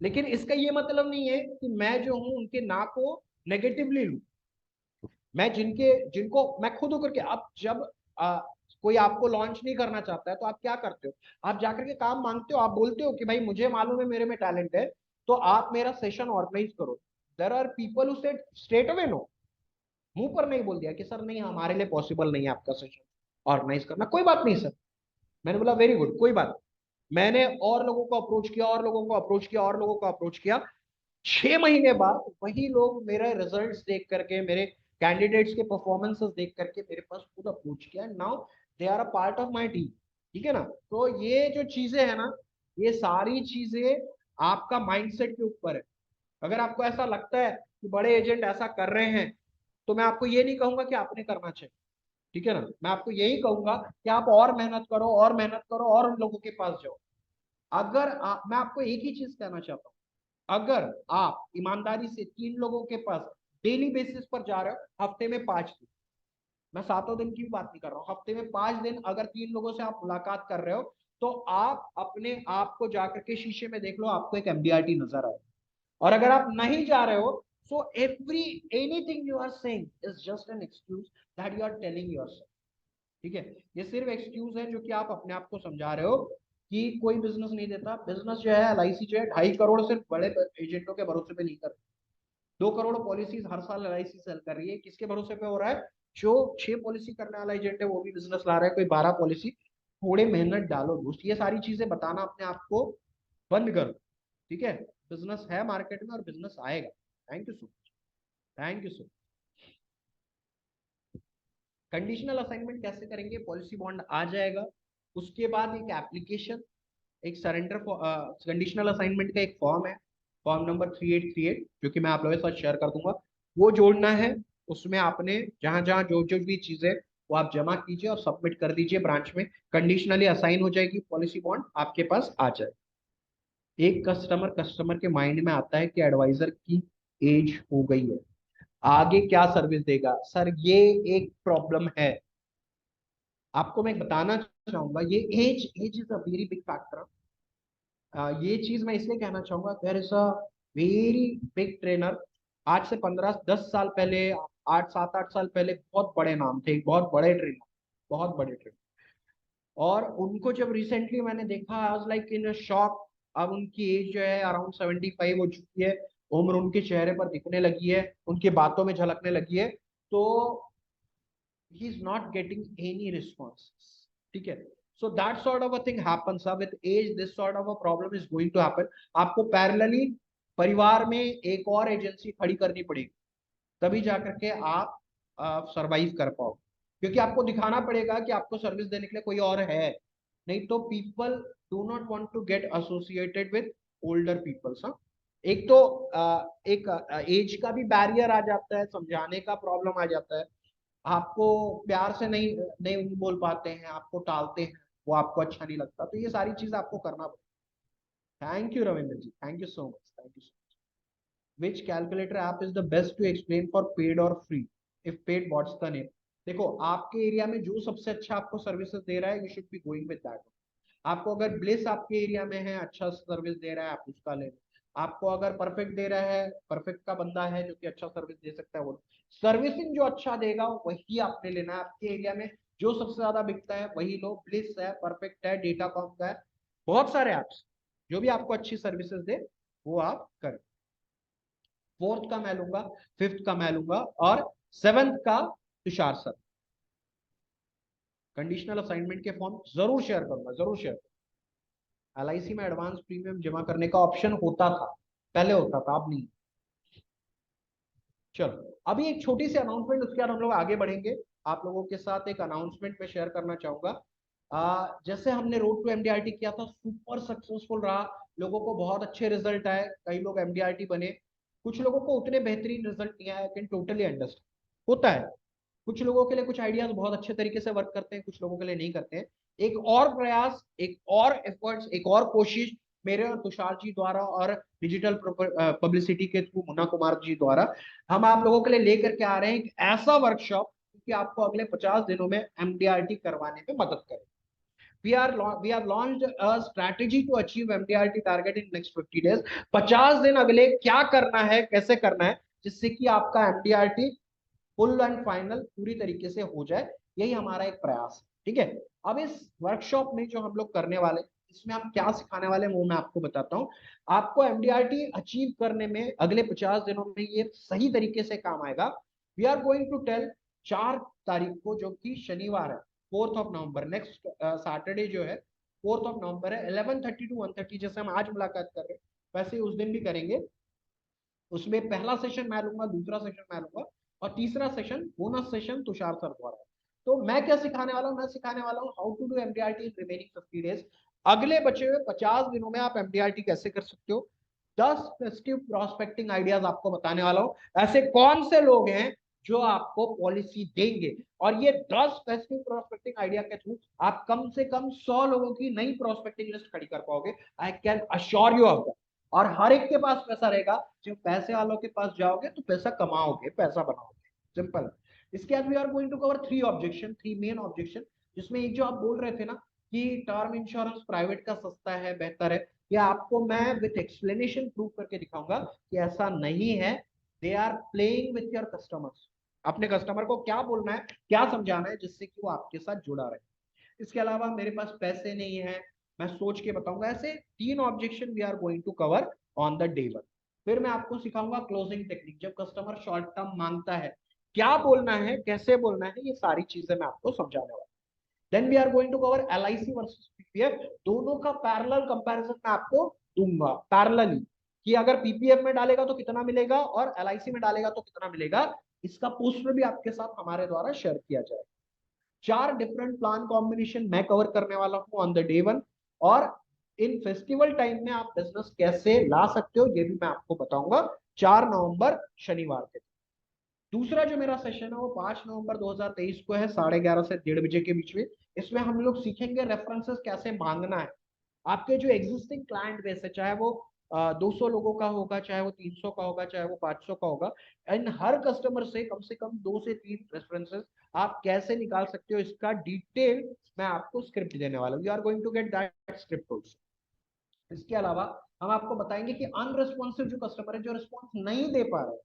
लेकिन इसका ये मतलब नहीं है कि मैं जो हूं उनके ना को नेगेटिवली लूं। मैं जिनको मैं खुद होकर के, अब जब कोई आपको लॉन्च नहीं करना चाहता है तो आप क्या करते हो? आप जाकर के काम मांगते हो, आप बोलते हो कि भाई मुझे मालूम है मेरे में टैलेंट है, तो आप मेरा सेशन ऑर्गेनाइज करो। There are people who said straight away no, मुंह पर नहीं बोल दिया कि सर नहीं, हमारे लिए पॉसिबल नहीं है आपका सेशन ऑर्गेनाइज करना। कोई बात नहीं सर, मैंने बोला वेरी गुड, कोई बात। मैंने और लोगों को अप्रोच किया, और लोगों को अप्रोच किया, और लोगों को अप्रोच किया। 6 महीने बाद वही लोग मेरे रिजल्ट्स देख करके, मेरे कैंडिडेट्स के परफॉर्मेंसेस देख करके मेरे पास खुद अप्रोच किया, now they are a part of my team, ठीक है ना। तो ये जो चीजें है ना, ये सारी चीजें आपका माइंडसेट के ऊपर है। अगर आपको ऐसा लगता है कि बड़े एजेंट ऐसा कर रहे हैं, तो मैं आपको ये नहीं कहूंगा कि आपने करना चाहिए, ठीक है ना। मैं आपको यही कहूंगा कि आप और मेहनत करो, और मेहनत करो, और उन लोगों के पास जाओ। मैं आपको एक ही चीज कहना चाहता हूँ, अगर आप ईमानदारी से 3 लोगों के पास डेली बेसिस पर जा रहे हो, हफ्ते में 5 दिन, मैं 7 दिन की भी बात नहीं कर रहा हूँ, हफ्ते में 5 दिन अगर 3 लोगों से आप मुलाकात कर रहे हो, तो आप अपने आप को जाकर के शीशे में देख लो, आपको एक एमडीआरटी नजर आए। और अगर आप नहीं जा रहे हो, so every anything you are saying is just an excuse that you are telling yourself, ठीक है। ये सिर्फ एक्सक्यूज है जो कि आप अपने आप को समझा रहे हो कि कोई बिजनेस नहीं देता। बिजनेस जो है, एलआईसी जो है, 2.5 करोड़ सिर्फ बड़े एजेंटों के भरोसे पे नहीं कर, 2 करोड़ पॉलिसीज हर साल एलआईसी सेल कर रही है, किसके भरोसे पे हो रहा है? जो 6 पॉलिसी करने वाला एजेंट है वो भी बिजनेस ला रहा है, कोई 12 पॉलिसी। थोड़े मेहनत डालो दोस्त, ये सारी चीजें बताना अपने आप को बंद करो, ठीक है। बिजनेस है मार्केट में और बिजनेस आएगा। Thank you so much, thank you so. Conditional assignment कैसे करेंगे? पॉलिसी बॉन्ड आ जाएगा, उसके बाद एक एप्लीकेशन, एक सरेंडर कंडीशनल असाइनमेंट का एक फॉर्म है, फॉर्म नंबर 3838 जो कि मैं आप लोगों के साथ शेयर कर दूंगा, वो जोड़ना है। उसमें आपने जहां जहां जो जो भी चीजें वो आप जमा कीजिए और सबमिट कर दीजिए ब्रांच में, कंडीशनली असाइन हो जाएगी, पॉलिसी बॉन्ड आपके पास आ जाए। एक कस्टमर के माइंड में आता है कि एडवाइजर की एज हो गई है, आगे क्या सर्विस देगा सर, ये एक प्रॉब्लम है। आपको मैं बताना चाहूंगा ये age age is a very big factor. ये चीज मैं इसलिए कहना चाहूंगा, there is a very big trainer. आज से 15-10 साल पहले, 8-7-8 साल पहले बहुत बड़े नाम थे, बहुत बड़े ट्रेनर, बहुत बड़े ट्रेनर। और उनको जब रिसेंटली मैंने देखा, आई वाज लाइक इन शॉक। अब उनकी एज जो है अराउंड 75 हो चुकी है, उम्र उनके चेहरे पर दिखने लगी है, उनकी बातों में झलकने लगी है। तो he is not getting any responses, ठीक है। So that sort of a thing happens with age, this sort of a problem is going to happen। आपको पैरेलली परिवार में एक और एजेंसी खड़ी करनी पड़ेगी, तभी जाकर के आप सरवाइव कर पाओ, क्योंकि आपको दिखाना पड़ेगा कि आपको सर्विस देने के लिए कोई और है। नहीं तो people do not want to get associated with older peoples. हाँ, एक तो एक एज का भी बैरियर आ जाता है, समझाने का प्रॉब्लम आ जाता है, आपको प्यार से नहीं नहीं बोल पाते हैं, आपको टालते हैं, वो आपको अच्छा नहीं लगता, तो ये सारी चीज आपको करना पड़ेगा। Thank you Ravindra ji, thank you so much, thank you. Which calculator app is the best to explain for paid or free, if paid what's the name. देखो आपके एरिया में जो सबसे अच्छा आपको सर्विसेज दे रहा है, you should be going with that. आपको अगर ब्लिस आपके एरिया में है, अच्छा सर्विस दे रहा है, आप उसका ले लो। आपको अगर परफेक्ट दे रहा है, परफेक्ट का बंदा है जो कि अच्छा सर्विस दे सकता है, वो सर्विसिंग जो अच्छा देगा वही आपने लेना है। आपके एरिया में जो सबसे ज्यादा बिकता है वही लो, ब्लिस है, परफेक्ट है, डेटा कॉम का है, बहुत सारे ऐप्स जो भी आपको अच्छी सर्विसेज दे वो आप करें। फोर्थ का मैं लूंगा, फिफ्थ का मैं लूंगा, और सेवेंथ का तुषार सर। कंडीशनल असाइनमेंट के फॉर्म जरूर शेयर करूंगा, जरूर शेयर। एलआईसी में एडवांस प्रीमियम जमा करने का ऑप्शन होता था, पहले होता था, अब नहीं। चलो अभी एक छोटी सी अनाउंसमेंट, उसके बाद हम लोग आगे बढ़ेंगे। आप लोगों के साथ एक अनाउंसमेंट में शेयर करना चाहूंगा। जैसे हमने रोड टू एमडीआरटी किया था, सुपर सक्सेसफुल रहा, लोगों को बहुत अच्छे रिजल्ट आए, कई लोग एमडीआरटी बने। कुछ लोगों को उतने बेहतरीन रिजल्ट नहीं आया, कैन टोटली अंडरस्टैंड, होता है। कुछ लोगों के लिए कुछ आइडियाज बहुत अच्छे तरीके से वर्क करते हैं, कुछ लोगों के लिए नहीं करते हैं। एक और प्रयास, एक और एफर्ट्स, एक और कोशिश मेरे और तुषार जी द्वारा और डिजिटल पब्लिसिटी के थ्रू मुन्ना कुमार जी द्वारा हम आप लोगों के लिए लेकर के आ रहे हैं एक ऐसा वर्कशॉप कि आपको अगले 50 दिनों में एमडीआरटी करवाने में मदद करे। We have launched a strategy to achieve MDRT target in next 50 days। 50 दिन अगले क्या करना है, कैसे करना है, जिससे कि आपका एमडीआरटी फुल एंड फाइनल पूरी तरीके से हो जाए, यही हमारा एक प्रयास है, ठीक है। अब इस वर्कशॉप में जो हम लोग करने वाले, इसमें हम क्या सिखाने वाले हैं वो मैं आपको बताता हूँ। आपको एमडीआरटी अचीव करने में अगले 50 दिनों में ये सही तरीके से काम आएगा। We are going to tell 4 तारीख को, जो कि शनिवार है, 4 नवंबर, नेक्स्ट सैटरडे जो है 4 नवंबर है, 11:30 to 1:30, जैसे हम आज मुलाकात कर रहे हैं वैसे ही उस दिन भी करेंगे। उसमें पहला सेशन मैं लूंगा, दूसरा सेशन मैं लूंगा, और तीसरा session bonus session Tushar sir द्वारा। तो मैं क्या सिखाने वाला हूँ, मैं सिखाने वाला हूँ how to do MDRT in remaining 50 days. अगले बचे हुए 50 दिनों में आप एमडीआरटी कैसे कर सकते हो, 10 फेस्टिव प्रोस्पेक्टिंग आइडियाज आपको बताने वाला हूँ। ऐसे कौन से लोग हैं जो आपको पॉलिसी देंगे, और ये 10 फेस्टिव प्रोस्पेक्टिंग आइडिया के थ्रू आप कम से कम 100 लोगों की नई प्रोस्पेक्टिंग लिस्ट खड़ी कर पाओगे। I can assure you of that. और हर एक के पास पैसा रहेगा, जब पैसे वालों के पास जाओगे तो पैसा कमाओगे, पैसा बनाओगे, सिंपल। इसके बाद we are going to cover 3 objection, 3 main objection, जिसमें एक जो आप बोल रहे थे ना कि टर्म इंश्योरेंस प्राइवेट का सस्ता है, बेहतर है, या आपको मैं विथ एक्सप्लेनेशन प्रूव करके दिखाऊंगा कि ऐसा नहीं है। They are playing with your customers. अपने कस्टमर को क्या बोलना है, क्या समझाना है, जिससे कि वो आपके साथ जुड़ा रहे। इसके अलावा मेरे पास पैसे नहीं है, मैं सोच के बताऊंगा। ऐसे 3 objection we are going to cover on the day 1। फिर मैं आपको सिखाऊंगा क्लोजिंग टेक्निक, जब कस्टमर शॉर्ट टर्म मांगता है क्या बोलना है, कैसे बोलना है, ये सारी चीजें मैं आपको समझाने वाला। Then we are going to cover LIC versus PPF, दोनों का पैरेलल कंपैरिजन मैं आपको दूंगा, पैरेलली, कि अगर पीपीएफ में डालेगा तो कितना मिलेगा और एलआईसी में डालेगा तो कितना मिलेगा। इसका पोस्टर भी आपके साथ हमारे द्वारा शेयर किया जाएगा। 4 डिफरेंट प्लान कॉम्बिनेशन मैं कवर करने वाला हूं ऑन द डे 1, और इन फेस्टिवल टाइम में आप बिजनेस कैसे ला सकते हो ये भी मैं आपको बताऊंगा 4 नवंबर शनिवार के। दूसरा जो मेरा सेशन है वो 5 नवंबर 2023 को है, 11:30 से 1:30 के बीच में। इसमें हम लोग सीखेंगे रेफरेंसेस कैसे मांगना है। आपके जो एग्जिस्टिंग क्लाइंट बेस है, चाहे वो 200 लोगों का होगा, चाहे वो 300 का होगा, चाहे वो 500 का होगा, इन हर कस्टमर से कम 2 से 3 रेफरेंसेस आप कैसे निकाल सकते हो, इसका डिटेल मैं आपको स्क्रिप्ट देने वाला हूँ। You are going to get that script also. इसके अलावा हम आपको बताएंगे कि अनरिस्पॉन्सिव जो कस्टमर है, जो रिस्पॉन्स नहीं दे पा रहे हैं,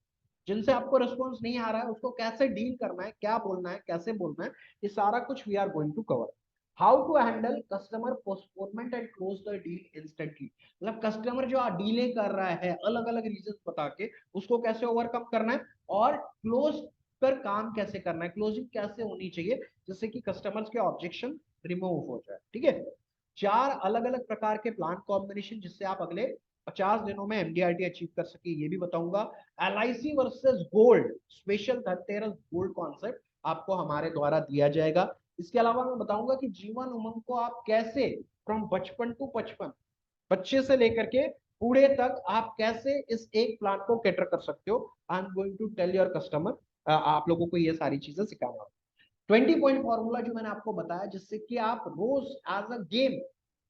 जिनसे आपको रिस्पॉन्स नहीं आ रहा है, उसको कैसे डील करना है, क्या बोलना है, कैसे बोलना है, ये सारा कुछ we are going to cover. How to handle customer postponement and close the deal instantly, मतलब कस्टमर जो डीले कर रहा है अलग अलग रीजन बता के, उसको कैसे ओवरकम करना है, और क्लोज कर काम कैसे करना है, क्लोजिंग कैसे होनी चाहिए जिससे कि कस्टमर्स के ऑब्जेक्शन रिमूव हो जाए। ठीक है, 4 अलग अलग प्रकार के प्लान कॉम्बिनेशन जिससे आप अगले 50 दिनों में एमडीआरटी अचीव कर सके, ये भी बताऊंगा। LIC versus gold, special Dhanteras gold concept आपको हमारे द्वारा दिया जाएगा। इसके अलावा मैं बताऊंगा कि जीवन उमंग को आप कैसे फ्रॉम बचपन टू 55, बच्चे से लेकर के बूढ़े तक आप कैसे इस एक प्लान को कैटर कर सकते हो। I am going to tell your customer, आप लोगों को ये सारी चीजें सिखाना। 20 पॉइंट फॉर्मूला जो मैंने आपको बताया, जिससे कि आप रोज एज अ गेम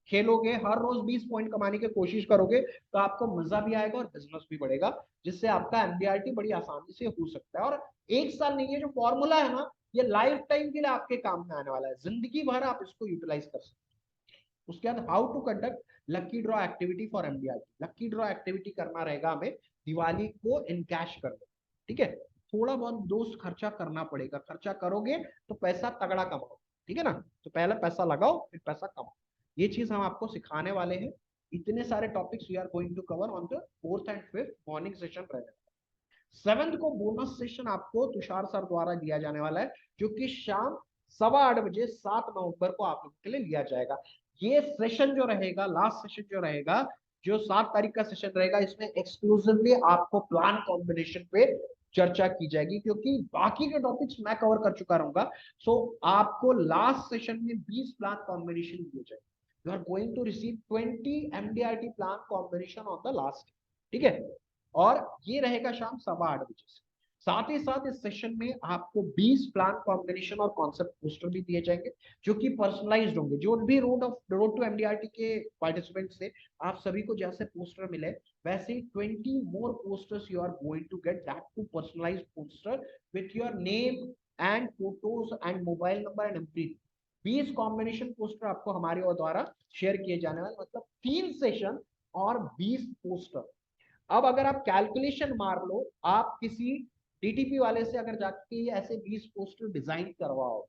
खेलोगे, हर रोज 20 पॉइंट कमाने की कोशिश करोगे, तो आपको मजा भी आएगा और बिजनेस भी बढ़ेगा, जिससे आपका एमडीआरटी बड़ी आसानी से हो सकता है। और एक साल नहीं, ये जो फॉर्मूला है ना, ये लाइफ टाइम के लिए आपके काम में आने वाला है, जिंदगी भर आप इसको यूटिलाइज कर सकते हैं। उसके बाद how to conduct lucky draw activity for MDRT. Lucky draw activity करना रहेगा हमें दिवाली को इन कैश करना। ठीक है, थोड़ा बहुत दोस्त खर्चा करना पड़ेगा, खर्चा करोगे तो पैसा तगड़ा कमाओ। ठीक है ना, तो पहले पैसा लगाओ फिर पैसा कमाओ, ये चीज हम आपको सिखाने वाले हैं। इतने सारे topics we are going to cover on the 4th and 5th morning session रहेगा। 7th को बोनस सेशन आपको तुषार सर द्वारा दिया जाने वाला है, जो कि शाम 8:15 बजे 7 नवंबर को आप लोगों के लिए लिया जाएगा। ये सेशन जो रहेगा, लास्ट सेशन जो रहेगा, जो 7 तारीख का सेशन रहेगा, इसमें एक्सक्लूसिवली आपको प्लान कॉम्बिनेशन पे चर्चा की जाएगी, क्योंकि बाकी के टॉपिक्स मैं कवर कर चुका रहूंगा। सो आपको लास्ट सेशन में 20 प्लान कॉम्बिनेशन दिए जाएंगे। You are going to receive 20 MDRT plan combination on the last. ठीक है, और ये रहेगा शाम 8:15 से। साथ ही साथ इस सेशन में आपको 20 प्लान कॉम्बिनेशन और कॉन्सेप्ट पोस्टर भी दिए जाएंगे, जो कि पर्सनलाइज्ड होंगे। जो भी रोड टू एमडीआरटी के पार्टिसिपेंट से आप सभी को जैसे पोस्टर मिले, वैसे ही 20 more posters you are going to get, that to personalized poster with your name and photos and mobile number and everything. 20 combination poster आपको हमारे द्वारा शेयर किए जाने वाले, मतलब 3 सेशन और 20 पोस्टर। अब अगर आप कैलकुलेशन मार लो, आप किसी डीटीपी वाले से अगर जाके ऐसे 20 पोस्टर डिजाइन करवाओ,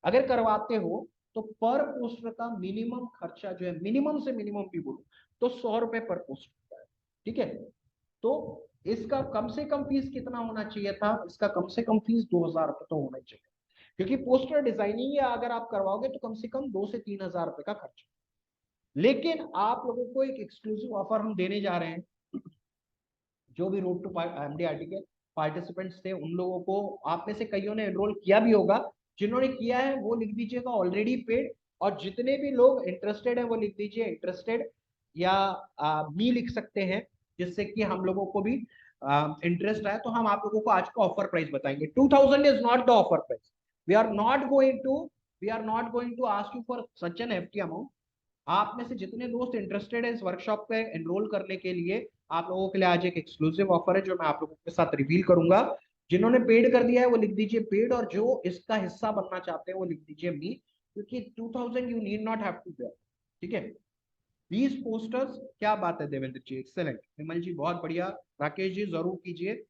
अगर करवाते हो, तो पर पोस्टर का मिनिमम खर्चा जो है, मिनिमम से मिनिमम भी बोलो तो 100 रुपए पर पोस्टर का है। ठीक है, तो इसका कम से कम फीस कितना होना चाहिए था, इसका कम से कम फीस 2000 रुपए तो होना चाहिए, क्योंकि पोस्टर डिजाइनिंग अगर आप करवाओगे तो कम से कम 2 से 3 हजार रुपए का खर्चा। लेकिन आप लोगों को एक एक्सक्लूसिव ऑफर हम देने जा रहे हैं। जो भी रोड टू एमडीआरटी के पार्टिसिपेंट्स थे, उन लोगों को, आप में से कईयों ने एनरोल किया भी होगा, जिन्होंने किया है वो लिख दीजिएगा ऑलरेडी पेड, और जितने भी लोग इंटरेस्टेड है वो लिख दीजिए इंटरेस्टेड, या मी लिख सकते हैं, जिससे कि हम लोगों को भी इंटरेस्ट आए। तो हम आप लोगों को आज का ऑफर प्राइस बताएंगे। 2000 is not the offer price. We are not going to we are not going to ask you for such a hefty amount. आप में से जितने दोस्त इंटरेस्टेड है इस वर्कशॉप पे एनरोल करने के लिए, आप लोगों के लिए आज एक एक्सक्लूसिव ऑफर है, जो मैं आप लोगों के साथ रिवील करूंगा। जिन्होंने पेड कर दिया है वो लिख दीजिए पेड, और जो इसका हिस्सा बनना चाहते हैं वो लिख दीजिए मी, क्योंकि 2000 you need not have to bear. ठीक है, 20 पोस्टर्स, क्या बात है देवेंद्र जी, एक्सेलेंट। विमल जी बहुत बढ़िया, राकेश जी जरूर कीजिए।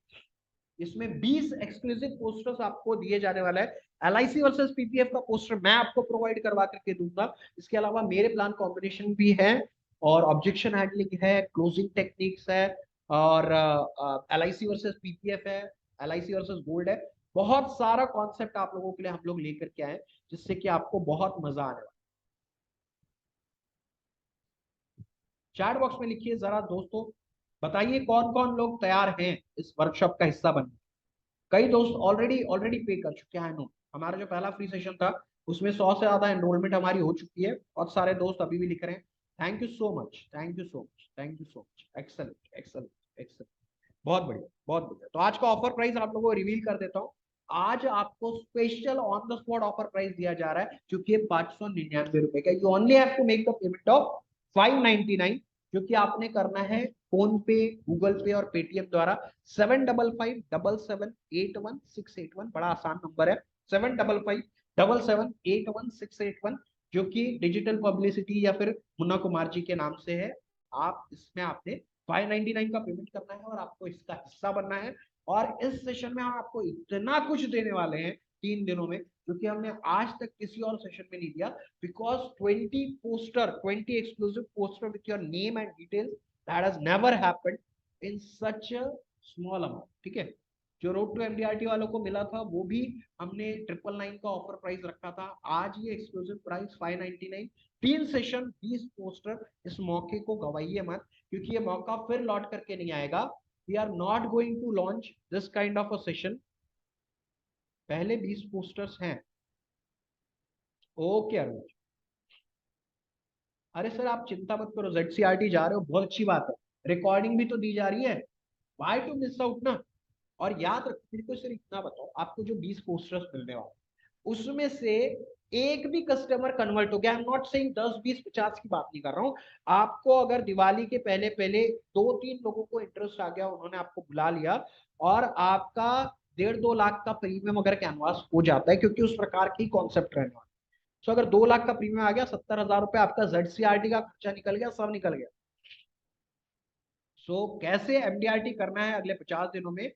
इसमें 20 एक्सक्लूसिव पोस्टर्स आपको दिए जाने वाला है। एलआईसी वर्सेस पीपीएफ का पोस्टर मैं आपको प्रोवाइड करवा करके दूंगा। इसके अलावा मेरे प्लान कॉम्बिनेशन भी है, और ऑब्जेक्शन हैंडलिंग है, क्लोजिंग टेक्निक्स है, और एलआईसी वर्सेस पीपीएफ है, एलआईसी वर्सेस गोल्ड है। बहुत सारा कॉन्सेप्ट आप लोगों के लिए हम लोग लेकर के आए, जिससे कि आपको बहुत मजा आने वाला। चैट बॉक्स में लिखिए जरा दोस्तों, बताइए कौन कौन लोग तैयार हैं इस वर्कशॉप का हिस्सा बनने। कई दोस्त ऑलरेडी ऑलरेडी पे कर चुके हैं। नो, हमारा जो पहला फ्री सेशन था उसमें 100 से ज्यादा एनरोलमेंट हमारी हो चुकी है, और सारे दोस्त अभी भी लिख रहे हैं thank you so much, thank you so much, thank you so much, excellent excellent excellent, बहुत बढ़िया बहुत बढ़िया। तो आज का ऑफर प्राइस आप लोगों को रिवील कर देता हूँ। आज आपको special on the spot offer price दिया जा रहा है, क्योंकि ये 599 रुपए का। You only have to make the payment of 599, जो कि आपने करना है फोन पे, गूगल पे और पेटीएम द्वारा। 75577781 बड़ा आसान नंबर है, 75577781, जो कि डिजिटल पब्लिसिटी या फिर मुन्ना कुमार जी के नाम से है। आप इसमें आपने 599 का पेमेंट करना है और आपको इसका हिस्सा बनना है। और इस सेशन में हम आपको इतना कुछ देने वाले हैं 3 दिनों में, क्योंकि हमने आज तक किसी और सेशन में नहीं दिया। Because 20 exclusive poster with your name and details, that has never happened in such a small amount. ठीक है, जो रोड टू एमडीआरटी वालों को मिला था वो भी हमने 999 का ऑफर प्राइस रखा था। आज ये एक्सक्लूसिव प्राइस 599, 3 सेशन 20 पोस्टर। इस मौके को गवाइए मत, क्योंकि ये मौका फिर लौट करके नहीं आएगा। We are not going to launch this kind of a session. पहले 20 पोस्टर्स हैं। ओके अरुण, अरे सर आप चिंता मत करो, जेडसीआरटी जा रहे हो, बहुत अच्छी बात है, रिकॉर्डिंग भी तो दी जा रही है, वाई टू मिस आउट ना। और याद रखो, मेरे को सिर्फ इतना बताओ, आपको जो 20 पोस्टर्स मिलने वाले उसमें से एक भी कस्टमर कन्वर्ट हो गया, आई एम नॉट सेइंग 10 20 50 की बात नहीं कर रहा हूं। आपको अगर दिवाली के पहले पहले 2-3 लोगों को इंटरेस्ट आ गया, उन्होंने आपको बुला लिया, और आपका 1.5-2 लाख का प्रीमियम अगर कैनवास हो जाता है, क्योंकि उस प्रकार की कॉन्सेप्ट रहने वाला। सो अगर 2 लाख का प्रीमियम आ गया, 70,000 रुपए आपका जेडसीआरटी का खर्चा निकल गया, सब निकल गया। सो कैसे एमडीआरटी करना है अगले 50 दिनों में,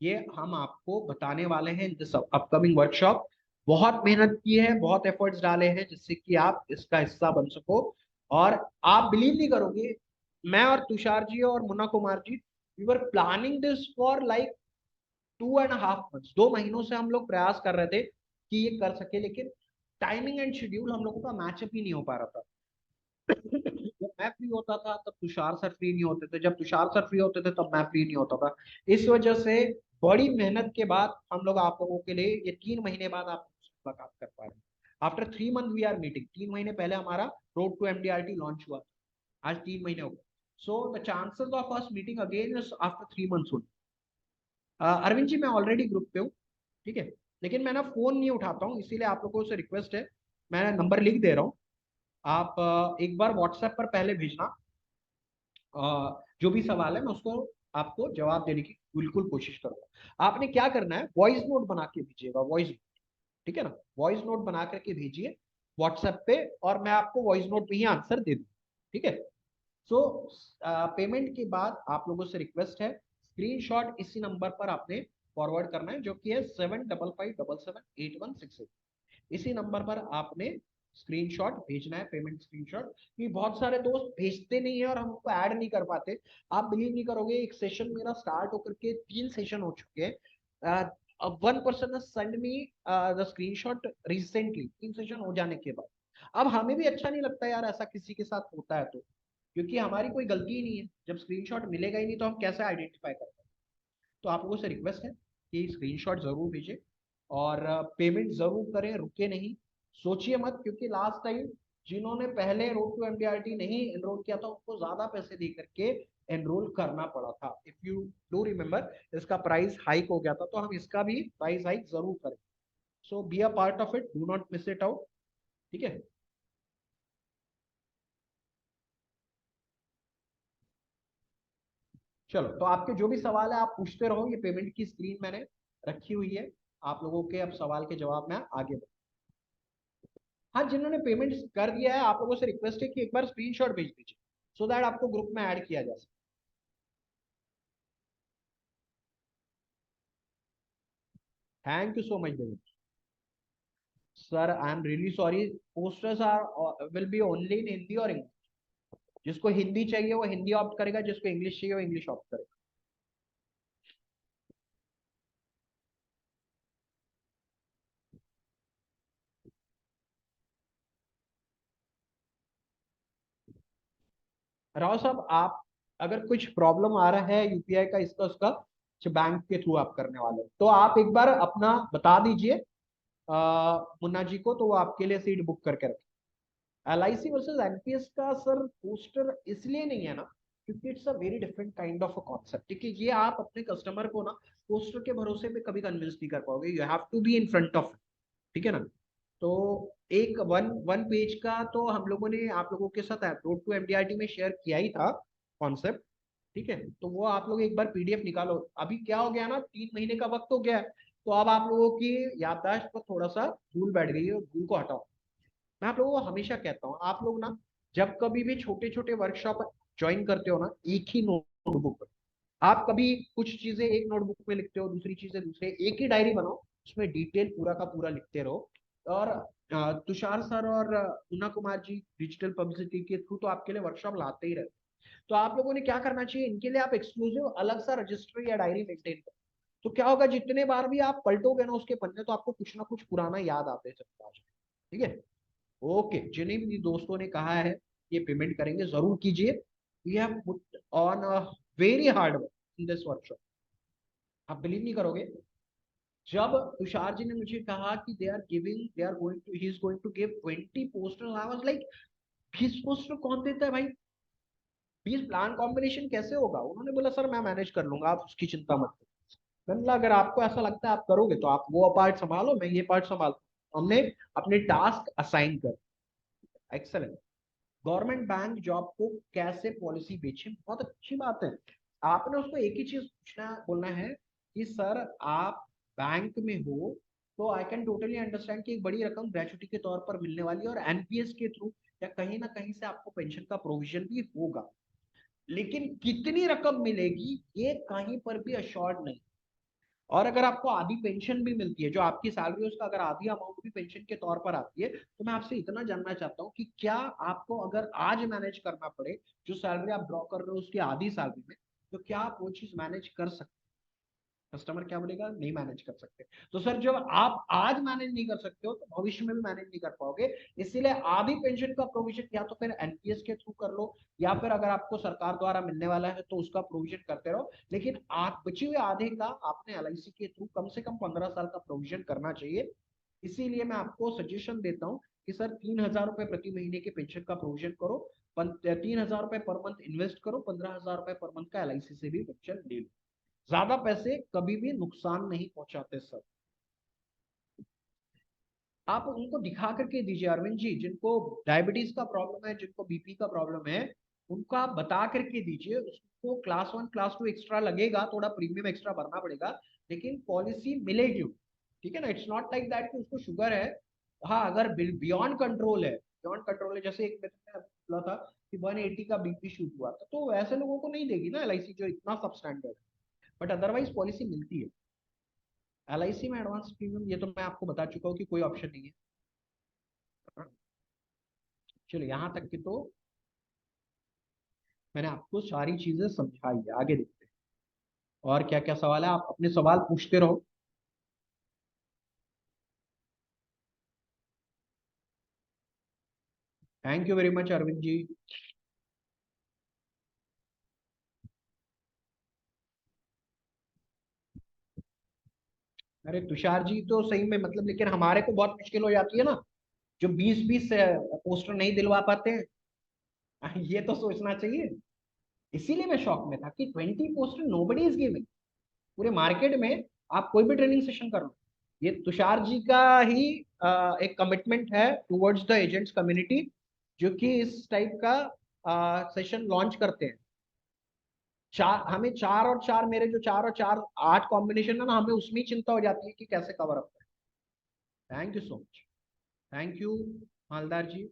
ये हम आपको बताने वाले हैं इन दिस अपकमिंग वर्कशॉप। बहुत मेहनत की है, बहुत एफर्ट्स डाले हैं, जिससे कि आप इसका हिस्सा बन सको। और आप बिलीव नहीं करोगे, मैं और तुषार जी और Munna Kumar ji, we were planning this for like 2.5 months. 2 महीनों से हम लोग प्रयास कर रहे थे कि ये कर सके, लेकिन टाइमिंग एंड शेड्यूल हम लोगों का मैचअप ही नहीं हो पा रहा था। जब मैं फ्री होता था तब तुषार सर फ्री नहीं होते थे, जब तुषार सर फ्री होते थे तब मैं फ्री नहीं होता था। इस वजह से बड़ी मेहनत के बाद हम लोग आप लोगों के लिए ये 3 महीने बाद आप मुलाकात कर पा रहे हैं। After 3 month we are meeting. 3 महीने पहले हमारा रोड टू एमडीआरटी लॉन्च हुआ, आज 3 महीने हो गए। So the chances of us meeting again is after 3 months only. Arvind ji मैं ऑलरेडी ग्रुप पे हूँ, ठीक है, लेकिन मैं ना फोन नहीं उठाता हूँ, इसीलिए आप लोगों से रिक्वेस्ट है, मैं नंबर लिख दे रहा हूँ। आप एक बार व्हाट्सएप पर पहले भेजना, जो भी सवाल है मैं उसको आपको जवाब देने की बिल्कुल कोशिश करूंगा। आपने क्या करना है, वॉइस नोट बना के भेजिएगा, वॉइस, ठीक है ना, वॉइस नोट बना करके भेजिए व्हाट्सएप पे, और मैं आपको वॉइस नोट में ही आंसर दे दूँ, ठीक है। सो पेमेंट के बाद आप लोगों से रिक्वेस्ट है, स्क्रीनशॉट इसी नंबर पर आपने फॉरवर्ड करना है, जो कि है 7557778168। इसी नंबर पर आपने स्क्रीनशॉट भेजना है, पेमेंट स्क्रीनशॉट। कि बहुत सारे दोस्त भेजते नहीं है और हम उसको ऐड नहीं कर पाते। आप बिलीव नहीं करोगे, एक सेशन मेरा स्टार्ट होकर के 3 सेशन हो चुके हैं। One person send me the screenshot recently, 3 session हो जाने के बाद। अब हमें भी अच्छा नहीं लगता यार, ऐसा किसी के साथ होता है तो, क्योंकि हमारी कोई गलती ही नहीं है। जब स्क्रीनशॉट मिलेगा ही नहीं तो हम कैसे आइडेंटिफाई कर पाएंगे। तो आप लोगों से रिक्वेस्ट है कि स्क्रीनशॉट जरूर भेजें, और पेमेंट जरूर करें, रुके नहीं, सोचिए मत। क्योंकि लास्ट टाइम जिन्होंने पहले रोड टू एमडीआरटी नहीं एनरोल किया था, उनको ज्यादा पैसे दे करके एनरोल करना पड़ा था। इफ यू डू रिमेम्बर, इसका प्राइस हाइक हो गया था, तो हम इसका भी प्राइस हाइक जरूर करें। So be a part of it, do not miss it out, ठीक है। चलो, तो आपके जो भी सवाल है आप पूछते रहो, ये पेमेंट की स्क्रीन मैंने रखी हुई है, आप लोगों के अब सवाल के जवाब में आगे बढ़। हाँ, जिन्होंने पेमेंट कर दिया है, आप लोगों से रिक्वेस्ट है कि एक बार स्क्रीनशॉट भेज दीजिए, सो दैट आपको ग्रुप में ऐड किया जा सके। Thank you so much Devendra sir, I am really sorry, posters are will be only in Hindi और इंग्लिश। जिसको हिंदी चाहिए वो हिंदी ऑप्ट करेगा, जिसको इंग्लिश चाहिए वो इंग्लिश ऑप्ट करेगा। राव साहब, आप अगर कुछ प्रॉब्लम आ रहा है यूपीआई का, इसका उसका, बैंक के थ्रू आप करने वाले हो, तो आप एक बार अपना बता दीजिए मुन्ना जी को, तो वो आपके लिए सीट बुक करके रखें। LIC वर्सेस एनपीएस का सर पोस्टर इसलिए नहीं है ना क्योंकि it's a very different kind of a concept, ठीक है। ये आप अपने कस्टमर को ना पोस्टर के भरोसे पे कभी कन्विंस नहीं कर पाओगे, you have to be in front of, ठीक है ना। तो एक वन वन पेज का तो हम लोगों ने आप लोगों के साथ रोड टू एमडीआरटी में शेयर किया ही था कॉन्सेप्ट, ठीक है। तो वो आप लोग एक बार पीडीएफ निकालो। अभी क्या हो गया ना, 3 महीने का वक्त हो गया है, तो अब आप लोगों की याददाश्त पर थोड़ा सा धूल बैठ गई है, धूल को हटाओ। मैं आप लोगों को हमेशा कहता हूँ, आप लोग ना जब कभी भी छोटे छोटे वर्कशॉप ज्वाइन करते हो ना, एक ही नोटबुक पर आप कभी कुछ चीजें एक नोटबुक में लिखते हो, दूसरी चीजें दूसरे, एक ही डायरी बनाओ, उसमें डिटेल पूरा का पूरा लिखते रहो। और तुषार सर और उना कुमार जी डिजिटल पब्लिसिटी के थ्रू तो आपके लिए वर्कशॉप लाते ही रहते। तो आप लोगों ने क्या करना चाहिए, इनके लिए आप एक्सक्लूसिव अलग सा रजिस्टर या डायरी मेंटेन करो। तो क्या होगा, जितने बार भी आप पलटोगे ना उसके पन्ने, तो आपको कुछ ना कुछ पुराना याद आते चलता है, ठीक है। ओके, जिन्हें भी दोस्तों ने कहा है ये पेमेंट करेंगे, जरूर कीजिए। We have put on a very hard work in this workshop. आप बिलीव नहीं करोगे, जब तुषार जी ने मुझे कहा कि they are going to he is going to give 20 posters, I was like 20 poster कौन देता है भाई, 20 प्लान कॉम्बिनेशन कैसे होगा। उन्होंने बोला सर मैं मैनेज कर लूंगा, आप उसकी चिंता मत करो। मैंने बोला अगर आपको ऐसा लगता है आप करोगे तो आप वो पार्ट संभालो, मैं ये पार्ट संभाल। हमने अपने टास्क असाइन कर, एक्सेलेंट। गवर्नमेंट बैंक जॉब को कैसे पॉलिसी बेचे, बहुत अच्छी बात है। आपने उसको एक ही चीज पूछना बोलना है कि सर आप बैंक में हो तो आई कैन टोटली अंडरस्टैंड कि एक बड़ी रकम ग्रेचुटी के तौर पर मिलने वाली है और एनपीएस के थ्रू या कहीं ना कहीं से आपको पेंशन का प्रोविजन भी होगा, लेकिन कितनी रकम मिलेगी ये कहीं पर भी अश्योर्ड नहीं। और अगर आपको आधी पेंशन भी मिलती है, जो आपकी सैलरी है उसका अगर आधी अमाउंट भी पेंशन के तौर पर आती है, तो मैं आपसे इतना जानना चाहता हूँ कि क्या आपको अगर आज मैनेज करना पड़े, जो सैलरी आप ड्रॉ कर रहे हो उसकी आधी सैलरी में, तो क्या आप वो चीज मैनेज कर सकते? कस्टमर क्या बोलेगा, नहीं मैनेज कर सकते। तो सर जब आप आज मैनेज नहीं कर सकते हो तो भविष्य में भी मैनेज नहीं कर पाओगे। इसीलिए आधी पेंशन का प्रोविजन या तो फिर एनपीएस के थ्रू कर लो, या फिर अगर आपको सरकार द्वारा मिलने वाला है तो उसका प्रोविजन करते रहो, लेकिन आप बचे हुए आधे का आपने एलआईसी के थ्रू कम से कम 15 साल का प्रोविजन करना चाहिए। इसीलिए मैं आपको सजेशन देता हूँ कि सर 3,000 रुपए प्रति महीने के पेंशन का प्रोविजन करो, 3,000 रुपए पर मंथ इन्वेस्ट करो, 15,000 रुपए पर मंथ का एलआईसी से भी पेंशन ले लो। ज्यादा पैसे कभी भी नुकसान नहीं पहुंचाते सर। आप उनको दिखा करके दीजिए अरविंद जी, जिनको डायबिटीज का प्रॉब्लम है, जिनको बीपी का प्रॉब्लम है, उनको आप बता करके दीजिए। उसको क्लास 1 क्लास 2 एक्स्ट्रा लगेगा, थोड़ा प्रीमियम एक्स्ट्रा भरना पड़ेगा, लेकिन पॉलिसी मिलेगी, ठीक है ना। इट्स नॉट लाइक दैट कि उसको शुगर है, हाँ अगर बियॉन्ड कंट्रोल है, बियॉन्ड कंट्रोल है, जैसे एक मैंने बोला था कि 180 का बीपी शूट हुआ था, तो वैसे लोगों को नहीं देगी ना एलआईसी जो इतना सब स्टैंडर्ड है, बट अदरवाइज पॉलिसी मिलती है। एलआईसी में एडवांस प्रीमियम ये तो मैं आपको बता चुका हूँ कि कोई ऑप्शन नहीं है। चलो यहाँ तक की तो मैंने आपको सारी चीजें समझाई है, आगे देखते हैं और क्या क्या सवाल है, आप अपने सवाल पूछते रहो। Thank you very much Arvind ji. अरे तुषार जी तो सही में मतलब, लेकिन हमारे को बहुत मुश्किल हो जाती है ना, जो 20-20 पोस्टर नहीं दिलवा पाते हैं। ये तो सोचना चाहिए। इसीलिए मैं शॉक में था कि 20 पोस्टर नोबडी इज गिविंग पूरे मार्केट में। आप कोई भी ट्रेनिंग सेशन कर लो, ये तुषार जी का ही एक कमिटमेंट है टुवर्ड्स द एजेंट्स कम्युनिटी, जो कि इस टाइप का सेशन लॉन्च करते हैं। चार हमें 4 और 4 मेरे जो 4 और 4 8 कॉम्बिनेशन है ना, हमें उसमें ही चिंता हो जाती है कि कैसे कवर अप करें। Thank you so much, thank you Maldar ji.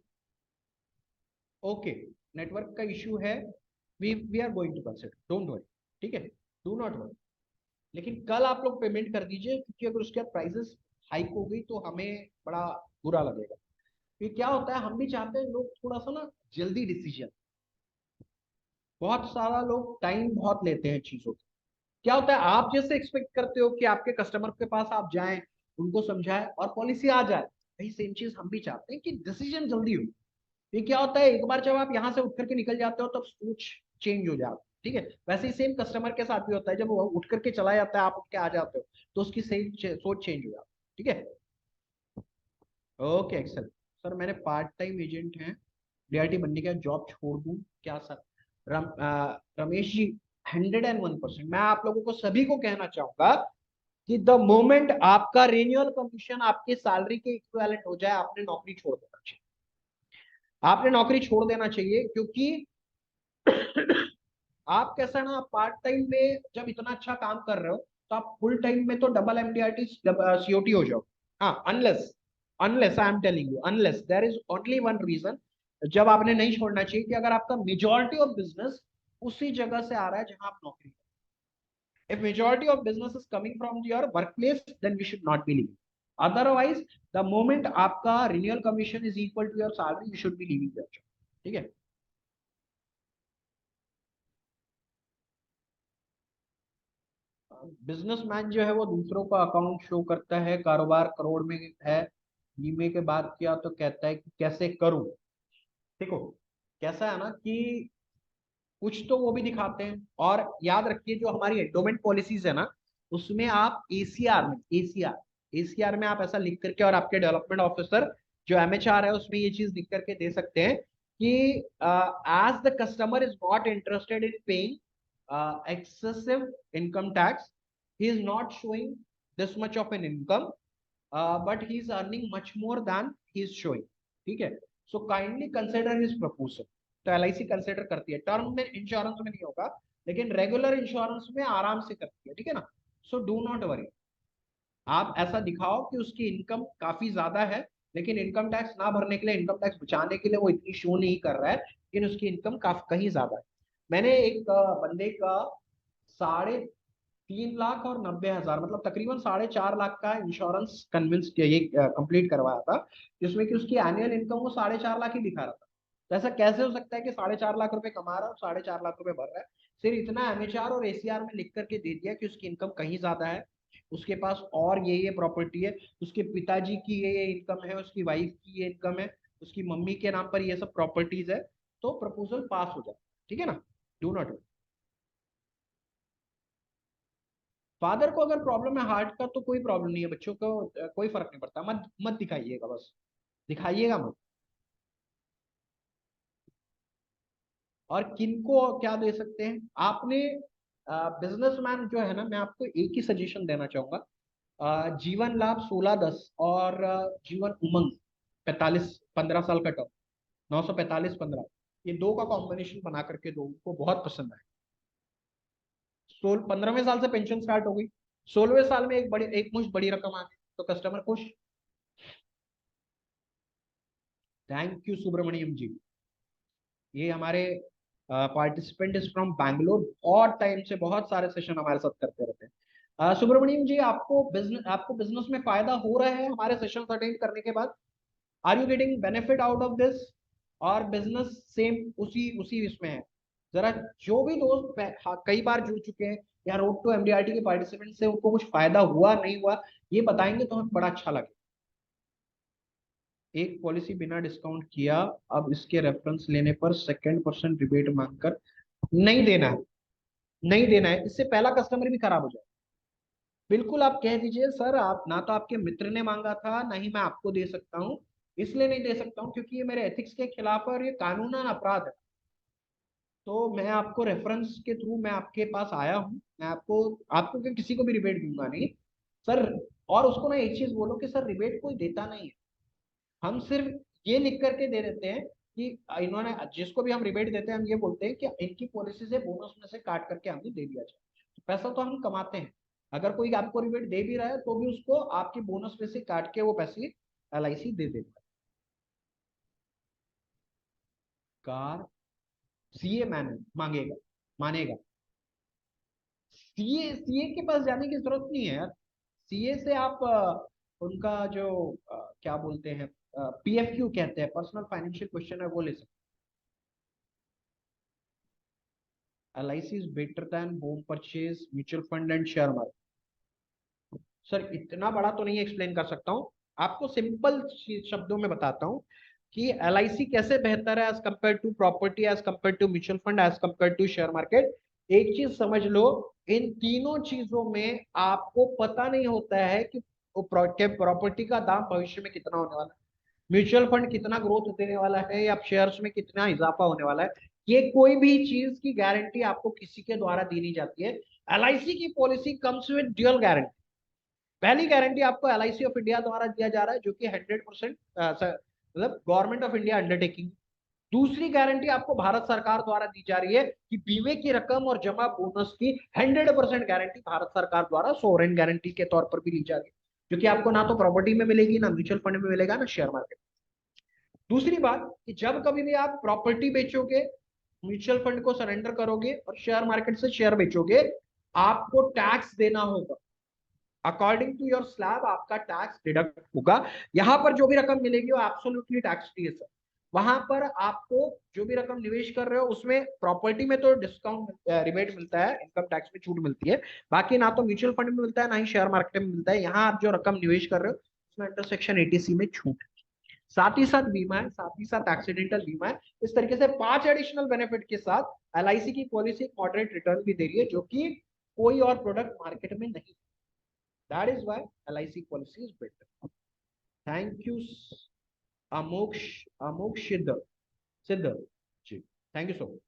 Okay, network का इशू है, we are going to consider, don't worry, ठीक है, डू नॉट वरी। लेकिन कल आप लोग पेमेंट कर दीजिए, क्योंकि अगर उसके बाद प्राइसेस हाइक हो गई तो हमें बड़ा बुरा लगेगा। ये क्या होता है, हम भी चाहते हैं लोग थोड़ा सा ना जल्दी डिसीजन, बहुत सारा लोग टाइम बहुत लेते हैं चीजों को। क्या होता है, आप जैसे एक्सपेक्ट करते हो कि आपके कस्टमर के पास आप जाएं, उनको समझाएं और पॉलिसी आ जाए, वही सेम चीज हम भी चाहते हैं कि डिसीजन जल्दी हो। ये क्या होता है, एक बार जब आप यहाँ से उठ करके निकल जाते हो तब सोच चेंज हो जाती है, ठीक है। वैसे ही सेम कस्टमर के साथ भी होता है, जब वो उठ करके चला जाता है आप उठ के आ जाते हो, तो उसकी सोच चेंज हो जाती है, ठीक है। ओके एक्सेल, सर मैंने पार्ट टाइम एजेंट है, डीआरटी बनने के बाद जॉब छोड़ दूं क्या सर? रमेश जी, 101% मैं आप लोगों को सभी को कहना चाहूंगा कि द मोमेंट आपका रिन्यूअल कमीशन आपके सैलरी के इक्विवेलेंट हो जाए, आपने नौकरी छोड़ देना चाहिए। आपने नौकरी छोड़ देना चाहिए, क्योंकि आप कैसा ना, आप पार्ट टाइम में जब इतना अच्छा काम कर रहे हो तो आप फुल टाइम में तो डबल एमडीआरटी सीओटी हो जाओ। हाँ, unless, unless I am telling you, unless there is only one reason जब आपने नहीं छोड़ना चाहिए, कि अगर आपका मेजॉरिटी ऑफ बिजनेस उसी जगह से आ रहा है जहां आप नौकरी। If majority of business is coming from your workplace, then we should not be leaving. Otherwise, the moment आपका renewal commission is equal to your salary, you should be leaving your job. ठीक है? Businessman जो है वो दूसरों का account show करता है, कारोबार करोड़ में है, बीमे के बाद किया तो कहता है कि कैसे करूं। देखो, कैसा है ना कि कुछ तो वो भी दिखाते हैं, और याद रखिए जो हमारी एंडोमेंट पॉलिसीज है ना, उसमें आप एसीआर में, एसीआर में आप ऐसा लिख करके, और आपके डेवलपमेंट ऑफिसर जो एमएचआर है उसमें ये चीज लिख करके दे सकते हैं कि as the customer is not interested in paying excessive income tax, he is not showing this much of an income, but he is earning much more than he is showing. ठीक है? So kindly consider his proposal. तो LIC consider करती है, term में insurance में नहीं होगा, लेकिन रेगुलर इंश्योरेंस में आराम से करती है। ठीक है ना? सो डू नॉट वरी, आप ऐसा दिखाओ कि उसकी इनकम काफी ज्यादा है, लेकिन इनकम टैक्स ना भरने के लिए, इनकम टैक्स बचाने के लिए वो इतनी शो नहीं कर रहा है, लेकिन उसकी इनकम काफी कहीं ज्यादा है। मैंने एक बंदे का 3,90,000 मतलब तकरीबन 4.5 लाख का इंश्योरेंस कन्विंस किया, ये कंप्लीट करवाया था, जिसमें कि उसकी एनुअल इनकम वो 4.5 लाख ही दिखा रहा था। तो ऐसा कैसे हो सकता है कि 4.5 लाख रुपए कमा रहा है और 4.5 लाख रुपए भर रहा है? सिर्फ इतना एमएचआर और एसीआर में लिख करके दे दिया कि उसकी इनकम कहीं ज्यादा है, उसके पास और ये प्रॉपर्टी है, उसके पिताजी की ये इनकम है, उसकी वाइफ की ये इनकम है, उसकी मम्मी के नाम पर ये सब प्रॉपर्टीज है, तो प्रपोजल पास हो जाए। ठीक है ना? Do not. फादर को अगर प्रॉब्लम है हार्ट का तो कोई प्रॉब्लम नहीं है, बच्चों को कोई फर्क नहीं पड़ता, मत मत दिखाइएगा, बस दिखाइएगा मत। और किनको क्या दे सकते हैं आपने? बिजनेसमैन जो है ना, मैं आपको एक ही सजेशन देना चाहूंगा, जीवन लाभ 1610 और जीवन उमंग 45-15 साल का टर्म, 945-15, ये दो का कॉम्बिनेशन बना करके दो, उनको बहुत पसंद आए। 15वें साल से पेंशन स्टार्ट हो गई, 16वें साल में एक मुश्त बड़ी रकम आ गई, तो कस्टमर खुश। थैंक यू सुब्रमण्यम जी, ये हमारे पार्टिसिपेंट इज फ्रॉम बैंगलोर, बहुत टाइम से बहुत सारे सेशन हमारे साथ करते रहते हैं। सुब्रमण्यम जी, आपको बिजनेस में फायदा हो रहा है हमारे सेशन अटेंड करने के बाद? Are you getting benefit out of this, और बिजनेस सेम उसी उसी इसमें है? जरा जो भी दोस्त कई बार जुड़ चुके हैं या रोड टू एमडीआरटी के पार्टिसिपेंट से, उनको कुछ फायदा हुआ नहीं हुआ, ये बताएंगे तो हमें बड़ा अच्छा लगेगा। एक पॉलिसी बिना डिस्काउंट किया, अब इसके रेफरेंस लेने पर 2% रिबेट मांगकर नहीं देना है, नहीं देना है, इससे पहला कस्टमर भी खराब हो जाए। बिल्कुल आप कह दीजिए सर, आप ना तो आपके मित्र ने मांगा था, ना ही मैं आपको दे सकता हूँ, इसलिए नहीं दे सकता हूँ क्योंकि ये मेरे एथिक्स के खिलाफ है और ये कानूनन अपराध है। तो मैं आपको रेफरेंस के थ्रू मैं आपके पास आया हूँ, मैं आपको आपको किसी को भी रिबेट दूंगा नहीं सर। और उसको ना एक चीज बोलो कि सर रिबेट कोई देता नहीं है, हम सिर्फ ये लिख करके दे देते हैं कि इन्होंने, जिसको भी हम रिबेट देते हैं हम ये बोलते हैं कि इनकी पॉलिसी से बोनस में से काट करके हमें दे दिया जाए, तो पैसा तो हम कमाते हैं। अगर कोई आपको रिबेट दे भी रहा है तो भी उसको आपके बोनस में से काट के वो पैसे एलआईसी दे देता है। कार सीए मैन मांगेगा, मानेगा? सीए सीए के पास जाने की जरूरत नहीं है यार। सीए से आप उनका जो क्या बोलते हैं, पीएफक्यू कहते हैं, पर्सनल फाइनेंशियल क्वेश्चन है, वो ले सकते। LIC is better than home purchase, mutual fund and share market. Sir इतना बड़ा तो नहीं एक्सप्लेन कर सकता हूँ, आपको सिंपल शब्दों में बताता हूँ कि एलआईसी कैसे बेहतर है as compare to property, as compare to mutual fund, as compare to share market. एक चीज समझ लो, इन तीनों चीजों में आपको पता नहीं होता है कि प्रॉपर्टी का दाम भविष्य में कितना होने वाला है। म्यूचुअल फंड कितना ग्रोथ देने वाला है या शेयर्स में कितना इजाफा होने वाला है, ये कोई भी चीज की गारंटी आपको किसी के द्वारा दी नहीं जाती है। एलआईसी की policy comes with dual guarantee. पहली गारंटी आपको एलआईसी ऑफ इंडिया द्वारा दिया जा रहा है, जो कि 100% मतलब गवर्नमेंट ऑफ इंडिया अंडरटेकिंग। दूसरी गारंटी आपको भारत सरकार द्वारा दी जा रही है कि बीमे की रकम और जमा बोनस की 100% गारंटी भारत सरकार द्वारा सोवरेन गारंटी के तौर पर भी ली जा रही है, जो कि आपको ना तो प्रॉपर्टी में मिलेगी, ना म्यूचुअल फंड में मिलेगा, ना शेयर मार्केट। दूसरी बात कि जब कभी भी आप प्रॉपर्टी बेचोगे, म्यूचुअल फंड को सरेंडर करोगे और शेयर मार्केट से शेयर बेचोगे, आपको टैक्स देना होगा। अकॉर्डिंग टू योर स्लैब आपका टैक्स डिडक्ट होगा। यहां पर जो भी रकम मिलेगी वो एब्सोल्युटली टैक्स फ्री है सर। वहां पर आपको जो भी रकम निवेश कर रहे हो उसमें प्रॉपर्टी में तो डिस्काउंट रिबेट मिलता है, इनकम टैक्स में छूट मिलती है, बाकी ना तो म्यूचुअल फंड में मिलता है ना ही शेयर मार्केट में मिलता है। यहाँ आप जो रकम निवेश कर रहे हो उसमें अंडर सेक्शन 80C में छूट है। साथ ही साथ बीमा है, साथ ही साथ एक्सीडेंटल बीमा है। इस तरीके से 5 एडिशनल बेनिफिट के साथ एलआईसी की पॉलिसी मॉडरेट रिटर्न भी दे रही है, जो कि कोई और प्रोडक्ट मार्केट में नहीं। That is why LIC policy is better. Thank you Amoksh, Amoksh Siddh, Siddh ji, thank you so much.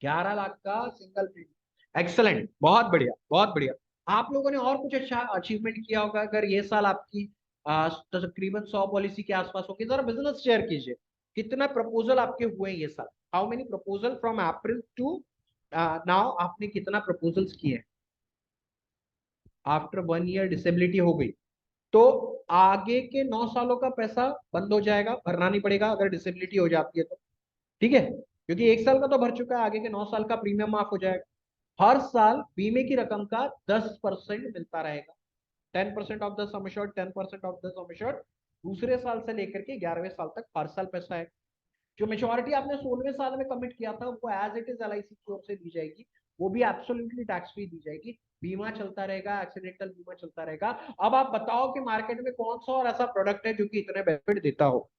11 lakh का सिंगल प्रीमियम, एक्सलेंट, बहुत बढ़िया बहुत बढ़िया। आप लोगों ने और कुछ अच्छा अचीवमेंट किया होगा अगर ये साल आपकी तकरीबन 100 पॉलिसी के आसपास होगी। जरा बिजनेस शेयर कीजिए, कितना प्रपोजल आपके हुए हैं ये साल, how many proposal from April to now, आपने कितना प्रपोजल्स किए हैं। आफ्टर 1 ईयर डिसेबिलिटी हो गई तो आगे के 9 सालों का पैसा बंद हो जाएगा, भरना नहीं पड़ेगा अगर डिसेबिलिटी हो जाती है तो। ठीक है, क्योंकि 1 साल का तो भर चुका है, आगे के 9 साल का प्रीमियम माफ हो जाएगा। हर साल बीमे की रकम का 10% मिलता रहेगा। 10% of the sum assured, 10% of the sum assured. दूसरे साल से लेकर के 11वें साल तक हर साल पैसा है। जो मेच्योरिटी आपने 16वें साल में कमिट किया था वो एज इट इज एलआईसी की ओर से दी जाएगी, वो भी एब्सोल्युटली टैक्स फ्री दी जाएगी। बीमा चलता रहेगा, एक्सीडेंटल बीमा चलता रहेगा। अब आप बताओ कि मार्केट में कौन सा और ऐसा प्रोडक्ट है जो कि इतने बेनिफिट देता हो।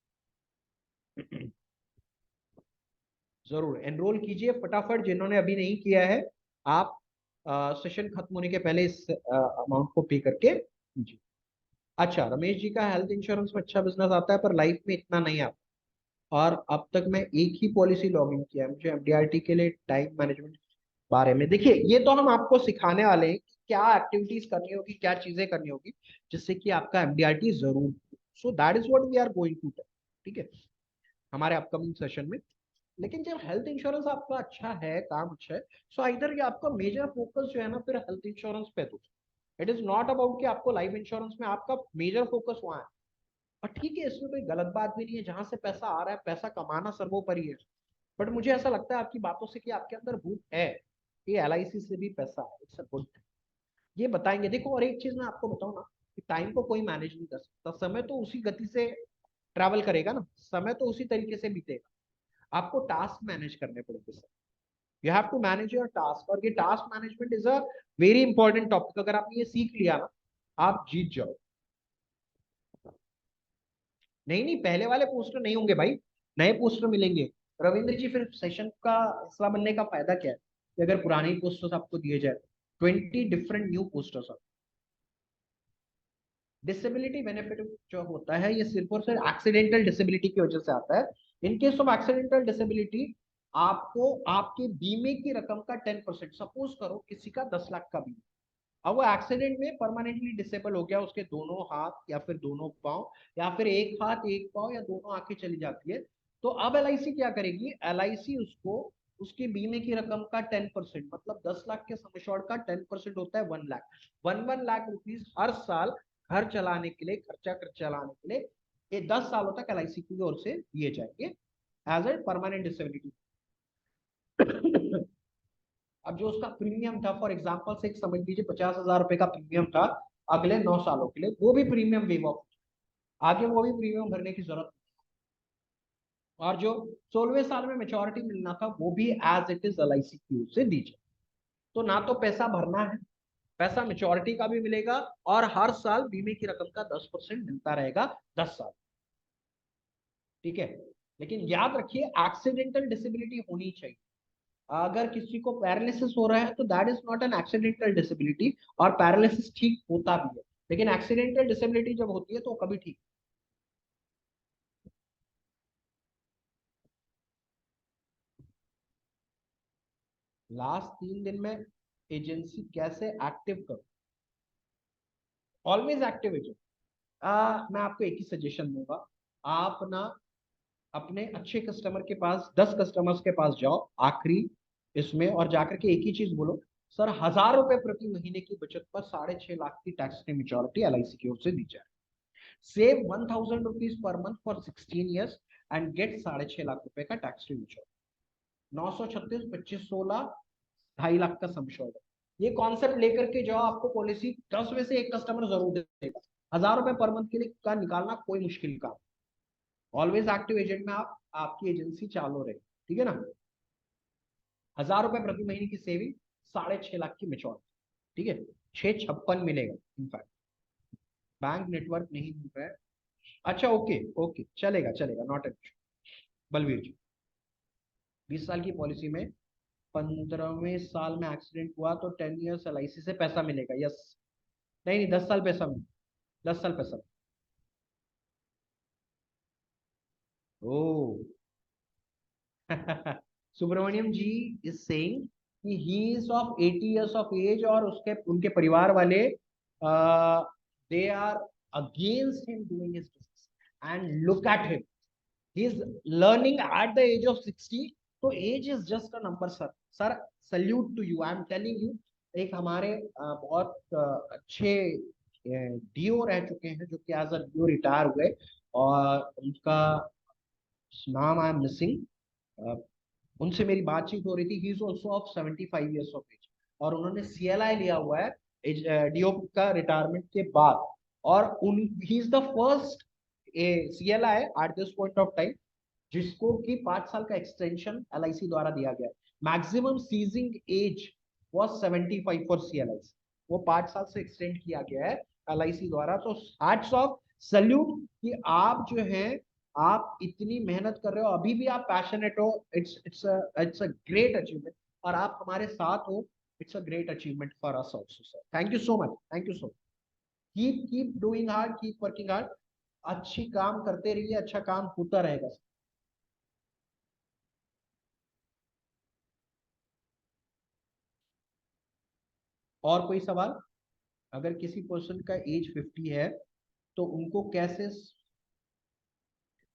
जरूर एनरोल कीजिए फटाफट, जिन्होंने अभी नहीं किया है आप सेशन खत्म होने के पहले इस अमाउंट को पे करके कीजिए। अच्छा, रमेश जी का हेल्थ इंश्योरेंस में अच्छा बिजनेस आता है पर लाइफ में इतना नहीं आता, और अब तक मैं एक ही पॉलिसी लॉग इन किया है। मुझे एमडीआरटी के लिए टाइम मैनेजमेंट बारे में देखिए, ये तो हम आपको सिखाने वाले हैं कि क्या एक्टिविटीज करनी होगी, क्या चीजें करनी होगी जिससे कि आपका एमडीआरटी जरूर। So that is what we are going to. ठीक है, हमारे अपकमिंग सेशन में। लेकिन जब हेल्थ इंश्योरेंस आपका अच्छा है, काम अच्छा है, सो इधर ये आपका मेजर फोकस जो है ना फिर हेल्थ इंश्योरेंस पे दो। इट इज नॉट अबाउट कि आपको लाइफ इंश्योरेंस में आपका मेजर फोकस वहां है। और ठीक है, इसमें कोई गलत बात भी नहीं है, जहां से पैसा आ रहा है पैसा कमाना सर्वोपरि है। बट मुझे ऐसा लगता है आपकी बातों से कि आपके अंदर भूख है कि एलआईसी से भी पैसा है। इट्स अ गुड, ये बताएंगे। देखो, और एक चीज मैं आपको बताऊं ना कि टाइम को कोई मैनेज नहीं कर सकता, समय तो उसी गति से ट्रैवल करेगा ना, समय तो उसी तरीके से बीतेगा। आपको टास्क मैनेज करने पड़ेंगे sir. You have to manage your task, और ये task management is a very important topic. अगर आपने ये सीख लिया ना, आप जीत जाओ। नहीं नहीं, पहले वाले पोस्टर नहीं होंगे भाई, नए पोस्टर मिलेंगे। रविंद्र जी, फिर सेशन का हिस्सा बनने का फायदा क्या है कि अगर पुराने पोस्टर्स आपको दिए जाए। 20 different new posters. Disability benefit जो होता है ये सिर्फ और सिर्फ एक्सीडेंटल डिसेबिलिटी की वजह से आता है। In case of accidental disability आपको आपके बीमे की रकम का 10%, सपोज करो किसी का 10 लाख का बीमा, अब वो एक्सीडेंट में परमानेंटली डिसेबल हो गया, उसके दोनों हाथ या फिर दोनों पांव या फिर एक हाथ एक पांव या दोनों आंखें चली जाती है, तो अब एलआईसी क्या करेगी, एलआईसी उसको उसकी बीमे की रकम का 10%, मतलब 10 लाख के सम एश्योर्ड का 10% होता है 1 लाख। 1 लाख रुपीज हर साल घर चलाने के लिए, खर्चा कर चलाने के लिए ये 10 सालों तक एलआईसी की ओर से दिए जाएंगे एज ए परमानेंट डिसेबिलिटी। अब जो उसका प्रीमियम था, फॉर एग्जाम्पल से समझ लीजिए 50,000 रुपए का प्रीमियम था अगले 9 सालों के लिए, वो भी प्रीमियम वेव ऑफ, आगे वो भी प्रीमियम भरने की जरूरत। और जो 16वें साल में मेच्योरिटी मिलना था वो भी एज इट इज एलआईसी की ओर से दीजिए। तो ना तो पैसा भरना है, पैसा मेच्योरिटी का भी मिलेगा, और हर साल बीमे की रकम का 10% मिलता रहेगा 10 साल। ठीक है, लेकिन याद रखिए एक्सीडेंटल डिसेबिलिटी होनी चाहिए। अगर किसी को पैरालिसिस हो रहा है तो that is not an accidental disability, और पैरालिसिस ठीक होता भी है, लेकिन एक्सीडेंटल डिसेबिलिटी जब होती है तो कभी ठीक। लास्ट 3 दिन में एजेंसी कैसे एक्टिव करो, ऑलवेज एक्टिव एजेंट। मैं आपको एक ही सजेशन दूंगा, आप ना अपने अच्छे कस्टमर के पास 10 कस्टमर्स के पास जाओ आखिरी इसमें, और जाकर के एक ही चीज बोलो, सर 1,000 रुपए प्रति महीने की बचत पर 6.5 लाख की टैक्स फ्री मेच्योरिटी LIC की ओर से दी जाए। Save 1,000 rupees per month for 16 years and get 6.5 lakh रुपए का टैक्स फ्री मेच्योरिटी। 936 25 16 2.5 लाख का सम श्योर्ड है। ये कॉन्सेप्ट लेकर के जाओ, आपको पॉलिसी 10 में से एक कस्टमर जरूर देगा। 1,000 रुपए पर मंथ के लिए का निकालना कोई मुश्किल काम। ऑलवेज एक्टिव एजेंट में आप, आपकी एजेंसी चालू रहे, ठीक है ना। 1,000 रुपए प्रति महीने की सेविंग, 6.5 लाख की मेच्योरिटी, ठीक है। 656 मिलेगा इनफैक्ट, बैंक नेटवर्क नहीं मिल रहा है। अच्छा ओके ओके, चलेगा चलेगा, नॉट एन इशू। बलवीर जी, 20 साल की पॉलिसी में 15वें साल में एक्सीडेंट हुआ तो 10 years LIC से पैसा मिलेगा, यस। नहीं नहीं, 10 साल पैसा मिलेगा, 10 साल पैसा। Oh Subramanyam ji is saying कि he is of 80 years of age, और उसके उनके परिवार वाले they are against him doing his business, and look at him, he is learning at the age of 60। तो age is just a number sir. Sir salute to you, I am telling you. एक हमारे बहुत अच्छे do रह चुके हैं जो कि एज अ डीओ रिटायर हुए, और उनका नाम आई एम मिसिंग, उनसे मेरी बातचीत हो रही थी। He is also of 75 years of age, और उन्होंने CLI लिया हुआ है डीओ का रिटायरमेंट के बाद, और उन he is the first CLI at this point of time जिसको कि 5 साल का एक्सटेंशन LIC द्वारा दिया गया है। Maximum ceasing age was 75 for CLI, वो 5 साल से एक्सटेंड किया गया है LIC द्वारा। तो हैट्स ऑफ, सल्यूट कि आप जो है, आप इतनी मेहनत कर रहे हो, अभी भी आप पैशनेट हो। इट्स अ ग्रेट अचीवमेंट, और आप हमारे साथ हो। It's a great achievement for us also sir. Thank you so much, thank you so much. Keep doing hard, keep working hard, अच्छी काम करते रहिए, अच्छा काम होता रहेगा। और कोई सवाल? अगर किसी पर्सन का एज 50 है तो उनको कैसे,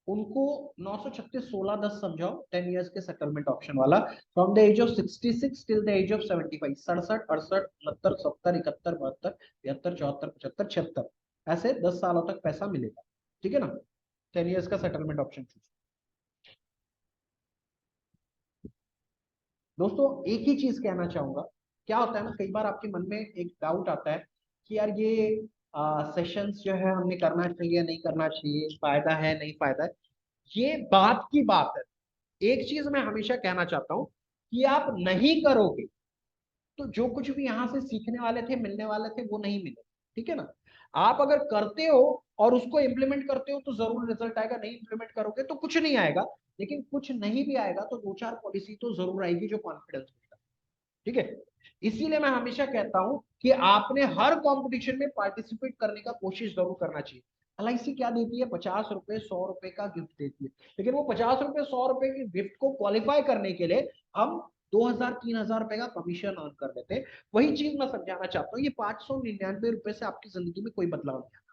उनको 936 16 10 समझाओ, 10 years के सेटलमेंट ऑप्शन वाला, from the age of 66 till the age of 75, 67 68 69 70 71 72 73 74 75 76, ऐसे 10 सालों तक पैसा मिलेगा, ठीक है ना। 10 years का सेटलमेंट ऑप्शन चूज। दोस्तों एक ही चीज कहना चाहूंगा, क्या होता है ना, कई बार आपके मन में एक डाउट आता है कि यार ये सेशंस जो है हमने करना चाहिए नहीं करना चाहिए, फायदा है नहीं फायदा है। ये बात की बात है। एक चीज मैं हमेशा कहना चाहता हूं कि आप नहीं करोगे तो जो कुछ भी यहां से सीखने वाले थे, मिलने वाले थे, वो नहीं मिले, ठीक है ना। आप अगर करते हो और उसको इंप्लीमेंट करते हो तो जरूर रिजल्ट आएगा, नहीं इंप्लीमेंट करोगे तो कुछ नहीं आएगा। लेकिन कुछ नहीं भी आएगा तो 2 4 पॉलिसी तो जरूर आएगी जो कॉन्फिडेंस मिलता है, ठीक है। इसीलिए मैं हमेशा कहता हूं कि आपने हर कंपटीशन में पार्टिसिपेट करने का कोशिश जरूर करना चाहिए। LIC क्या देती है, 50 रुपए 100 रुपए का गिफ्ट देती है, लेकिन वो 50 रुपए 100 रुपए के गिफ्ट को क्वालिफाई करने के लिए हम 2,000 3,000 रुपए का कमीशन अर्न कर लेते हैं। वही चीज मैं समझाना चाहता हूँ, ये 599 रुपए से आपकी जिंदगी में कोई बदलाव नहीं।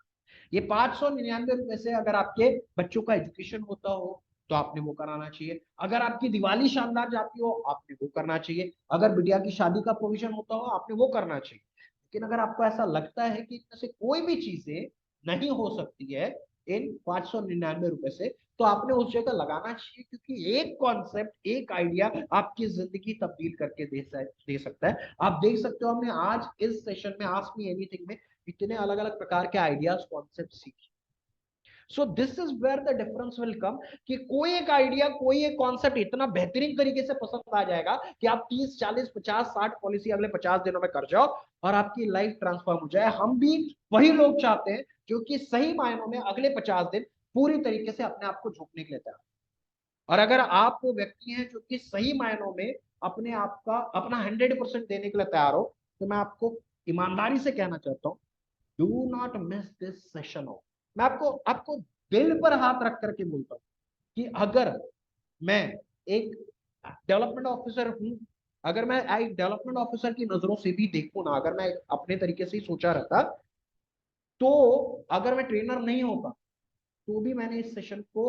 ये 599 रुपए से अगर आपके बच्चों का एजुकेशन होता हो तो आपने वो कराना चाहिए। अगर आपकी दिवाली शानदार जाती हो आपने वो करना चाहिए। अगर बिटिया की शादी का प्रोविजन होता हो आपने वो करना चाहिए। लेकिन अगर आपको ऐसा लगता है कि इनमें से कोई भी चीजें नहीं हो सकती है इन 599 रुपए से, तो आपने उस जगह लगाना चाहिए, क्योंकि एक कॉन्सेप्ट, एक आइडिया आपकी जिंदगी तब्दील करके दे सकता है। आप देख सकते हो हमने आज इस सेशन में आस्क मी एनीथिंग में इतने अलग अलग प्रकार के आइडियाज कॉन्सेप्ट सीखे। So this is where the difference will come, कि कोई एक आइडिया, कोई एक कॉन्सेप्ट इतना बेहतरीन तरीके से पसंद आ जाएगा कि आप 30 40 50 60 पॉलिसी अगले 50 दिनों में कर जाओ और आपकी लाइफ ट्रांसफॉर्म हो जाए। हम भी वही लोग चाहते हैं जो कि सही मायनों में अगले 50 दिन पूरी तरीके से अपने आप को झोंकने के लिए तैयार। और अगर आप वो व्यक्ति हैं जो कि सही मायनों में अपने आप का अपना 100% देने के लिए तैयार हो, तो मैं आपको ईमानदारी से कहना चाहता हूँ, do not miss this session of. मैं आपको आपको दिल पर हाथ रख करके बोलता हूँ कि अगर मैं एक डेवलपमेंट ऑफिसर हूं अगर मैं एक डेवलपमेंट ऑफिसर की नजरों से भी देखूं ना, अगर मैं अपने तरीके से ही सोचा रहता, तो अगर मैं ट्रेनर नहीं होता तो भी मैंने इस सेशन को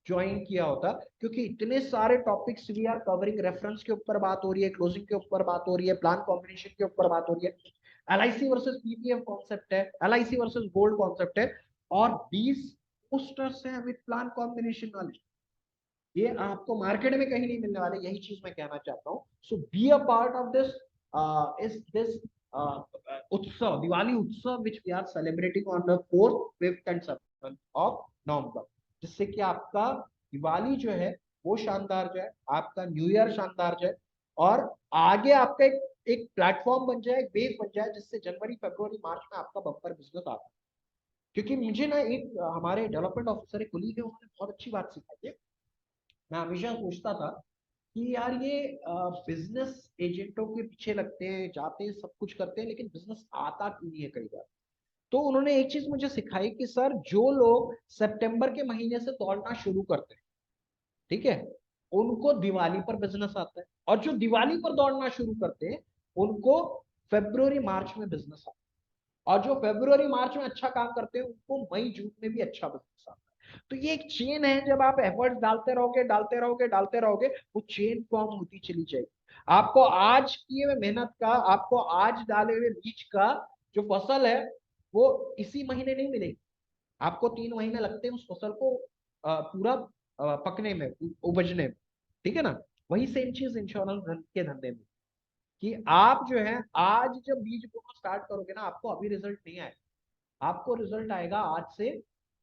ज्वाइन किया होता, क्योंकि इतने सारे topics we are covering. Reference के ऊपर बात हो रही है, क्लोजिंग के ऊपर बात हो रही है, प्लान कॉम्बिनेशन के ऊपर बात हो रही है, एलआईसी वर्सेस पीपीएफ कॉन्सेप्ट है, एलआईसी वर्सेस गोल्ड कॉन्सेप्ट है, और 20 पोस्टर्स हैं विद प्लान कॉम्बिनेशन वाले। ये आपको मार्केट में कहीं नहीं मिलने वाले, यही चीज मैं कहना चाहता हूँ। So be a part of this is this उत्सव, दिवाली उत्सव which we are celebrating on the 4th, 5th and 7th of November, जिससे कि आपका दिवाली जो है वो शानदार जाए, आपका न्यू ईयर शानदार जाए, और आगे आपका एक प्लेटफॉर्म बन जाए, एक बेस बन जाए, जिससे जनवरी फरवरी मार्च में आपका बम्पर बिजनेस आता है। क्योंकि मुझे ना एक हमारे डेवलपमेंट ऑफिसर एक कुलीग है, उन्होंने बहुत अच्छी बात सिखाई है। मैं हमेशा सोचता था कि यार ये बिजनेस एजेंटों के पीछे लगते हैं, जाते हैं, सब कुछ करते हैं, लेकिन बिजनेस आता क्यों नहीं है कई बार। तो उन्होंने एक चीज मुझे सिखाई कि सर, जो लोग सितंबर के महीने से दौड़ना शुरू करते हैं, ठीक है, उनको दिवाली पर बिजनेस आता है, और जो दिवाली पर दौड़ना शुरू करते हैं उनको फरवरी मार्च में बिजनेस आता है, और जो फरवरी मार्च में अच्छा काम करते हैं उनको मई जून में भी अच्छा बिजनेस आता है। तो ये एक चेन है, जब आप एफर्ट्स डालते रहोगे डालते रहोगे डालते रहोगे, वो चेन फॉर्म होती चली जाएगी। आपको आज किए हुए मेहनत का, आपको आज डाले हुए बीज का जो फसल है, वो इसी महीने नहीं मिलेगी। आपको 3 महीने लगते हैं उस फसल को पूरा पकने में, उपजने में, ठीक है ना। वही सेम चीज इंश्योरेंस के धंधे में, कि आप जो है आज जब बीज बोना स्टार्ट करोगे ना, आपको अभी रिजल्ट नहीं आएगा, आपको रिजल्ट आएगा आज से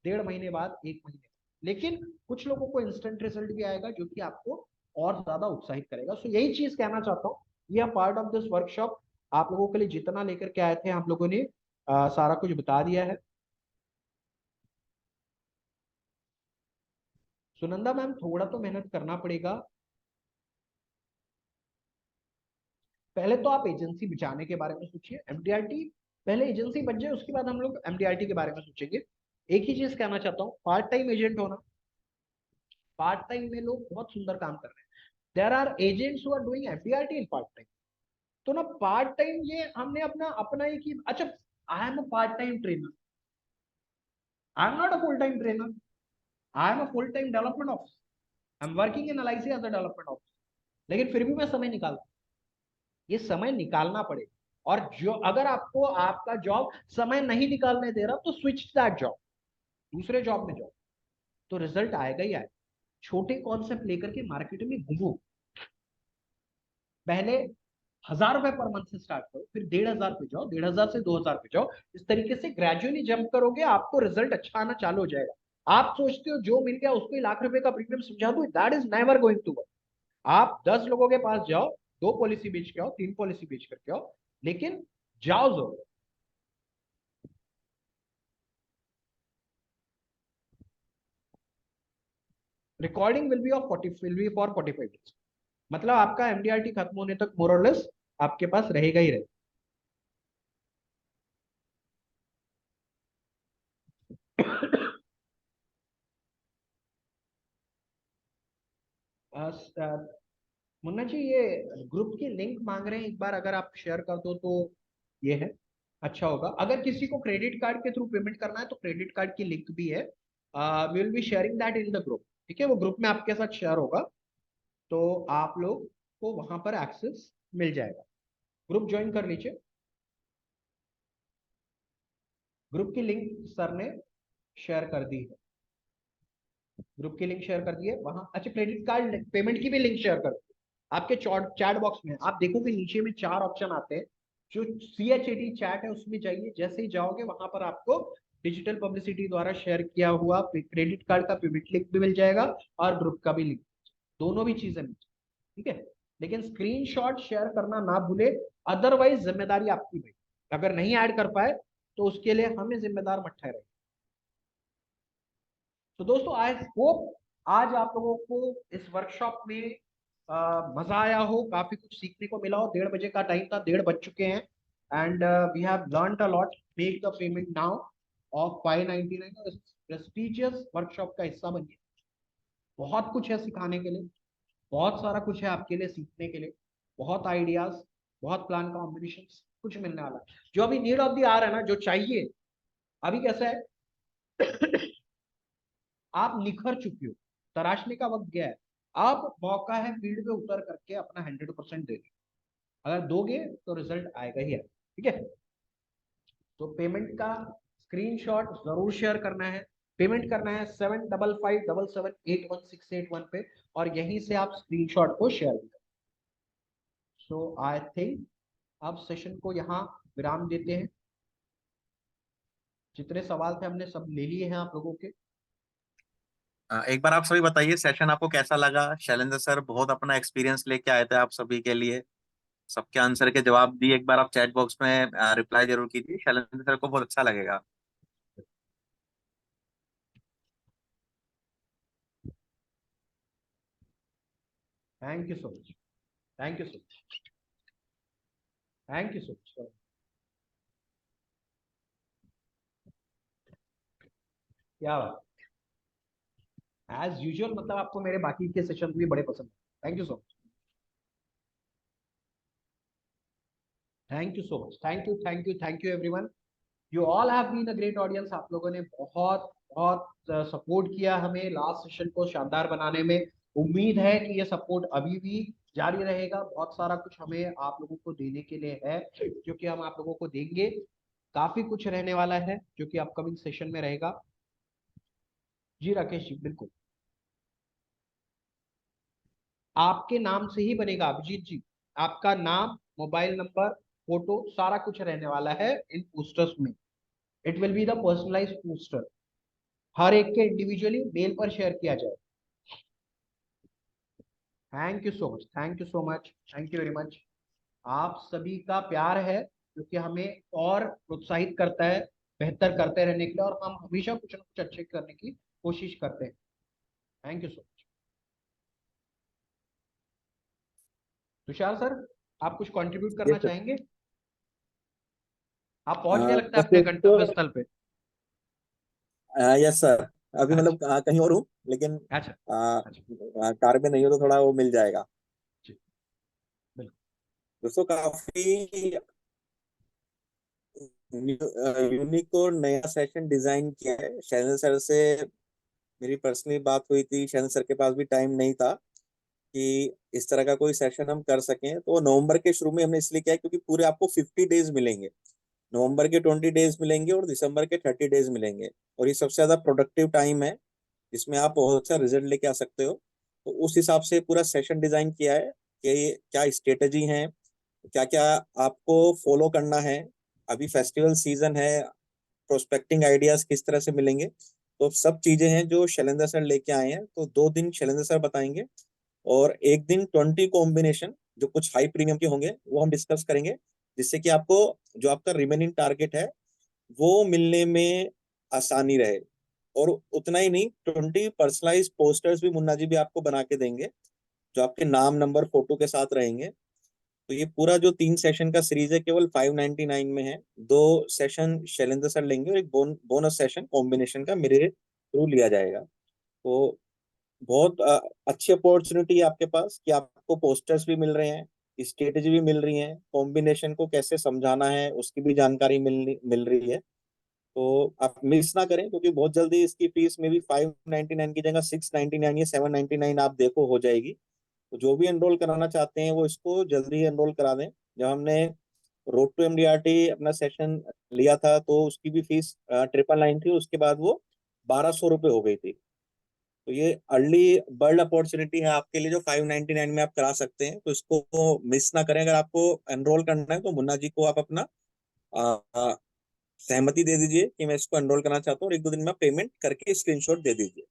1.5 महीने बाद, 1 महीने। लेकिन कुछ लोगों को इंस्टेंट रिजल्ट भी आएगा, जो कि आपको और ज्यादा उत्साहित करेगा। सो यही चीज कहना चाहता हूँ, ये पार्ट ऑफ दिस वर्कशॉप। आप लोगों के लिए जितना लेकर के आए थे हम लोगों ने सारा कुछ बता दिया है। सुनंदा मैम, थोड़ा तो मेहनत करना पड़ेगा। पहले तो आप एजेंसी बिछाने के बारे में सोचिए, एमडीआरटी पहले एजेंसी बन जाए, उसके बाद हम लोग एमडीआरटी के बारे में सोचेंगे। एक ही चीज कहना चाहता हूँ, पार्ट टाइम एजेंट होना। पार्ट टाइम में लोग बहुत सुंदर काम कर रहे हैं। There are agents who are doing MDRT in part time. तो ना पार्ट टाइम ये हमने अपना अपना एक ही, अच्छा, I am a part time trainer, I am not a full time trainer, I am a full time development officer, I am working in LIC as a development officer, लेकिन फिर भी मैं समय निकालता हूँ। ये समय निकालना पड़ेगा। और जो अगर आपको आपका जॉब समय नहीं निकालने दे रहा, तो स्विच दैट जॉब, दूसरे जॉब में जाओ, तो रिजल्ट आएगा ही आएगा। छोटे कॉन्सेप्ट लेकर के मार्केट में घूमो। पहले 1,000 रुपए पर मंथ से स्टार्ट करो, फिर 1,500 पे जाओ, 1,500 से 2,000 पे जाओ। इस तरीके से ग्रेजुअली जंप करोगे, आपको रिजल्ट अच्छा आना चालू हो जाएगा। आप सोचते हो जो मिल गया उसको ही लाख रुपए का प्रीमियम समझा दो, that is never going to work. आप 10 लोगों के पास जाओ, 2 पॉलिसी बेच के आओ, 3 पॉलिसी बेच करके आओ, लेकिन जाओ जरूर। Recording will be of 40, will be for 45 days. मतलब आपका एमडीआरटी खत्म होने तक मोर और लेस आपके पास रहेगा ही रहेगा। मुन्ना जी, ये ग्रुप की लिंक मांग रहे हैं, एक बार अगर आप शेयर कर दो तो ये है, अच्छा होगा। अगर किसी को क्रेडिट कार्ड के थ्रू पेमेंट करना है तो क्रेडिट कार्ड की लिंक भी है, we will be sharing that in the group, ठीक है, वो ग्रुप में आपके साथ शेयर होगा, तो आप लोग को वहां पर एक्सेस मिल जाएगा। ग्रुप ज्वाइन कर लीजिए। ग्रुप की लिंक सर ने शेयर कर दी है, ग्रुप की लिंक शेयर कर दी है वहां। अच्छा, क्रेडिट कार्ड पेमेंट की भी लिंक शेयर कर दी आपके चैट बॉक्स में। आप देखोगे नीचे में 4 ऑप्शन आते हैं, जो CHAT चैट है उसमें जाइए, जैसे ही जाओगे वहां पर आपको डिजिटल पब्लिसिटी द्वारा शेयर किया हुआ क्रेडिट कार्ड का पेमेंट लिंक भी मिल जाएगा, और ग्रुप का भी लिंक, दोनों भी चीजें मिल जाएगी, ठीक है। लेकिन स्क्रीनशॉट शेयर करना ना भूले, अदरवाइज जिम्मेदारी आपकी भाई। अगर नहीं ऐड कर पाए तो उसके लिए हमें जिम्मेदार मत ठहरे। तो दोस्तों, आई होप आज आप लोगों को इस वर्कशॉप में मजा आया हो, काफी कुछ सीखने को मिला हो। 1:30 बजे का टाइम था, 1:30 बज चुके हैं, and we have learned a lot. Make the payment now of 599, prestigious workshop का हिस्सा बनिए। बहुत कुछ है सिखाने के लिए, बहुत सारा कुछ है आपके लिए सीखने के लिए। बहुत आइडियाज, बहुत प्लान कॉम्बिनेशन, कुछ मिलने वाला है। जो अभी नीड ऑफ द आवर है ना, जो चाहिए, अभी कैसा है आप निखर चुके हो, तराशने का वक्त गया है, अब मौका है फील्ड पे उतर करके अपना 100% देने। अगर दोगे तो रिजल्ट आएगा ही आएगा, ठीक है। तो पेमेंट का स्क्रीनशॉट जरूर शेयर करना है। पेमेंट करना है 7557781681 पे, और यहीं से आप स्क्रीनशॉट को शेयर करें। सो आई थिंक अब सेशन को यहाँ विराम देते हैं। जितने सवाल थे हमने सब ले लिए हैं आप लोगों के। एक बार आप सभी बताइए सेशन आपको कैसा लगा। शैलेंद्र सर बहुत अपना एक्सपीरियंस लेके आए थे आप सभी के लिए, सबके आंसर के जवाब दिए। एक बार आप चैट बॉक्स में रिप्लाई जरूर कीजिए, शैलेंद्र सर को बहुत अच्छा लगेगा। Thank you so much, thank you so much, thank you so much. क्या बात, एज यूजुअल, मतलब आपको मेरे बाकी के सेशन भी बड़े पसंद है। Thank you so much, thank you so much, thank you, thank you, thank you everyone. You all have been a great audience. आप लोगों ने बहुत बहुत सपोर्ट किया हमें लास्ट सेशन को शानदार बनाने में। उम्मीद है कि ये सपोर्ट अभी भी जारी रहेगा। बहुत सारा कुछ हमें आप लोगों को देने के लिए है, जो कि हम आप लोगों को देंगे। काफी कुछ रहने वाला है जो कि अपकमिंग सेशन में रहेगा। जी राकेश जी, बिल्कुल आपके नाम से ही बनेगा अभिजीत जी। आपका नाम, मोबाइल नंबर, फोटो, सारा कुछ रहने वाला है इन पोस्टर्स में। It will be the personalize poster, हर एक के इंडिविजुअली मेल पर शेयर किया जाए। Thank you so much, thank you so much, thank you very much. आप सभी का प्यार है जो कि हमें और प्रोत्साहित करता है बेहतर करते रहने के लिए, और हम हमेशा कुछ ना कुछ अच्छे करने की कोशिश करते हैं। Thank you so much. Tushar sir, आप कुछ कंट्रीब्यूट करना यस सर। चाहेंगे? आप पहुंच गए लगता है बस अपने एक तो गंतव्य स्थल पे। Yes sir. अभी अच्छा, मतलब कहीं और हूँ, लेकिन अच्छा, अच्छा। कार में नहीं हो तो थोड़ा वो मिल जाएगा। जी, बिल्कुल। दोस्तों काफी यूनिक और नया सेशन डिजाइन किया है शैलेंद्र सर से। मेरी पर्सनली बात हुई थी, शैलेंद्र सर के पास भी टाइम नहीं था कि इस तरह का कोई सेशन हम कर सकें। तो नवंबर के शुरू में हमने इसलिए किया है क्योंकि पूरे आपको 50 डेज मिलेंगे। नवंबर के 20 डेज मिलेंगे और दिसंबर के 30 डेज मिलेंगे। और ये सबसे ज्यादा प्रोडक्टिव टाइम है जिसमें आप बहुत अच्छा रिजल्ट लेके आ सकते हो। तो उस हिसाब से पूरा सेशन डिजाइन किया है कि ये क्या स्ट्रेटेजी है, क्या क्या आपको फॉलो करना है। अभी फेस्टिवल सीजन है, प्रोस्पेक्टिंग आइडियाज किस तरह से मिलेंगे, तो सब चीजें हैं जो शैलेंद्र सर लेके आए हैं। तो 2 दिन शैलेंद्र सर बताएंगे और एक दिन 20 कॉम्बिनेशन जो कुछ हाई प्रीमियम के होंगे वो हम डिस्कस करेंगे, जिससे कि आपको जो आपका रिमेनिंग टारगेट है वो मिलने में आसानी रहे। और उतना ही नहीं, 20 पर्सनलाइज पोस्टर्स भी मुन्ना जी भी आपको बना के देंगे जो आपके नाम नंबर फोटो के साथ रहेंगे। तो ये पूरा जो 3 सेशन का सीरीज है केवल 599 में है। 2 सेशन शैलेंद्र सर लेंगे और एक बोनस सेशन कॉम्बिनेशन का मेरे थ्रू लिया जाएगा। तो बहुत अच्छी अपॉर्चुनिटी है आपके पास कि आपको पोस्टर्स भी मिल रहे हैं, स्ट्रेटेजी भी मिल रही है, कॉम्बिनेशन को कैसे समझाना है उसकी भी जानकारी मिल रही है। तो आप मिस ना करें क्योंकि बहुत जल्दी इसकी फीस में भी 599 की जगह 699 या 799 आप देखो हो जाएगी। तो जो भी एनरोल कराना चाहते हैं वो इसको जल्दी एनरोल करा दें। जब हमने रोड टू एमडीआरटी अपना सेशन लिया था तो उसकी भी फीस 999 थी, उसके बाद वो 1200 रुपये हो गई थी। तो ये अर्ली बर्ड अपॉर्चुनिटी है आपके लिए जो 599 में आप करा सकते हैं। तो इसको मिस ना करें। अगर आपको एनरोल करना है तो मुन्ना जी को आप अपना सहमति दे दीजिए कि मैं इसको एनरोल करना चाहता हूँ और 1-2 दिन में पेमेंट करके स्क्रीनशॉट दे दीजिए।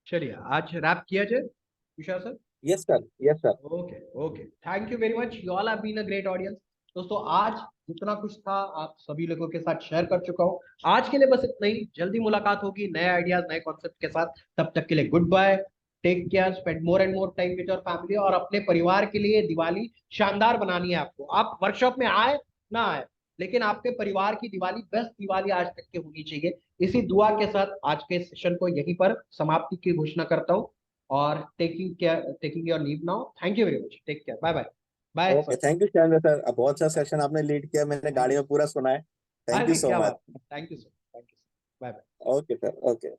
चलिए आज रैप किया जाए Tushar sir. Yes sir, yes sir. Okay, okay, thank you very much. You all have been a great audience. दोस्तों आज जितना कुछ था आप सभी लोगों के साथ शेयर कर चुका हूँ। आज के लिए बस इतना ही। जल्दी मुलाकात होगी नए आइडियाज, नए कॉन्सेप्ट के साथ। तब तक के लिए good bye, take care, spend more and more time with your family. और अपने परिवार के लिए दिवाली शानदार बनानी है आपको। आप वर्कशॉप में आए ना आए, लेकिन आपके परिवार की दिवाली बेस्ट दिवाली आज तक की होनी चाहिए। इसी दुआ के साथ आज के सेशन को यहीं पर समाप्ति की घोषणा करता हूँ। और taking your leave now. Thank you very much, take care, bye bye. Bye okay, thank you Shailendra sir, बहुत अच्छा सेशन आपने लीड किया, मैंने गाड़ी में पूरा सुना है। थैंक यू अरे सो क्या मच। बात, thank you sir, thank you, bye bye. Okay sir, okay.